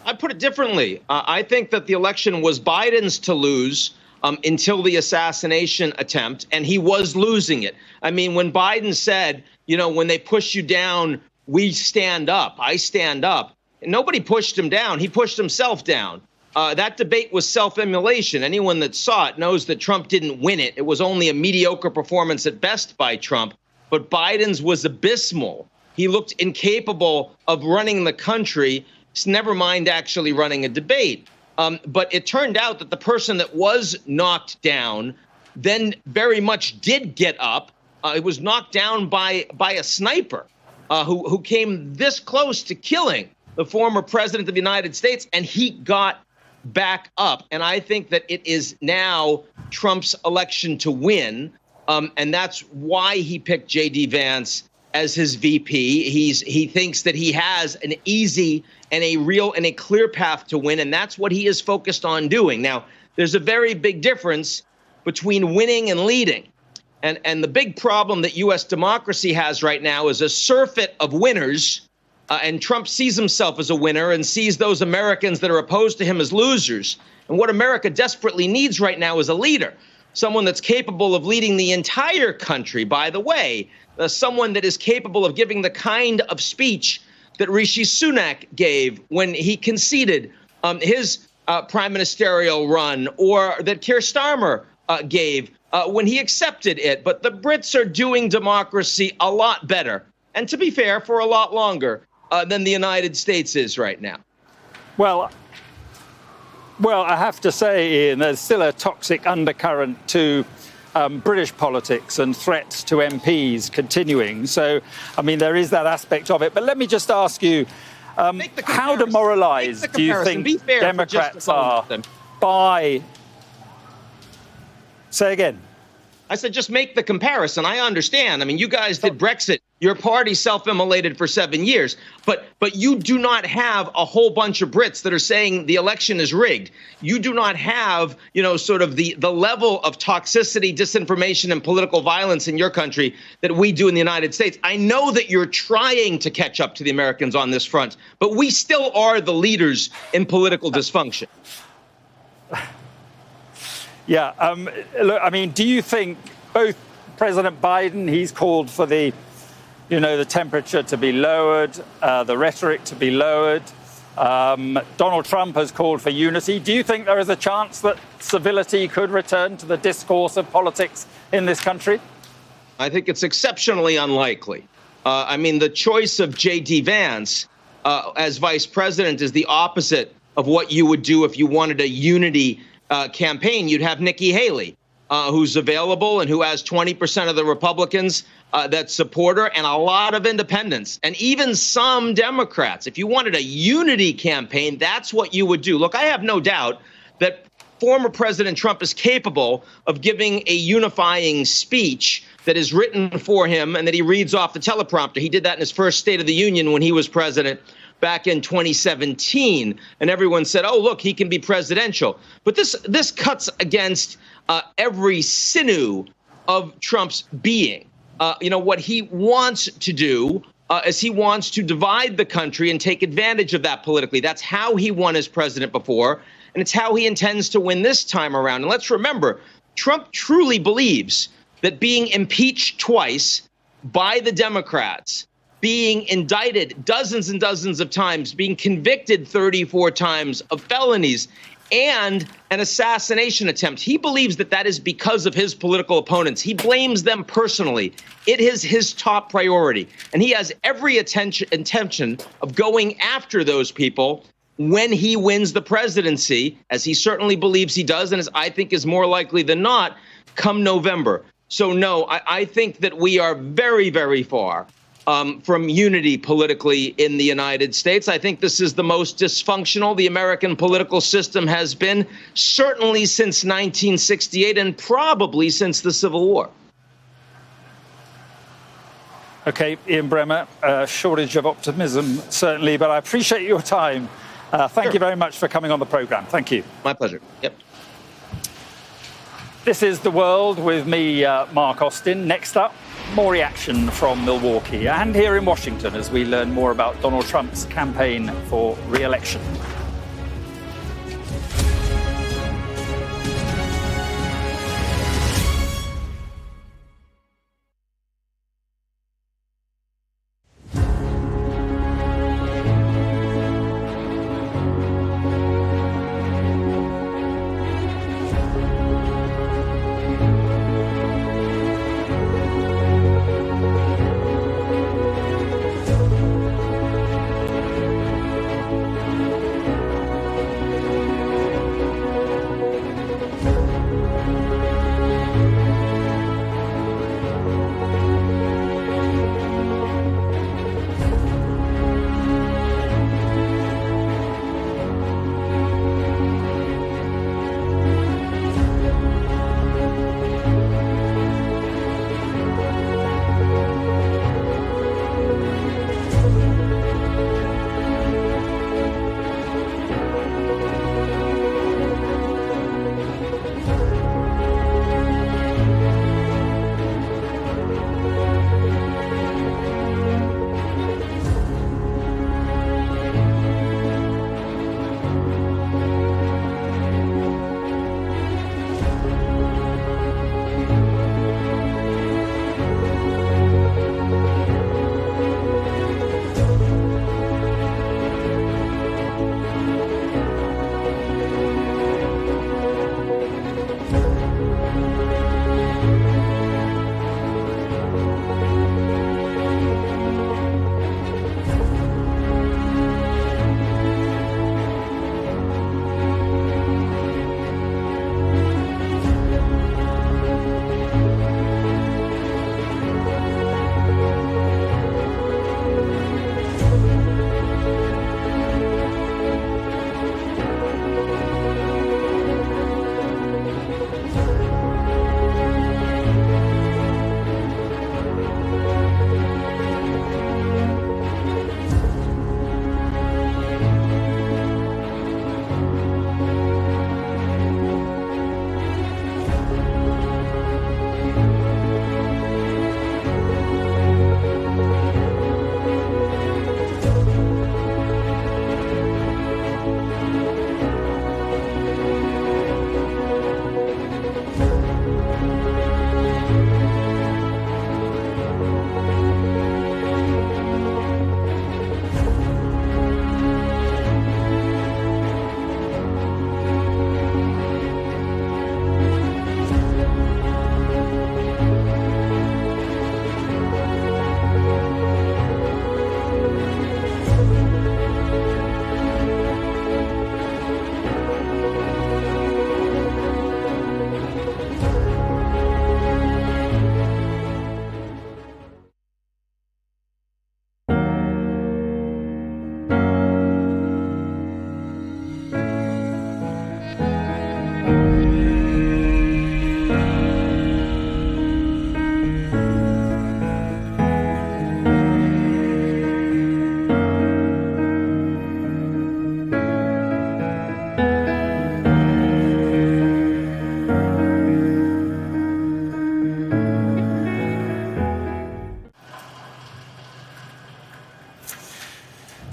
I put it differently. I think that the election was Biden's to lose until the assassination attempt, and he was losing it. I mean, when Biden said, when they push you down, we stand up, I stand up, nobody pushed him down. He pushed himself down. That debate was self-immolation. Anyone that saw it knows that Trump didn't win it. It was only a mediocre performance at best by Trump, but Biden's was abysmal. He looked incapable of running the country, never mind actually running a debate. But it turned out that the person that was knocked down then very much did get up. It was knocked down by a sniper who came this close to killing the former president of the United States, and he got back up. And I think that it is now Trump's election to win, and that's why he picked J.D. Vance as his VP. He thinks that he has an easy and a real and a clear path to win, and that's what he is focused on doing. Now, there's a very big difference between winning and leading. And the big problem that U.S. democracy has right now is a surfeit of winners, and Trump sees himself as a winner and sees those Americans that are opposed to him as losers. And what America desperately needs right now is a leader, someone that's capable of leading the entire country, by the way, someone that is capable of giving the kind of speech that Rishi Sunak gave when he conceded his prime ministerial run, or that Keir Starmer gave when he accepted it. But the Brits are doing democracy a lot better, and to be fair, for a lot longer than the United States is right now. Well, I have to say, Ian, there's still a toxic undercurrent to British politics and threats to MPs continuing. So, I mean, there is that aspect of it. But let me just ask you, how demoralized do you think Democrats are by... Say again. I said, just make the comparison. I understand. I mean, you guys did Brexit. Your party self-immolated for 7 years. But you do not have a whole bunch of Brits that are saying the election is rigged. You do not have, sort of the level of toxicity, disinformation, and political violence in your country that we do in the United States. I know that you're trying to catch up to the Americans on this front, but we still are the leaders in political dysfunction. Yeah. Look, I mean, do you think both President Biden, he's called for the temperature to be lowered, the rhetoric to be lowered. Donald Trump has called for unity. Do you think there is a chance that civility could return to the discourse of politics in this country? I think it's exceptionally unlikely. I mean, the choice of J.D. Vance as vice president is the opposite of what you would do if you wanted a unity campaign. You'd have Nikki Haley, who's available and who has 20% of the Republicans that support her, and a lot of independents, and even some Democrats. If you wanted a unity campaign, that's what you would do. Look, I have no doubt that former President Trump is capable of giving a unifying speech that is written for him and that he reads off the teleprompter. He did that in his first State of the Union when he was president back in 2017, and everyone said, oh, look, he can be presidential. But this cuts against every sinew of Trump's being. What he wants to do is he wants to divide the country and take advantage of that politically. That's how he won as president before, and it's how he intends to win this time around. And let's remember, Trump truly believes that being impeached twice by the Democrats, being indicted dozens and dozens of times, being convicted 34 times of felonies, and an assassination attempt. He believes that that is because of his political opponents. He blames them personally. It is his top priority. And he has every intention of going after those people when he wins the presidency, as he certainly believes he does, and as I think is more likely than not, come November. So, no, I think that we are very, very far from unity politically in the United States. I think this is the most dysfunctional the American political system has been, certainly since 1968 and probably since the Civil War. Okay, Ian Bremmer, shortage of optimism, certainly, but I appreciate your time. Thank you very much for coming on the programme. Thank you. My pleasure. Yep. This is The World with me, Mark Austin. Next up, more reaction from Milwaukee and here in Washington as we learn more about Donald Trump's campaign for re-election.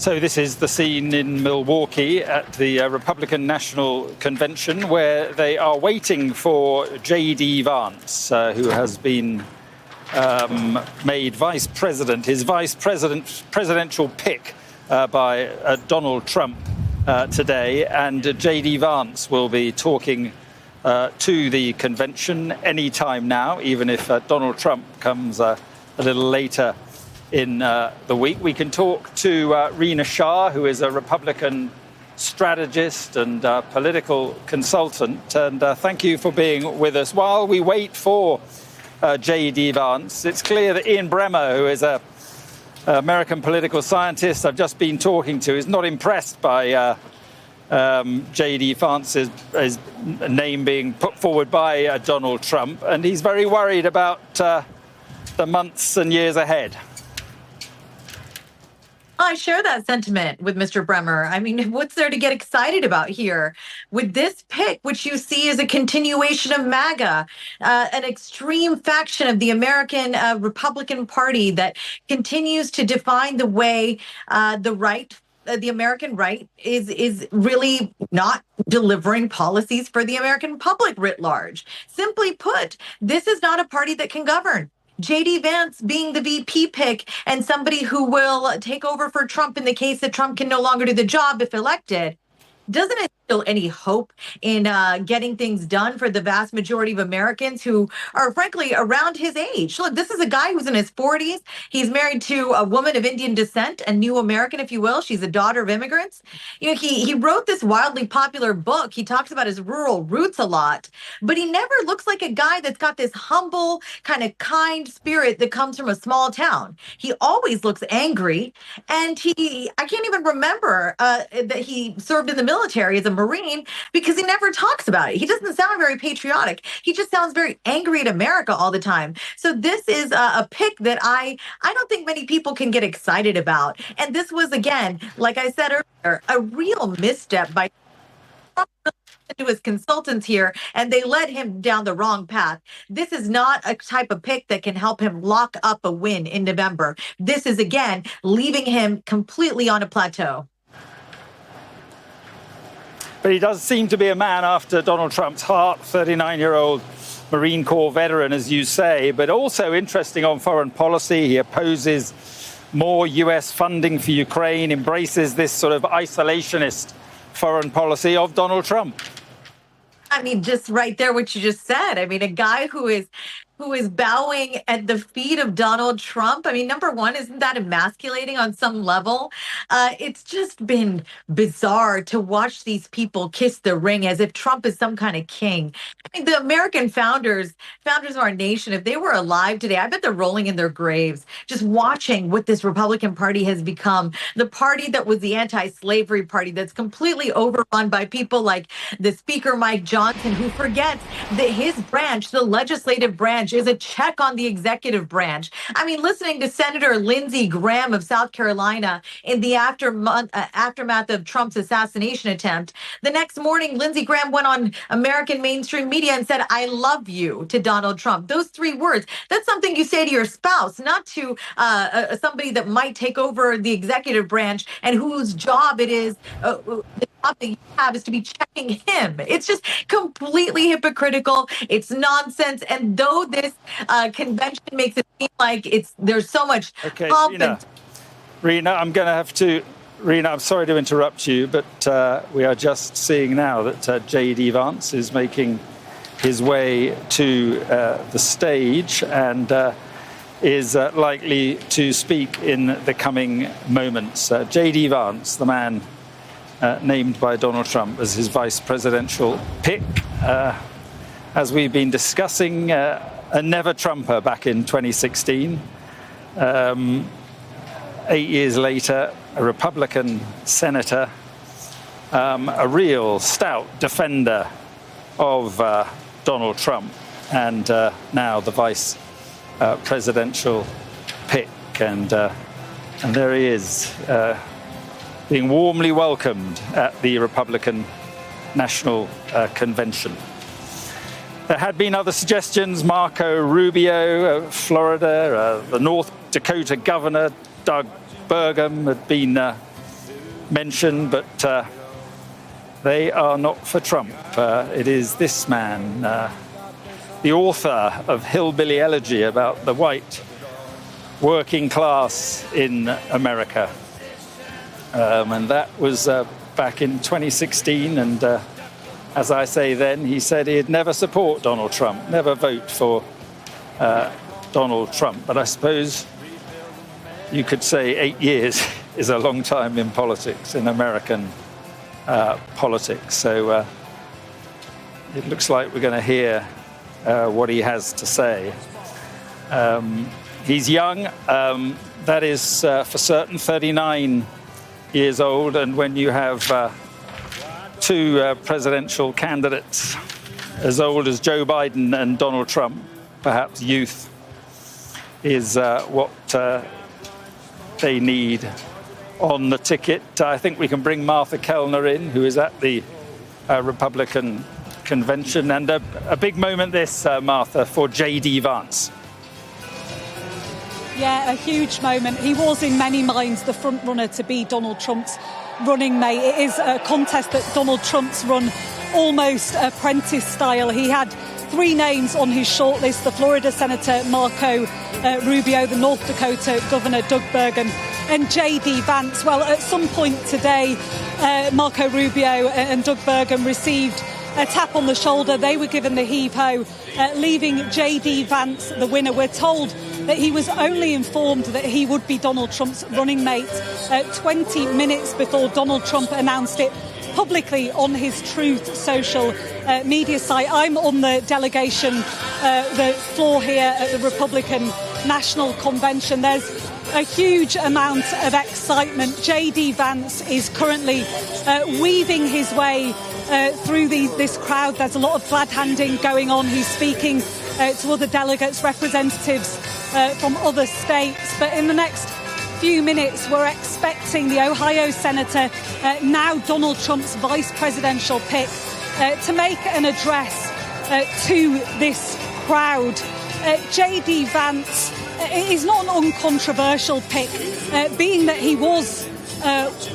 So this is the scene in Milwaukee at the Republican National Convention, where they are waiting for J.D. Vance, who has been made vice president, his presidential pick by Donald Trump today. And J.D. Vance will be talking to the convention any time now, even if Donald Trump comes a little later in the week. We can talk to Rina Shah, who is a Republican strategist and political consultant. And thank you for being with us. While we wait for J.D. Vance, it's clear that Ian Bremmer, who is an American political scientist I've just been talking to, is not impressed by J.D. Vance's name being put forward by Donald Trump. And he's very worried about the months and years ahead. I share that sentiment with Mr. Bremmer. I mean, what's there to get excited about here? With this pick, which you see as a continuation of MAGA, an extreme faction of the American Republican Party that continues to define the way the American right is really not delivering policies for the American public writ large. Simply put, this is not a party that can govern. J.D. Vance being the VP pick and somebody who will take over for Trump in the case that Trump can no longer do the job if elected, doesn't instill any hope in getting things done for the vast majority of Americans who are, frankly, around his age. Look, this is a guy who's in his 40s. He's married to a woman of Indian descent, a new American, if you will. She's a daughter of immigrants. You know, he wrote this wildly popular book. He talks about his rural roots a lot, but he never looks like a guy that's got this humble, kind of kind spirit that comes from a small town. He always looks angry, and I can't even remember that he served in the military as a Marine, because he never talks about it. He doesn't sound very patriotic. He just sounds very angry at America all the time. So this is a pick that I don't think many people can get excited about. And this was, again, like I said earlier, a real misstep by Trump to his consultants here, and they led him down the wrong path. This is not a type of pick that can help him lock up a win in November. This is, again, leaving him completely on a plateau. But he does seem to be a man after Donald Trump's heart, 39-year-old Marine Corps veteran, as you say, but also interesting on foreign policy. He opposes more U.S. funding for Ukraine, embraces this sort of isolationist foreign policy of Donald Trump. I mean, just right there, what you just said. I mean, a guy who is bowing at the feet of Donald Trump. I mean, number one, isn't that emasculating on some level? It's just been bizarre to watch these people kiss the ring as if Trump is some kind of king. I mean, the American founders of our nation, if they were alive today, I bet they're rolling in their graves, just watching what this Republican Party has become. The party that was the anti-slavery party that's completely overrun by people like the Speaker, Mike Johnson, who forgets that his branch, the legislative branch, is a check on the executive branch. I mean, listening to Senator Lindsey Graham of South Carolina in the aftermath of Trump's assassination attempt, the next morning, Lindsey Graham went on American mainstream media and said, "I love you" to Donald Trump. Those three words, that's something you say to your spouse, not to somebody that might take over the executive branch and whose job it is, the job that you have is to be checking him. It's just completely hypocritical. It's nonsense. And though this convention makes it seem like there's so much confidence. Rina, I'm going to have to. Rina, I'm sorry to interrupt you, but we are just seeing now that J.D. Vance is making his way to the stage and is likely to speak in the coming moments. J.D. Vance, the man named by Donald Trump as his vice presidential pick, as we've been discussing, a never-Trumper back in 2016. 8 years later, a Republican senator, a real stout defender of Donald Trump, and now the vice presidential pick. And there he is, being warmly welcomed at the Republican National Convention. There had been other suggestions. Marco Rubio of Florida, the North Dakota governor, Doug Burgum, had been mention, but they are not for Trump. It is this man, the author of Hillbilly Elegy about the white working class in America. And that was back in 2016. And as I say then, he said he'd never support Donald Trump, never vote for Donald Trump. But I suppose you could say 8 years is a long time in politics, in American politics. So it looks like we're going to hear what he has to say. He's young, that is for certain 39 years old, and when you have two presidential candidates as old as Joe Biden and Donald Trump, perhaps youth is what they need on the ticket. I think we can bring Martha Kellner in, who is at the Republican convention, and a big moment this, Martha, for J.D. Vance. Yeah, a huge moment. He was in many minds the front runner to be Donald Trump's running mate. It is a contest that Donald Trump's run almost apprentice style. He had 3 names on his shortlist: the Florida Senator Marco Rubio, the North Dakota Governor Doug Burgum, and J.D. Vance. Well, at some point today, Marco Rubio and Doug Burgum received a tap on the shoulder. They were given the heave-ho, leaving J.D. Vance the winner. We're told that he was only informed that he would be Donald Trump's running mate 20 minutes before Donald Trump announced it publicly on his Truth social media site. I'm on the delegation, the floor here at the Republican National Convention. There's a huge amount of excitement. J.D. Vance is currently weaving his way through this crowd. There's a lot of glad-handing going on. He's speaking to other delegates, representatives from other states. But in the next few minutes, we're expecting the Ohio Senator, now Donald Trump's vice presidential pick, to make an address to this crowd. J.D. Vance is not an uncontroversial pick, being that he was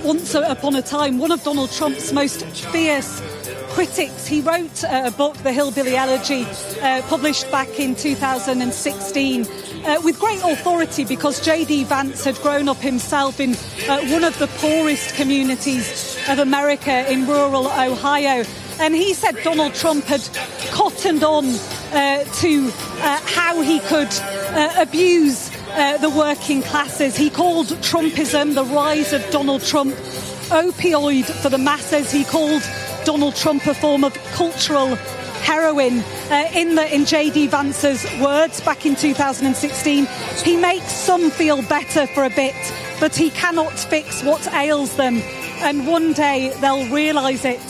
once upon a time one of Donald Trump's most fierce critics. He wrote a book, The Hillbilly Elegy, published back in 2016, with great authority, because J.D. Vance had grown up himself in one of the poorest communities of America in rural Ohio. And he said Donald Trump had cottoned on to how he could abuse the working classes. He called Trumpism, the rise of Donald Trump, opioid for the masses. He called Donald Trump a form of cultural heroin. In J.D. Vance's words back in 2016, he makes some feel better for a bit, but he cannot fix what ails them, and one day they'll realise it.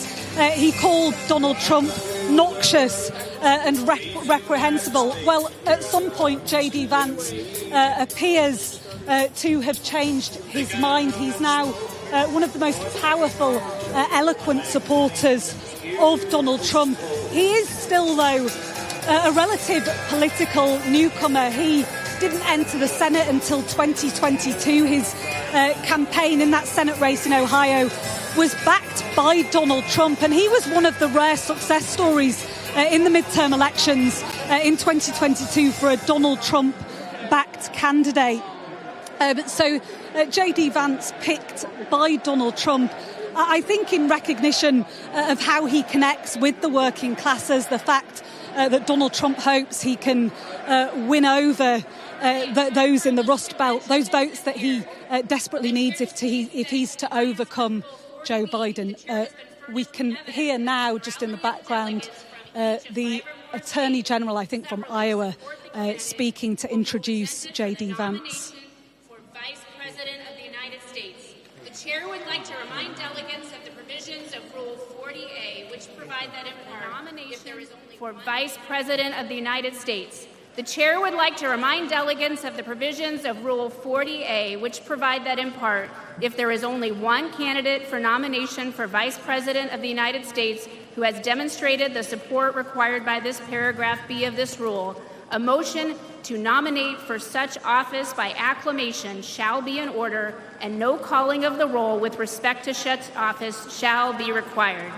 He called Donald Trump noxious and reprehensible. Well, at some point, J.D. Vance appears to have changed his mind. He's now one of the most powerful, eloquent supporters of Donald Trump. He is still, though, a relative political newcomer. He didn't enter the Senate until 2022. His campaign in that Senate race in Ohio was backed by Donald Trump, and he was one of the rare success stories in the midterm elections in 2022 for a Donald Trump-backed candidate. So J.D. Vance picked by Donald Trump, I think in recognition of how he connects with the working classes, the fact that Donald Trump hopes he can win over those in the Rust Belt, those votes that he desperately needs if he's to overcome Joe Biden. We can hear now, just in the background, the Attorney General, I think from Iowa, speaking to introduce J.D. Vance. For Vice President of the United States, the Chair would like to remind delegates of the provisions of Rule 40A, which provide that in nomination if there is only for Vice President of the United States. The Chair would like to remind delegates of the provisions of Rule 40A, which provide that in part, if there is only one candidate for nomination for Vice President of the United States who has demonstrated the support required by this paragraph B of this rule, a motion to nominate for such office by acclamation shall be in order, and no calling of the roll with respect to such office shall be required.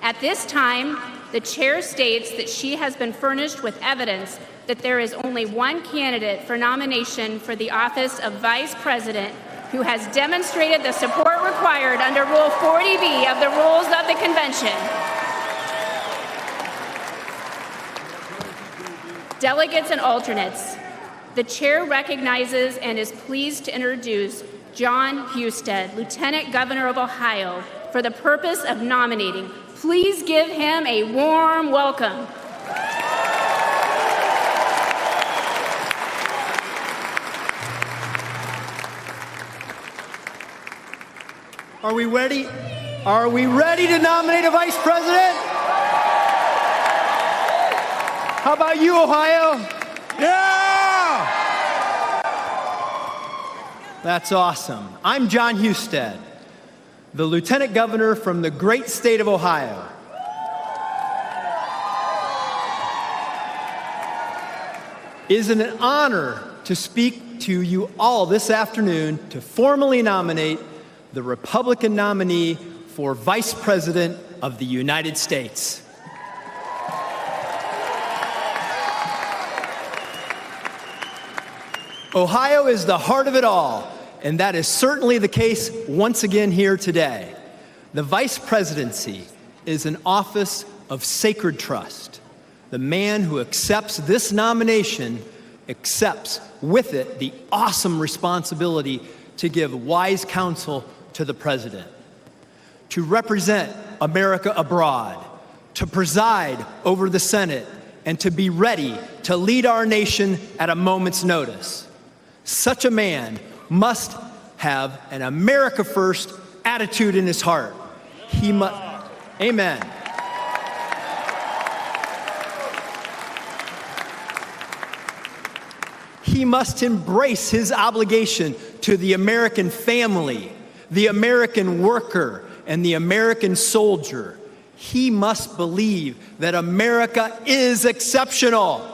At this time, the chair states that she has been furnished with evidence that there is only one candidate for nomination for the office of Vice President who has demonstrated the support required under Rule 40B of the Rules of the Convention. Delegates and alternates, the chair recognizes and is pleased to introduce John Husted, Lieutenant Governor of Ohio, for the purpose of nominating. Please give him a warm welcome. Are we ready? Are we ready to nominate a vice president? How about you, Ohio? Yeah! That's awesome. I'm John Husted, the Lieutenant Governor from the great state of Ohio. It is an honor to speak to you all this afternoon to formally nominate the Republican nominee for Vice President of the United States. Ohio is the heart of it all, and that is certainly the case once again here today. The vice presidency is an office of sacred trust. The man who accepts this nomination accepts with it the awesome responsibility to give wise counsel to the president, to represent America abroad, to preside over the Senate, and to be ready to lead our nation at a moment's notice. Such a man must have an America first attitude in his heart. He must, amen. He must embrace his obligation to the American family, the American worker, and the American soldier. He must believe that America is exceptional.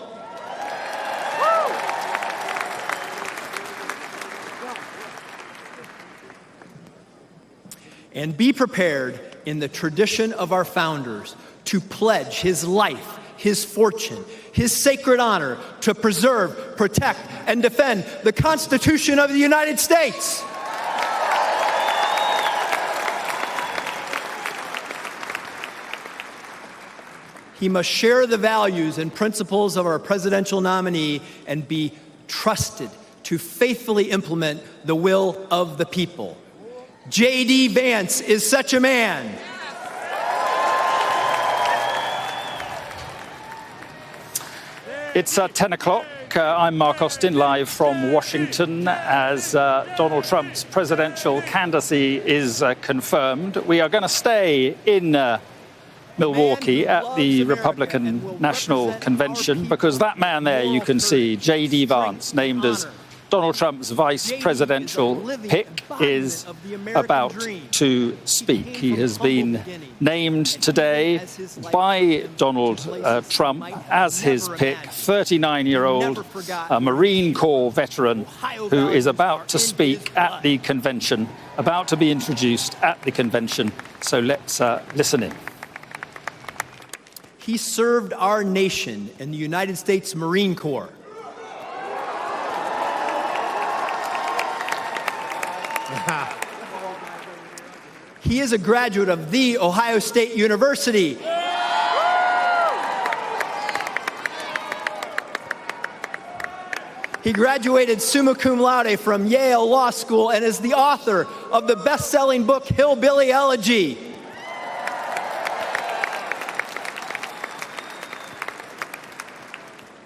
And be prepared in the tradition of our founders to pledge his life, his fortune, his sacred honor to preserve, protect, and defend the Constitution of the United States. He must share the values and principles of our presidential nominee and be trusted to faithfully implement the will of the people. J.D. Vance is such a man. It's 10 o'clock. I'm Mark Austin, live from Washington as Donald Trump's presidential candidacy is confirmed. We are going to stay in Milwaukee at the Republican National Convention because that man there you can see, J.D. Vance, named as Donald Trump's vice presidential pick, is about to speak. He has been named today by Donald Trump as his pick, 39-year-old Marine Corps veteran who is about to speak at the convention, about to be introduced at the convention. So let's listen in. He served our nation in the United States Marine Corps. He is a graduate of The Ohio State University. He graduated summa cum laude from Yale Law School and is the author of the best-selling book Hillbilly Elegy.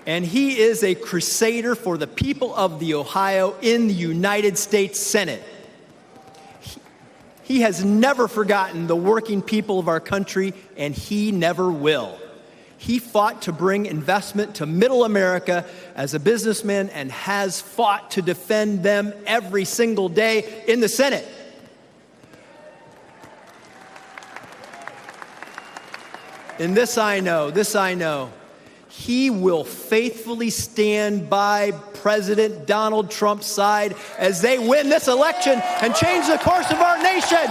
And he is a crusader for the people of the Ohio in the United States Senate. He has never forgotten the working people of our country, and he never will. He fought to bring investment to middle America as a businessman and has fought to defend them every single day in the Senate. And this I know. he will faithfully stand by President Donald Trump's side as they win this election and change the course of our nation.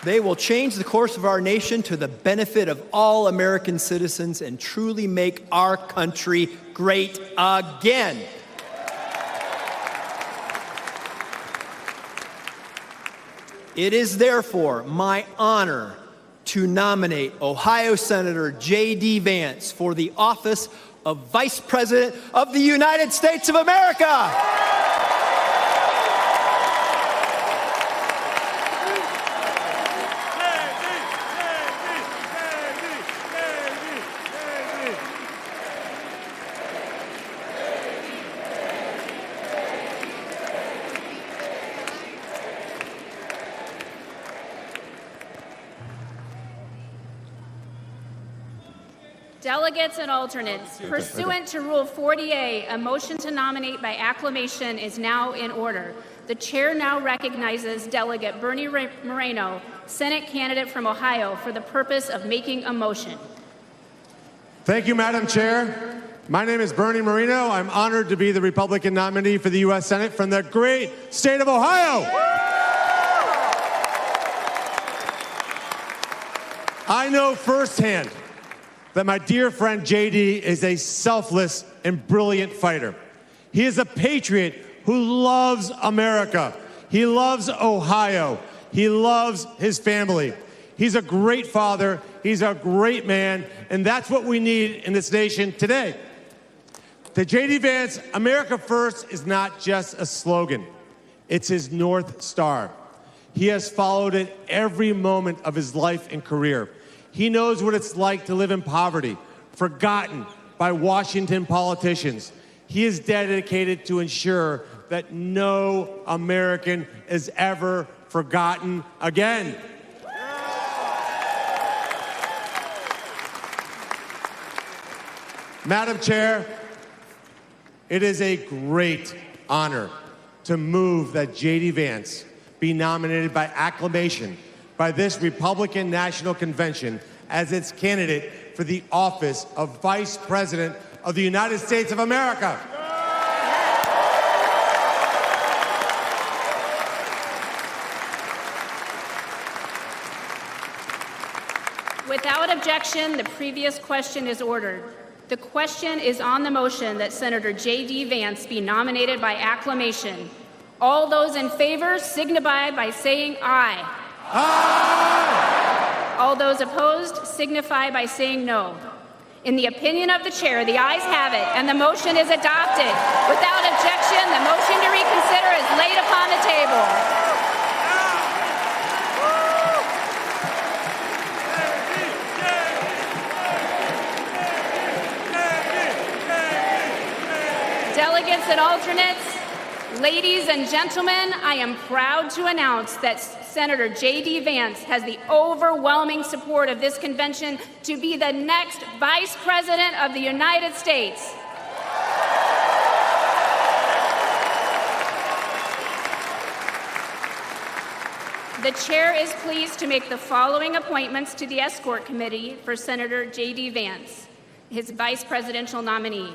They will change the course of our nation to the benefit of all American citizens and truly make our country great again. It is therefore my honor to nominate Ohio Senator J.D. Vance for the office of Vice President of the United States of America. Delegates and alternates, pursuant to Rule 40A, a motion to nominate by acclamation is now in order. The chair now recognizes Delegate Bernie Moreno, Senate candidate from Ohio, for the purpose of making a motion. Thank you, Madam Chair. My name is Bernie Moreno. I'm honored to be the Republican nominee for the U.S. Senate from the great state of Ohio. I know firsthand that my dear friend J.D. is a selfless and brilliant fighter. He is a patriot who loves America. He loves Ohio. He loves his family. He's a great father. He's a great man. And that's what we need in this nation today. To J.D. Vance, America First is not just a slogan. It's his North Star. He has followed it every moment of his life and career. He knows what it's like to live in poverty, forgotten by Washington politicians. He is dedicated to ensure that no American is ever forgotten again. Madam Chair, it is a great honor to move that J.D. Vance be nominated by acclamation by this Republican National Convention as its candidate for the office of Vice President of the United States of America. Without objection, the previous question is ordered. The question is on the motion that Senator J.D. Vance be nominated by acclamation. All those in favor signify by saying aye. Aye! All those opposed signify by saying no. In the opinion of the chair, the ayes have it, and the motion is adopted. Without objection, the motion to reconsider is laid upon the table. Delegates and alternates, ladies and gentlemen, I am proud to announce that Senator J.D. Vance has the overwhelming support of this convention to be the next Vice President of the United States. The chair is pleased to make the following appointments to the Escort Committee for Senator J.D. Vance, his vice presidential nominee.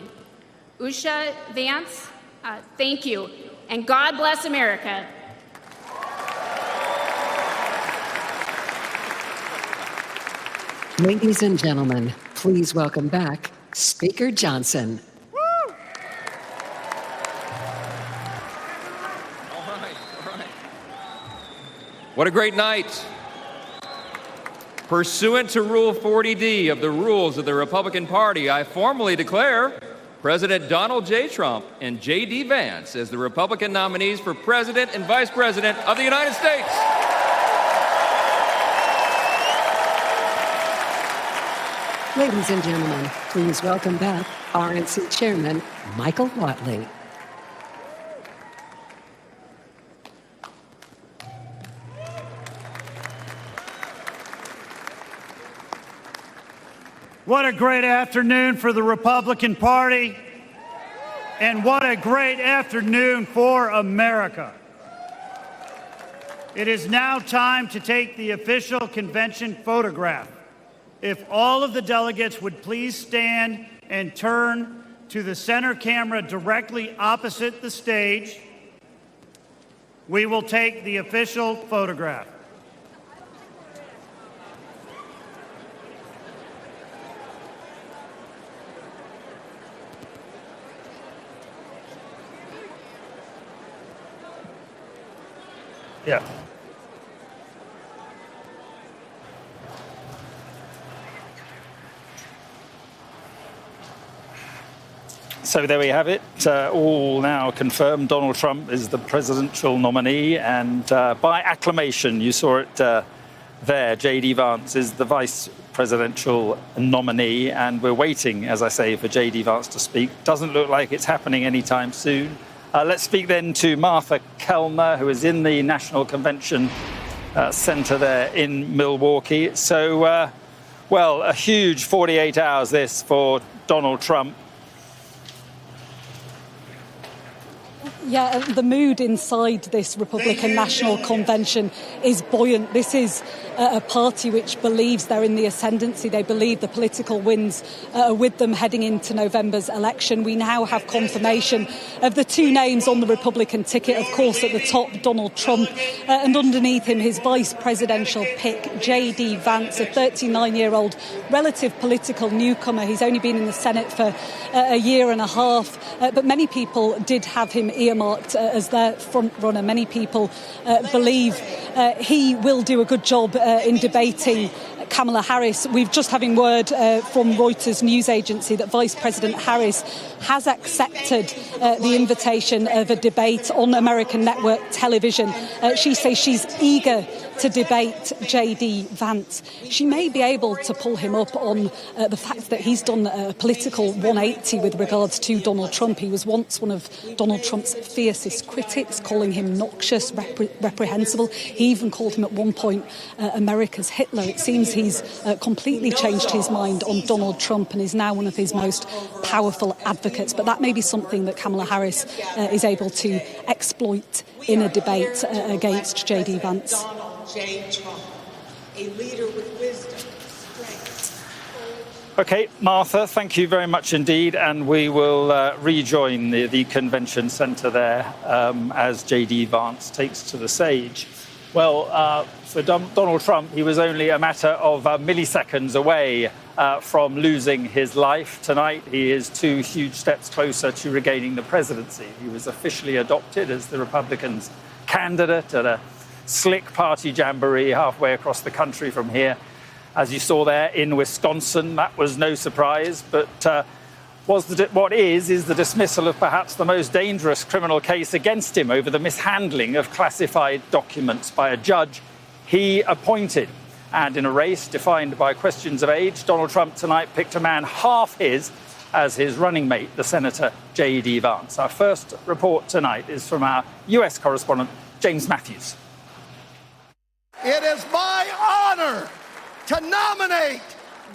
Usha Vance, thank you, and God bless America. Ladies and gentlemen, please welcome back Speaker Johnson. All right. What a great night. Pursuant to Rule 40D of the rules of the Republican Party, I formally declare President Donald J. Trump and J.D. Vance as the Republican nominees for President and Vice President of the United States. Ladies and gentlemen, please welcome back RNC Chairman Michael Whatley. What a great afternoon for the Republican Party, and what a great afternoon for America. It is now time to take the official convention photograph. If all of the delegates would please stand and turn to the center camera directly opposite the stage, we will take the official photograph. Yeah. So there we have it. All now confirmed. Donald Trump is the presidential nominee, and by acclamation, you saw it there. J.D. Vance is the vice presidential nominee, and we're waiting, as I say, for J.D. Vance to speak. Doesn't look like it's happening anytime soon. Let's speak then to Martha Kellner, who is in the National Convention Center there in Milwaukee. So, well, a huge 48 hours this for Donald Trump. Yeah, the mood inside this Republican National Convention is buoyant. This is a party which believes they're in the ascendancy. They believe the political winds are with them heading into November's election. We now have confirmation of the two names on the Republican ticket. Of course, at the top, Donald Trump, and underneath him, his vice presidential pick, J.D. Vance, a 39-year-old relative political newcomer. He's only been in the Senate for a year and a half, but many people did have him earmarked as their front runner. Many people believe he will do a good job in debating Kamala Harris. We've just having word from Reuters news agency that Vice President Harris has accepted the invitation of a debate on American network television. She says she's eager to debate J.D. Vance. She may be able to pull him up on the fact that he's done a political 180 with regards to Donald Trump. He was once one of Donald Trump's fiercest critics, calling him noxious, reprehensible. He even called him at one point America's Hitler. It seems he's completely changed his mind on Donald Trump and is now one of his most powerful advocates. But that may be something that Kamala Harris is able to exploit in a debate against J.D. Vance. J. Trump, a leader with wisdom, strength. Okay, Martha, thank you very much indeed, and we will rejoin the convention centre there as J.D. Vance takes to the stage. Well, for Donald Trump, he was only a matter of milliseconds away from losing his life. Tonight, he is 2 huge steps closer to regaining the presidency. He was officially adopted as the Republicans' candidate at a slick party jamboree halfway across the country from here. As you saw there in Wisconsin, that was no surprise, but what is the dismissal of perhaps the most dangerous criminal case against him over the mishandling of classified documents by a judge he appointed. And in a race defined by questions of age, Donald Trump tonight picked a man half his as his running mate, the Senator J.D. Vance. Our first report tonight is from our US correspondent, James Matthews. It is my honor to nominate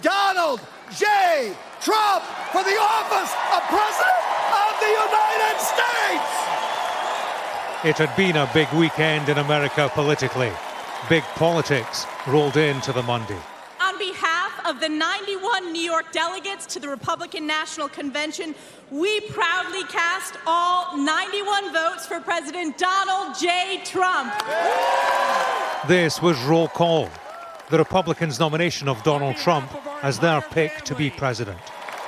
Donald J. Trump for the office of President of the United States. It had been a big weekend in America politically. Big politics rolled into the Monday. On behalf of the 91 New York delegates to the Republican National Convention, we proudly cast all 91 votes for President Donald J. Trump. This was roll call. The Republicans' nomination of Donald Trump as their pick to be president.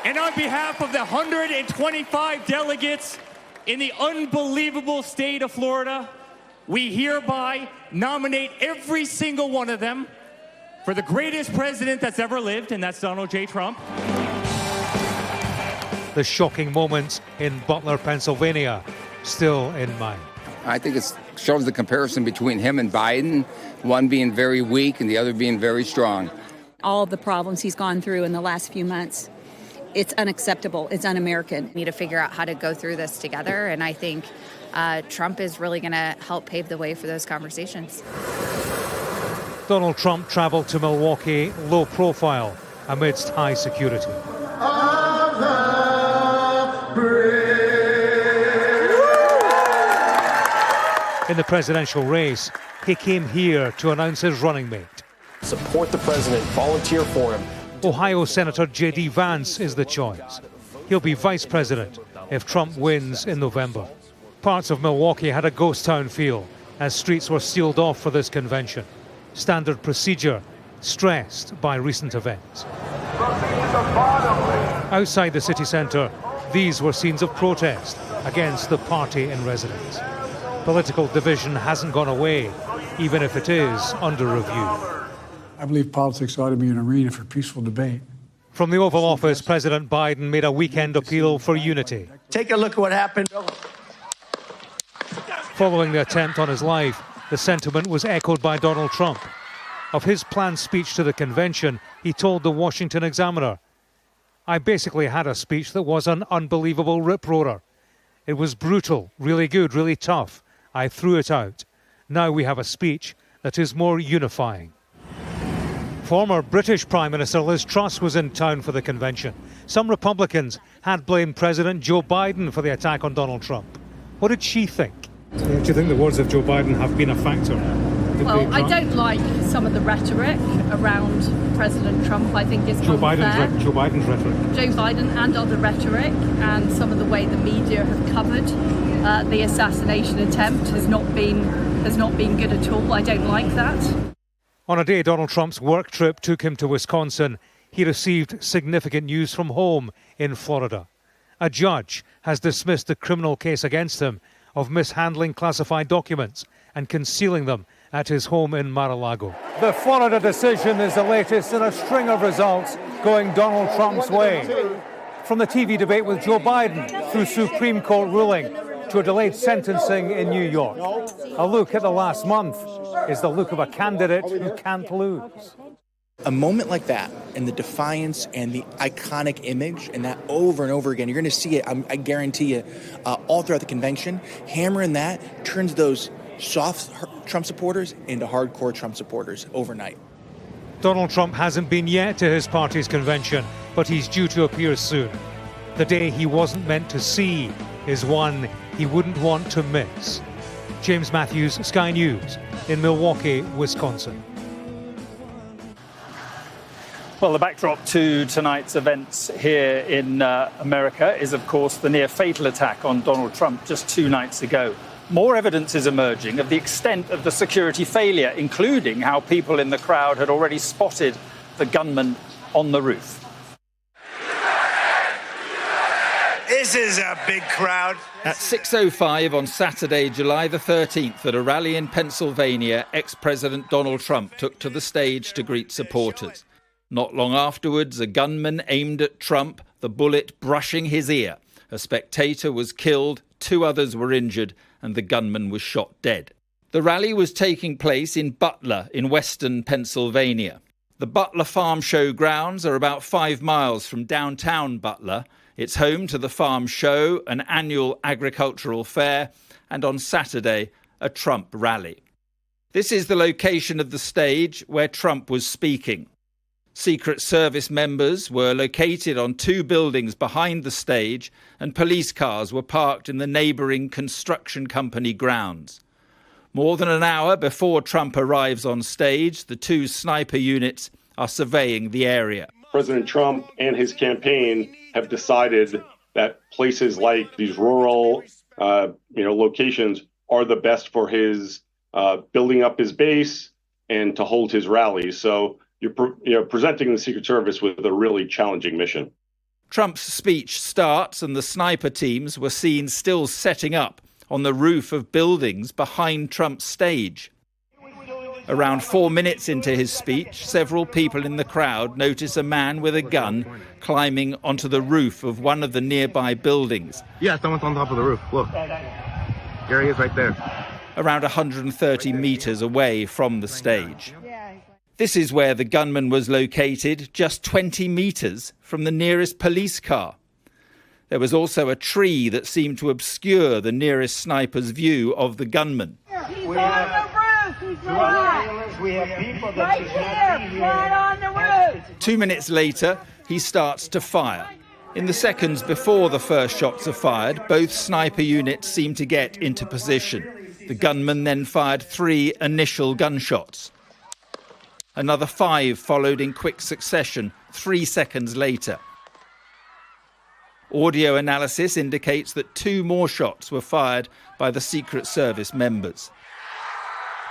And on behalf of the 125 delegates in the unbelievable state of Florida, we hereby nominate every single one of them for the greatest president that's ever lived, and that's Donald J. Trump. The shocking moments in Butler, Pennsylvania, still in mind. I think it shows the comparison between him and Biden, one being very weak and the other being very strong. All of the problems he's gone through in the last few months, it's unacceptable. It's un-American. We need to figure out how to go through this together, and I think Trump is really going to help pave the way for those conversations. Donald Trump traveled to Milwaukee, low profile, amidst high security. In the presidential race, he came here to announce his running mate. Support the president, volunteer for him. Ohio Senator J.D. Vance is the choice. He'll be vice president if Trump wins in November. Parts of Milwaukee had a ghost town feel as streets were sealed off for this convention. Standard procedure, stressed by recent events. Outside the city centre, these were scenes of protest against the party in residence. Political division hasn't gone away, even if it is under review. I believe politics ought to be an arena for peaceful debate. From the Oval Office, President Biden made a weekend appeal for unity. Take a look at what happened. Following the attempt on his life, the sentiment was echoed by Donald Trump. Of his planned speech to the convention, he told the Washington Examiner, "I basically had a speech that was an unbelievable rip-roarer. It was brutal, really good, really tough. I threw it out. Now we have a speech that is more unifying." Former British Prime Minister Liz Truss was in town for the convention. Some Republicans had blamed President Joe Biden for the attack on Donald Trump. What did she think? Do you think the words of Joe Biden have been a factor? Well, I don't like some of the rhetoric around President Trump. I think it's unfair. Joe Biden's rhetoric. Joe Biden and other rhetoric, and some of the way the media have covered the assassination attempt has not been good at all. I don't like that. On a day Donald Trump's work trip took him to Wisconsin, he received significant news from home in Florida. A judge has dismissed the criminal case against him of mishandling classified documents and concealing them at his home in Mar-a-Lago. The Florida decision is the latest in a string of results going Donald Trump's way. From the TV debate with Joe Biden through Supreme Court ruling to a delayed sentencing in New York. A look at the last month is the look of a candidate who can't lose. A moment like that, and the defiance and the iconic image, and that over and over again, you're going to see it, I guarantee you, all throughout the convention. Hammering that turns those soft Trump supporters into hardcore Trump supporters overnight. Donald Trump hasn't been yet to his party's convention, but he's due to appear soon. The day he wasn't meant to see is one he wouldn't want to miss. James Matthews, Sky News, in Milwaukee, Wisconsin. Well, the backdrop to tonight's events here in America is, of course, the near-fatal attack on Donald Trump just 2 nights ago. More evidence is emerging of the extent of the security failure, including how people in the crowd had already spotted the gunman on the roof. This is a big crowd. At 6:05 on Saturday, July the 13th, at a rally in Pennsylvania, ex-President Donald Trump took to the stage to greet supporters. Not long afterwards, a gunman aimed at Trump, the bullet brushing his ear. A spectator was killed, 2 others were injured, and the gunman was shot dead. The rally was taking place in Butler, in western Pennsylvania. The Butler Farm Show grounds are about 5 miles from downtown Butler. It's home to the Farm Show, an annual agricultural fair, and on Saturday, a Trump rally. This is the location of the stage where Trump was speaking. Secret Service members were located on 2 buildings behind the stage, and police cars were parked in the neighbouring construction company grounds. More than an hour before Trump arrives on stage, the 2 sniper units are surveying the area. President Trump and his campaign have decided that places like these rural, locations are the best for his building up his base and to hold his rallies. So you're presenting the Secret Service with a really challenging mission. Trump's speech starts and the sniper teams were seen still setting up on the roof of buildings behind Trump's stage. Around 4 minutes into his speech, several people in the crowd notice a man with a gun climbing onto the roof of one of the nearby buildings. Yeah, someone's on top of the roof. Look, there he is right there. Around 130 meters away from the stage. This is where the gunman was located, just 20 meters from the nearest police car. There was also a tree that seemed to obscure the nearest sniper's view of the gunman. He's on the roof. He's right. We have people that right here, right on the roof. 2 minutes later, he starts to fire. In the seconds before the first shots are fired, both sniper units seem to get into position. The gunman then fired 3 initial gunshots. Another 5 followed in quick succession 3 seconds later. Audio analysis indicates that 2 more shots were fired by the Secret Service members.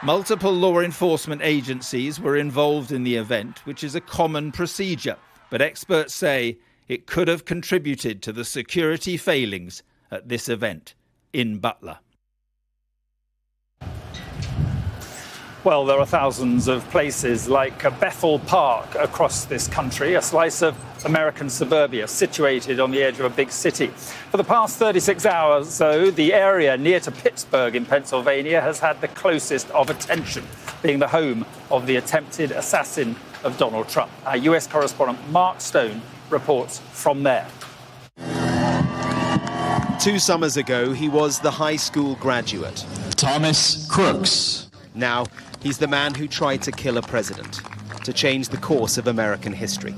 Multiple law enforcement agencies were involved in the event, which is a common procedure, but experts say it could have contributed to the security failings at this event in Butler. Well, there are thousands of places like Bethel Park across this country, a slice of American suburbia situated on the edge of a big city. For the past 36 hours, though, the area near to Pittsburgh in Pennsylvania has had the closest of attention, being the home of the attempted assassin of Donald Trump. Our US correspondent Mark Stone reports from there. 2 summers ago, he was the high school graduate, Thomas Crooks. Now, he's the man who tried to kill a president, to change the course of American history.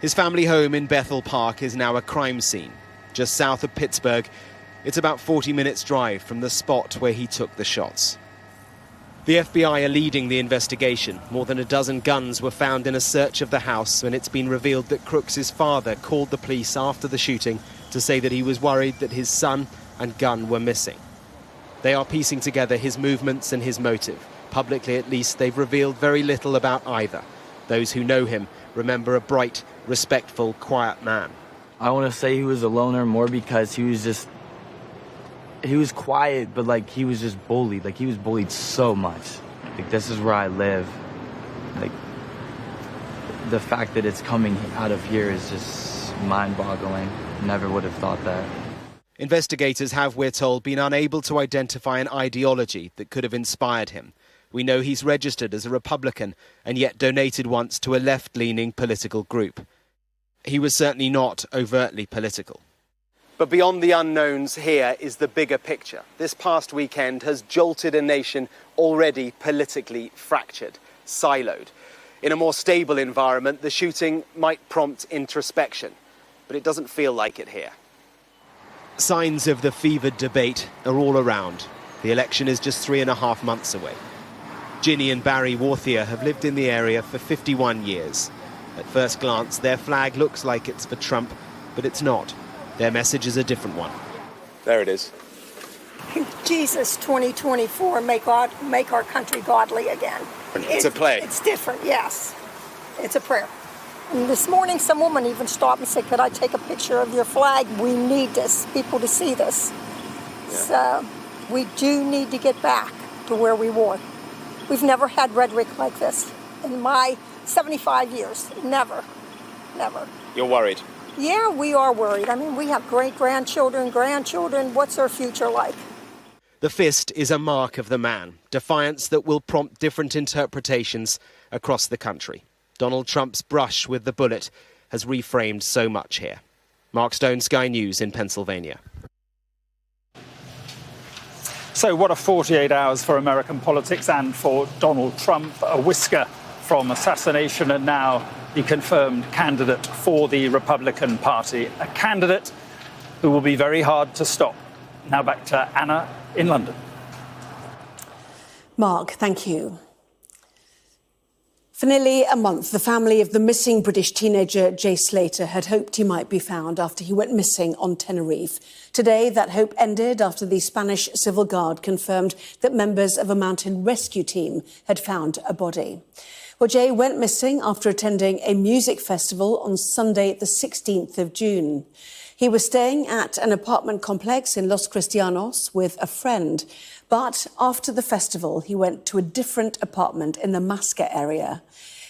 His family home in Bethel Park is now a crime scene, just south of Pittsburgh. It's about 40 minutes' drive from the spot where he took the shots. The FBI are leading the investigation. More than a dozen guns were found in a search of the house, and it's been revealed that Crooks' father called the police after the shooting to say that he was worried that his son and gun were missing. They are piecing together his movements and his motive. Publicly, at least, they've revealed very little about either. Those who know him remember a bright, respectful, quiet man. I want to say he was a loner more because he was quiet, but he was just bullied. He was bullied so much. This is where I live. The fact that it's coming out of here is just mind-boggling. Never would have thought that. Investigators have, we're told, been unable to identify an ideology that could have inspired him. We know he's registered as a Republican and yet donated once to a left-leaning political group. He was certainly not overtly political. But beyond the unknowns, here is the bigger picture. This past weekend has jolted a nation already politically fractured, siloed. In a more stable environment, the shooting might prompt introspection, but it doesn't feel like it here. Signs of the fevered debate are all around. The election is just 3.5 months away. Ginny and Barry Warthier have lived in the area for 51 years. At first glance, their flag looks like it's for Trump, but it's not. Their message is a different one. There it is. Jesus, 2024, make our country godly again. It's a play. It's different, yes. It's a prayer. And this morning, some woman even stopped and said, could I take a picture of your flag? We need this, people to see this. Yeah. So we do need to get back to where we were. We've never had rhetoric like this in my 75 years. Never, never. You're worried? Yeah, we are worried. I mean, we have great-grandchildren, grandchildren. What's our future like? The fist is a mark of the man, defiance that will prompt different interpretations across the country. Donald Trump's brush with the bullet has reframed so much here. Mark Stone, Sky News in Pennsylvania. So what a 48 hours for American politics and for Donald Trump. A whisker from assassination and now the confirmed candidate for the Republican Party. A candidate who will be very hard to stop. Now back to Anna in London. Mark, thank you. For nearly a month, the family of the missing British teenager Jay Slater had hoped he might be found after he went missing on Tenerife. Today, that hope ended after the Spanish Civil Guard confirmed that members of a mountain rescue team had found a body. Well, Jay went missing after attending a music festival on Sunday, the 16th of June. He was staying at an apartment complex in Los Cristianos with a friend. But after the festival, he went to a different apartment in the Masca area.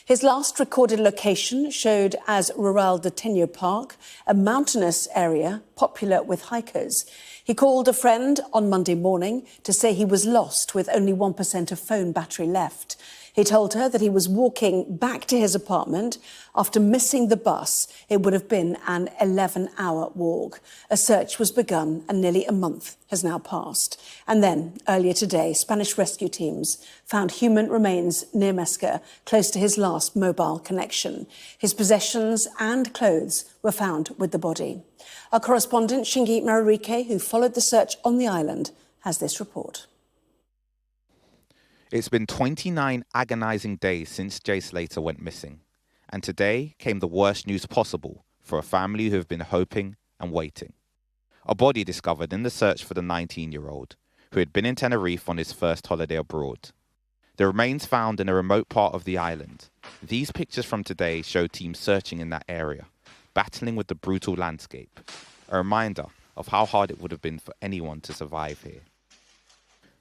His last recorded location showed as Rural de Tenio Park, a mountainous area popular with hikers. He called a friend on Monday morning to say he was lost with only 1% of phone battery left. He told her that he was walking back to his apartment after missing the bus. It would have been an 11-hour walk. A search was begun and nearly a month has now passed. And then, earlier today, Spanish rescue teams found human remains near Mesca, close to his last mobile connection. His possessions and clothes were found with the body. Our correspondent, Shingi Marurike, who followed the search on the island, has this report. It's been 29 agonizing days since Jay Slater went missing, and today came the worst news possible for a family who have been hoping and waiting. A body discovered in the search for the 19-year-old, who had been in Tenerife on his first holiday abroad. The remains found in a remote part of the island. These pictures from today show teams searching in that area, battling with the brutal landscape, a reminder of how hard it would have been for anyone to survive here.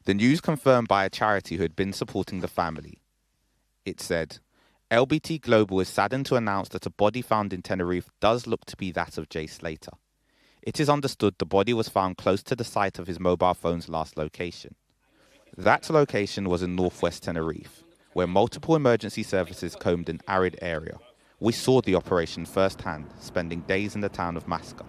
The news confirmed by a charity who had been supporting the family. It said, LBT Global is saddened to announce that a body found in Tenerife does look to be that of Jay Slater. It is understood the body was found close to the site of his mobile phone's last location. That location was in northwest Tenerife, where multiple emergency services combed an arid area. We saw the operation firsthand, spending days in the town of Masca.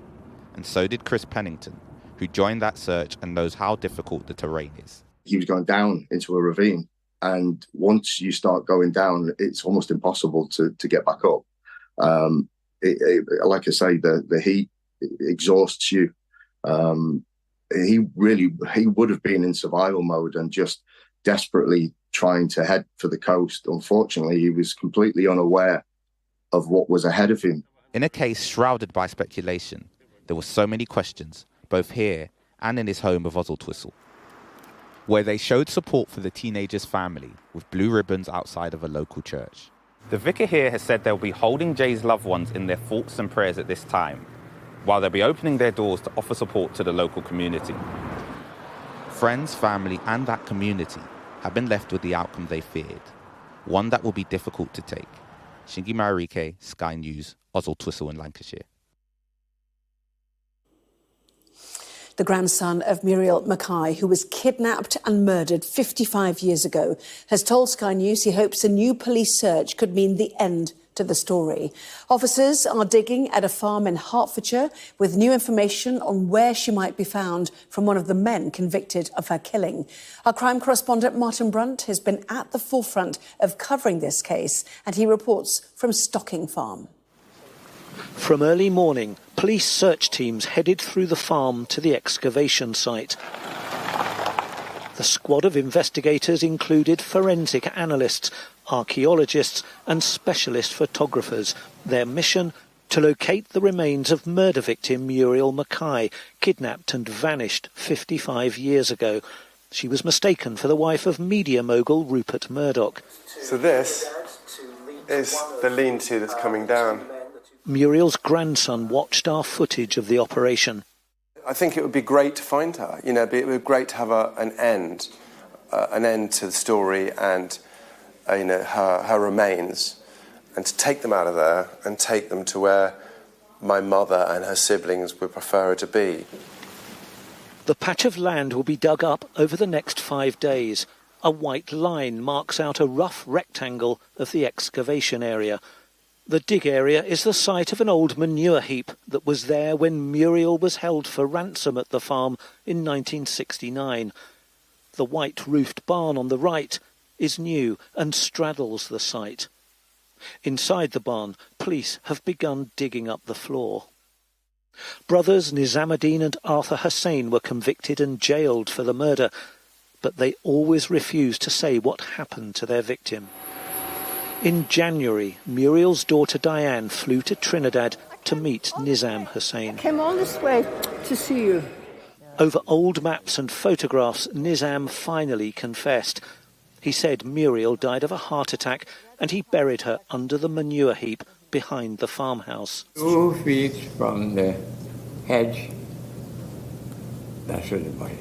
And so did Chris Pennington, who joined that search and knows how difficult the terrain is. He was going down into a ravine, and once you start going down, it's almost impossible to get back up. Like I say, the heat exhausts you. He would have been in survival mode and just desperately trying to head for the coast. Unfortunately, he was completely unaware of what was ahead of him. In a case shrouded by speculation, there were so many questions, both here and in his home of Oswaldtwistle, where they showed support for the teenager's family with blue ribbons outside of a local church. The vicar here has said they'll be holding Jay's loved ones in their thoughts and prayers at this time, while they'll be opening their doors to offer support to the local community. Friends, family, and that community have been left with the outcome they feared, one that will be difficult to take. Shingi Marike, Sky News, Oswaldtwistle in Lancashire. The grandson of Muriel Mackay, who was kidnapped and murdered 55 years ago, has told Sky News he hopes a new police search could mean the end to the story. Officers are digging at a farm in Hertfordshire with new information on where she might be found from one of the men convicted of her killing. Our crime correspondent Martin Brunt has been at the forefront of covering this case, and he reports from Stocking Farm. From early morning, police search teams headed through the farm to the excavation site. The squad of investigators included forensic analysts, archaeologists and specialist photographers. Their mission, to locate the remains of murder victim Muriel Mackay, kidnapped and vanished 55 years ago. She was mistaken for the wife of media mogul Rupert Murdoch. So this is the lean-to that's coming down. Muriel's grandson watched our footage of the operation. I think it would be great to find her. You know, it would be great to have an end to the story and her remains, and to take them out of there and take them to where my mother and her siblings would prefer her to be. The patch of land will be dug up over the next 5 days. A white line marks out a rough rectangle of the excavation area. The dig area is the site of an old manure heap that was there when Muriel was held for ransom at the farm in 1969. The white-roofed barn on the right is new and straddles the site. Inside the barn, police have begun digging up the floor. Brothers Nizamuddin and Arthur Hussain were convicted and jailed for the murder, but they always refused to say what happened to their victim. In January, Muriel's daughter Diane flew to Trinidad to meet Nizam Hussain. I came all this way to see you. Over old maps and photographs, Nizam finally confessed. He said Muriel died of a heart attack and he buried her under the manure heap behind the farmhouse. 2 feet from the hedge, that's where the body is.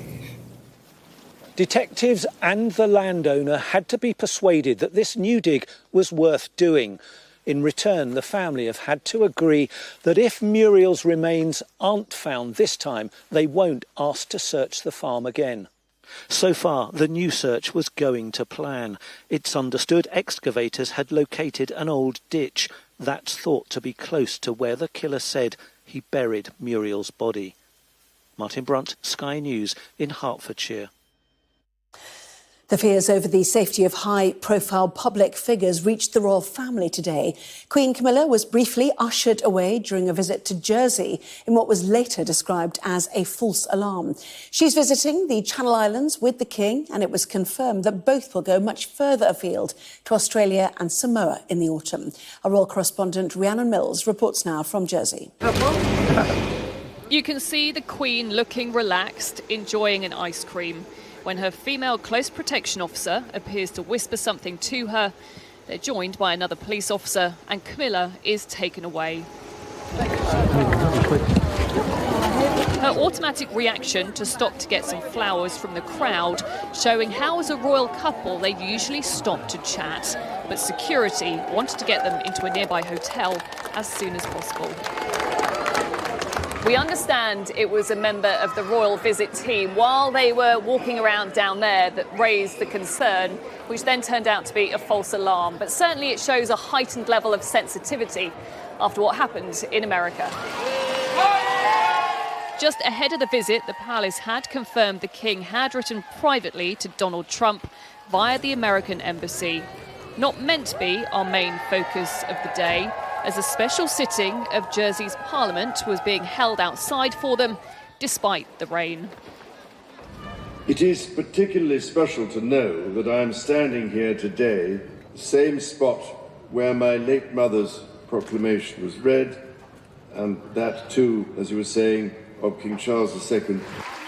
Detectives and the landowner had to be persuaded that this new dig was worth doing. In return, the family have had to agree that if Muriel's remains aren't found this time, they won't ask to search the farm again. So far, the new search was going to plan. It's understood excavators had located an old ditch that's thought to be close to where the killer said he buried Muriel's body. Martin Brunt, Sky News in Hertfordshire. The fears over the safety of high-profile public figures reached the royal family today. Queen Camilla was briefly ushered away during a visit to Jersey in what was later described as a false alarm. She's visiting the Channel Islands with the King, and it was confirmed that both will go much further afield to Australia and Samoa in the autumn. Our royal correspondent Rhiannon Mills reports now from Jersey. You can see the Queen looking relaxed, enjoying an ice cream. When her female close protection officer appears to whisper something to her, they're joined by another police officer and Camilla is taken away. Her automatic reaction to stop to get some flowers from the crowd, showing how as a royal couple they'd usually stop to chat. But security wanted to get them into a nearby hotel as soon as possible. We understand it was a member of the royal visit team while they were walking around down there that raised the concern, which then turned out to be a false alarm. But certainly it shows a heightened level of sensitivity after what happened in America. Just ahead of the visit, the palace had confirmed the King had written privately to Donald Trump via the American embassy. Not meant to be our main focus of the day, as a special sitting of Jersey's Parliament was being held outside for them, despite the rain. It is particularly special to know that I am standing here today, the same spot where my late mother's proclamation was read, and that too, as you were saying, of King Charles II.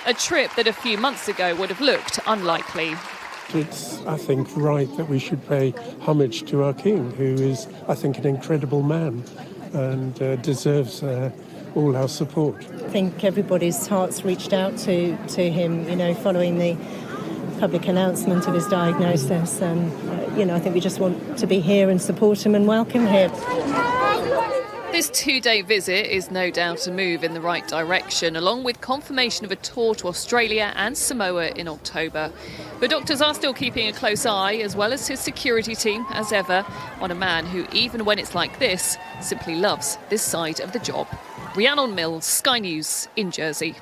A trip that a few months ago would have looked unlikely. It's, I think, right that we should pay homage to our King, who is, I think, an incredible man and deserves all our support. I think everybody's hearts reached out to him, following the public announcement of his diagnosis. And, I think we just want to be here and support him and welcome him. This two-day visit is no doubt a move in the right direction, along with confirmation of a tour to Australia and Samoa in October. But doctors are still keeping a close eye, as well as his security team, as ever, on a man who, even when it's like this, simply loves this side of the job. Rhiannon Mills, Sky News in Jersey.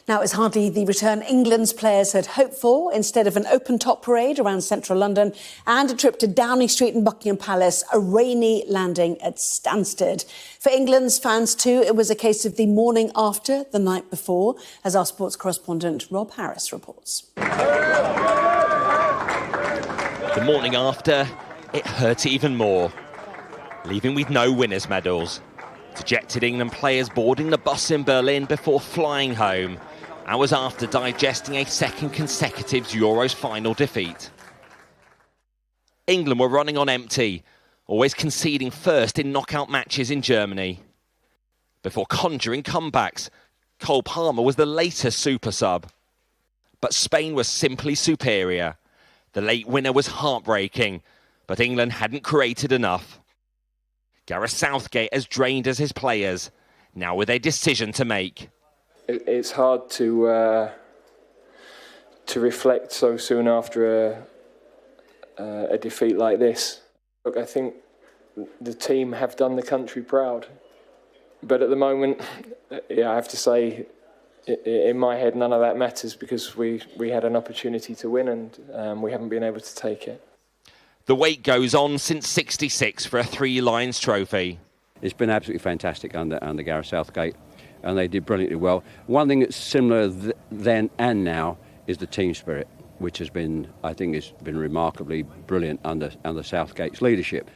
Now, it's hardly the return England's players had hoped for. Instead of an open-top parade around central London and a trip to Downing Street and Buckingham Palace, a rainy landing at Stansted. For England's fans too, it was a case of the morning after the night before, as our sports correspondent Rob Harris reports. The morning after, it hurt even more, leaving with no winners' medals. Dejected England players boarding the bus in Berlin before flying home, hours after digesting a second consecutive Euros final defeat. England were running on empty, always conceding first in knockout matches in Germany. Before conjuring comebacks, Cole Palmer was the latest super sub. But Spain was simply superior. The late winner was heartbreaking, but England hadn't created enough. Gareth Southgate as drained as his players, now with a decision to make. It's hard to reflect so soon after a defeat like this. Look, I think the team have done the country proud, but at the moment, I have to say, in my head, none of that matters because we had an opportunity to win and we haven't been able to take it. The wait goes on since '66 for a Three Lions trophy. It's been absolutely fantastic under Gareth Southgate, and they did brilliantly well. One thing that's similar then and now is the team spirit, which has been, I think, has been remarkably brilliant under Southgate's leadership.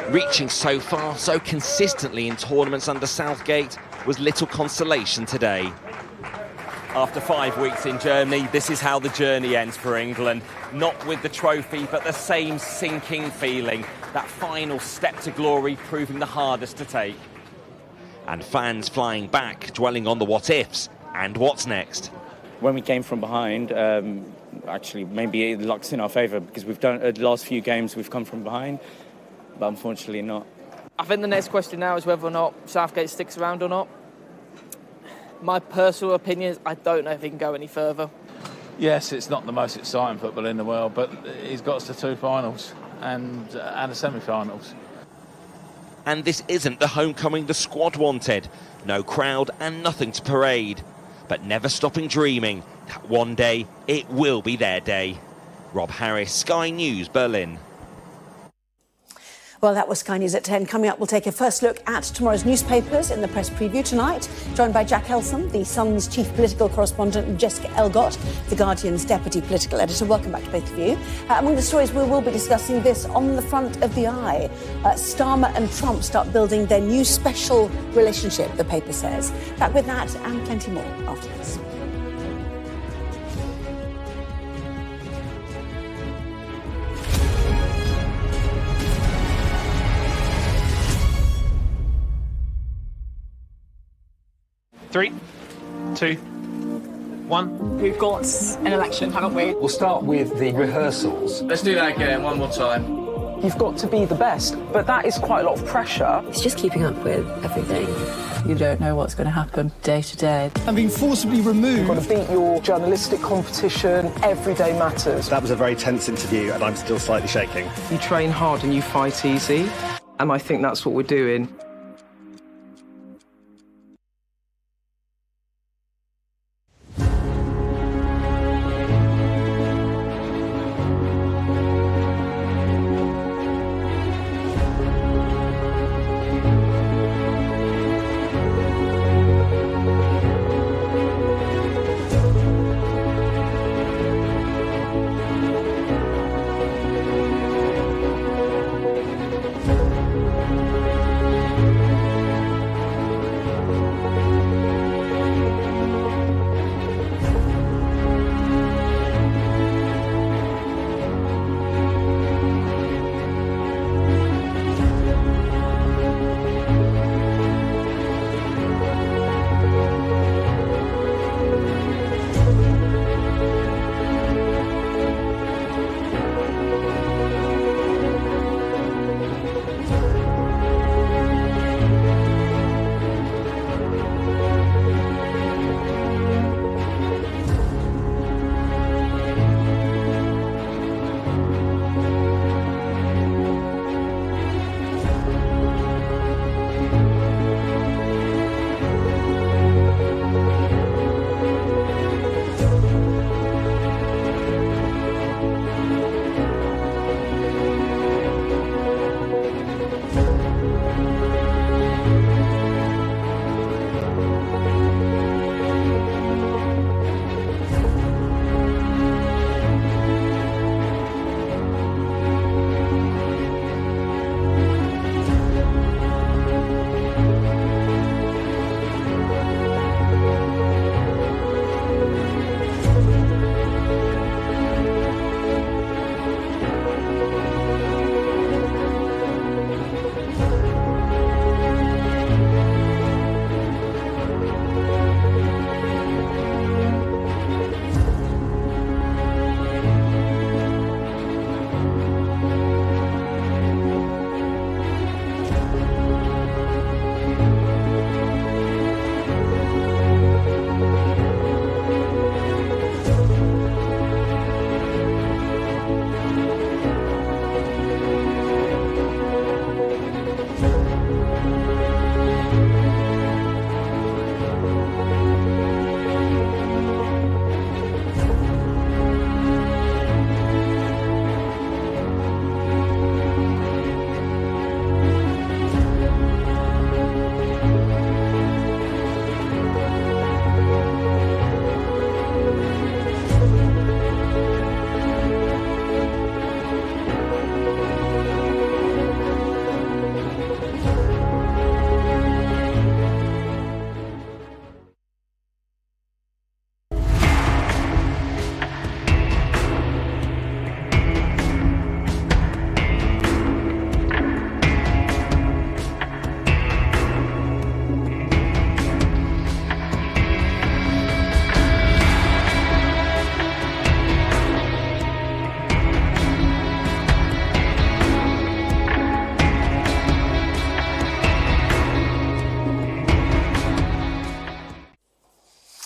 Reaching so far, so consistently in tournaments under Southgate was little consolation today. After 5 weeks in Germany, this is how the journey ends for England. Not with the trophy, but the same sinking feeling. That final step to glory proving the hardest to take. And fans flying back, dwelling on the what-ifs and what's next. When we came from behind, actually maybe luck's in our favour because we've done the last few games we've come from behind, but unfortunately not. I think the next question now is whether or not Southgate sticks around or not. My personal opinion is I don't know if he can go any further. Yes, it's not the most exciting football in the world, but he's got us to 2 finals and a semi-finals. And this isn't the homecoming the squad wanted. No crowd and nothing to parade. but never stopping dreaming that one day it will be their day. Rob Harris, Sky News, Berlin. Well, that was Sky News at 10. Coming up, we'll take a first look at tomorrow's newspapers in the press preview tonight, joined by Jack Elson, the Sun's chief political correspondent, and Jessica Elgott, the Guardian's deputy political editor. Welcome back to both of you. Among the stories, we will be discussing this on the front of the eye. Starmer and Trump start building their new special relationship, the paper says. Back with that and plenty more after this. Three, 2, 1. We've got an election, haven't we? We'll start with the rehearsals. Let's do that again, one more time. You've got to be the best, but that is quite a lot of pressure. It's just keeping up with everything. You don't know what's going to happen day to day. And being forcibly removed. You've got to beat your journalistic competition. Every day matters. That was a very tense interview, and I'm still slightly shaking. You train hard and you fight easy, and I think that's what we're doing.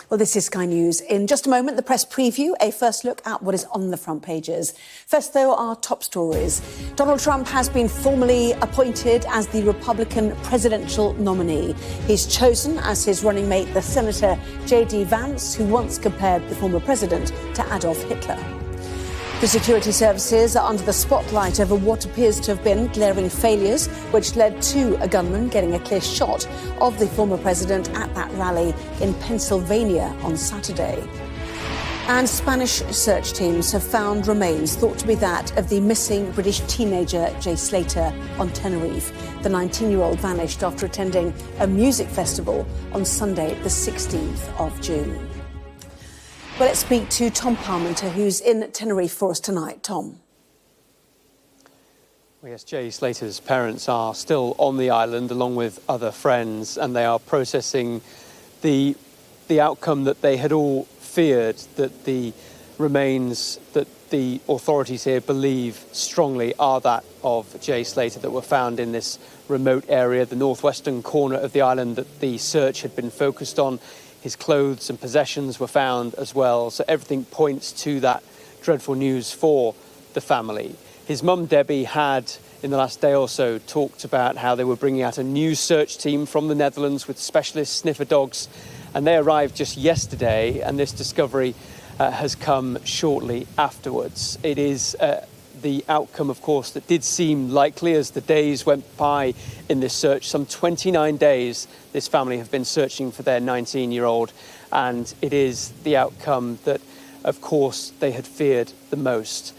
Well, this is Sky News. In just a moment, the press preview, a first look at what is on the front pages. First, though, our top stories. Donald Trump has been formally appointed as the Republican presidential nominee. He's chosen as his running mate the Senator J.D. Vance, who once compared the former president to Adolf Hitler. The security services are under the spotlight over what appears to have been glaring failures, which led to a gunman getting a clear shot of the former president at that rally in Pennsylvania on Saturday. And Spanish search teams have found remains thought to be that of the missing British teenager Jay Slater on Tenerife. The 19-year-old vanished after attending a music festival on Sunday, the 16th of June. Well, let's speak to Tom Parmenter, who's in Tenerife for us tonight. Tom. Well, yes, Jay Slater's parents are still on the island along with other friends, and they are processing the outcome that they had all feared, that the remains that the authorities here believe strongly are that of Jay Slater that were found in this remote area, the northwestern corner of the island that the search had been focused on. His clothes and possessions were found as well, so everything points to that dreadful news for the family. His mum, Debbie, had, in the last day or so, talked about how they were bringing out a new search team from the Netherlands with specialist sniffer dogs, and they arrived just yesterday, and this discovery has come shortly afterwards. It is the outcome, of course, that did seem likely as the days went by in this search. Some 29 days this family have been searching for their 19-year-old, and it is the outcome that, of course, they had feared the most.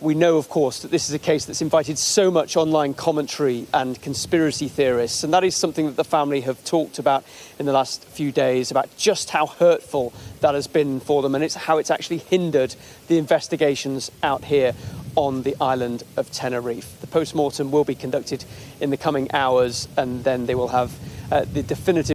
We know, of course, that this is a case that's invited so much online commentary and conspiracy theorists, and that is something that the family have talked about in the last few days, about just how hurtful that has been for them, and it's how it's actually hindered the investigations out here on the island of Tenerife. The post-mortem will be conducted in the coming hours, and then they will have the definitive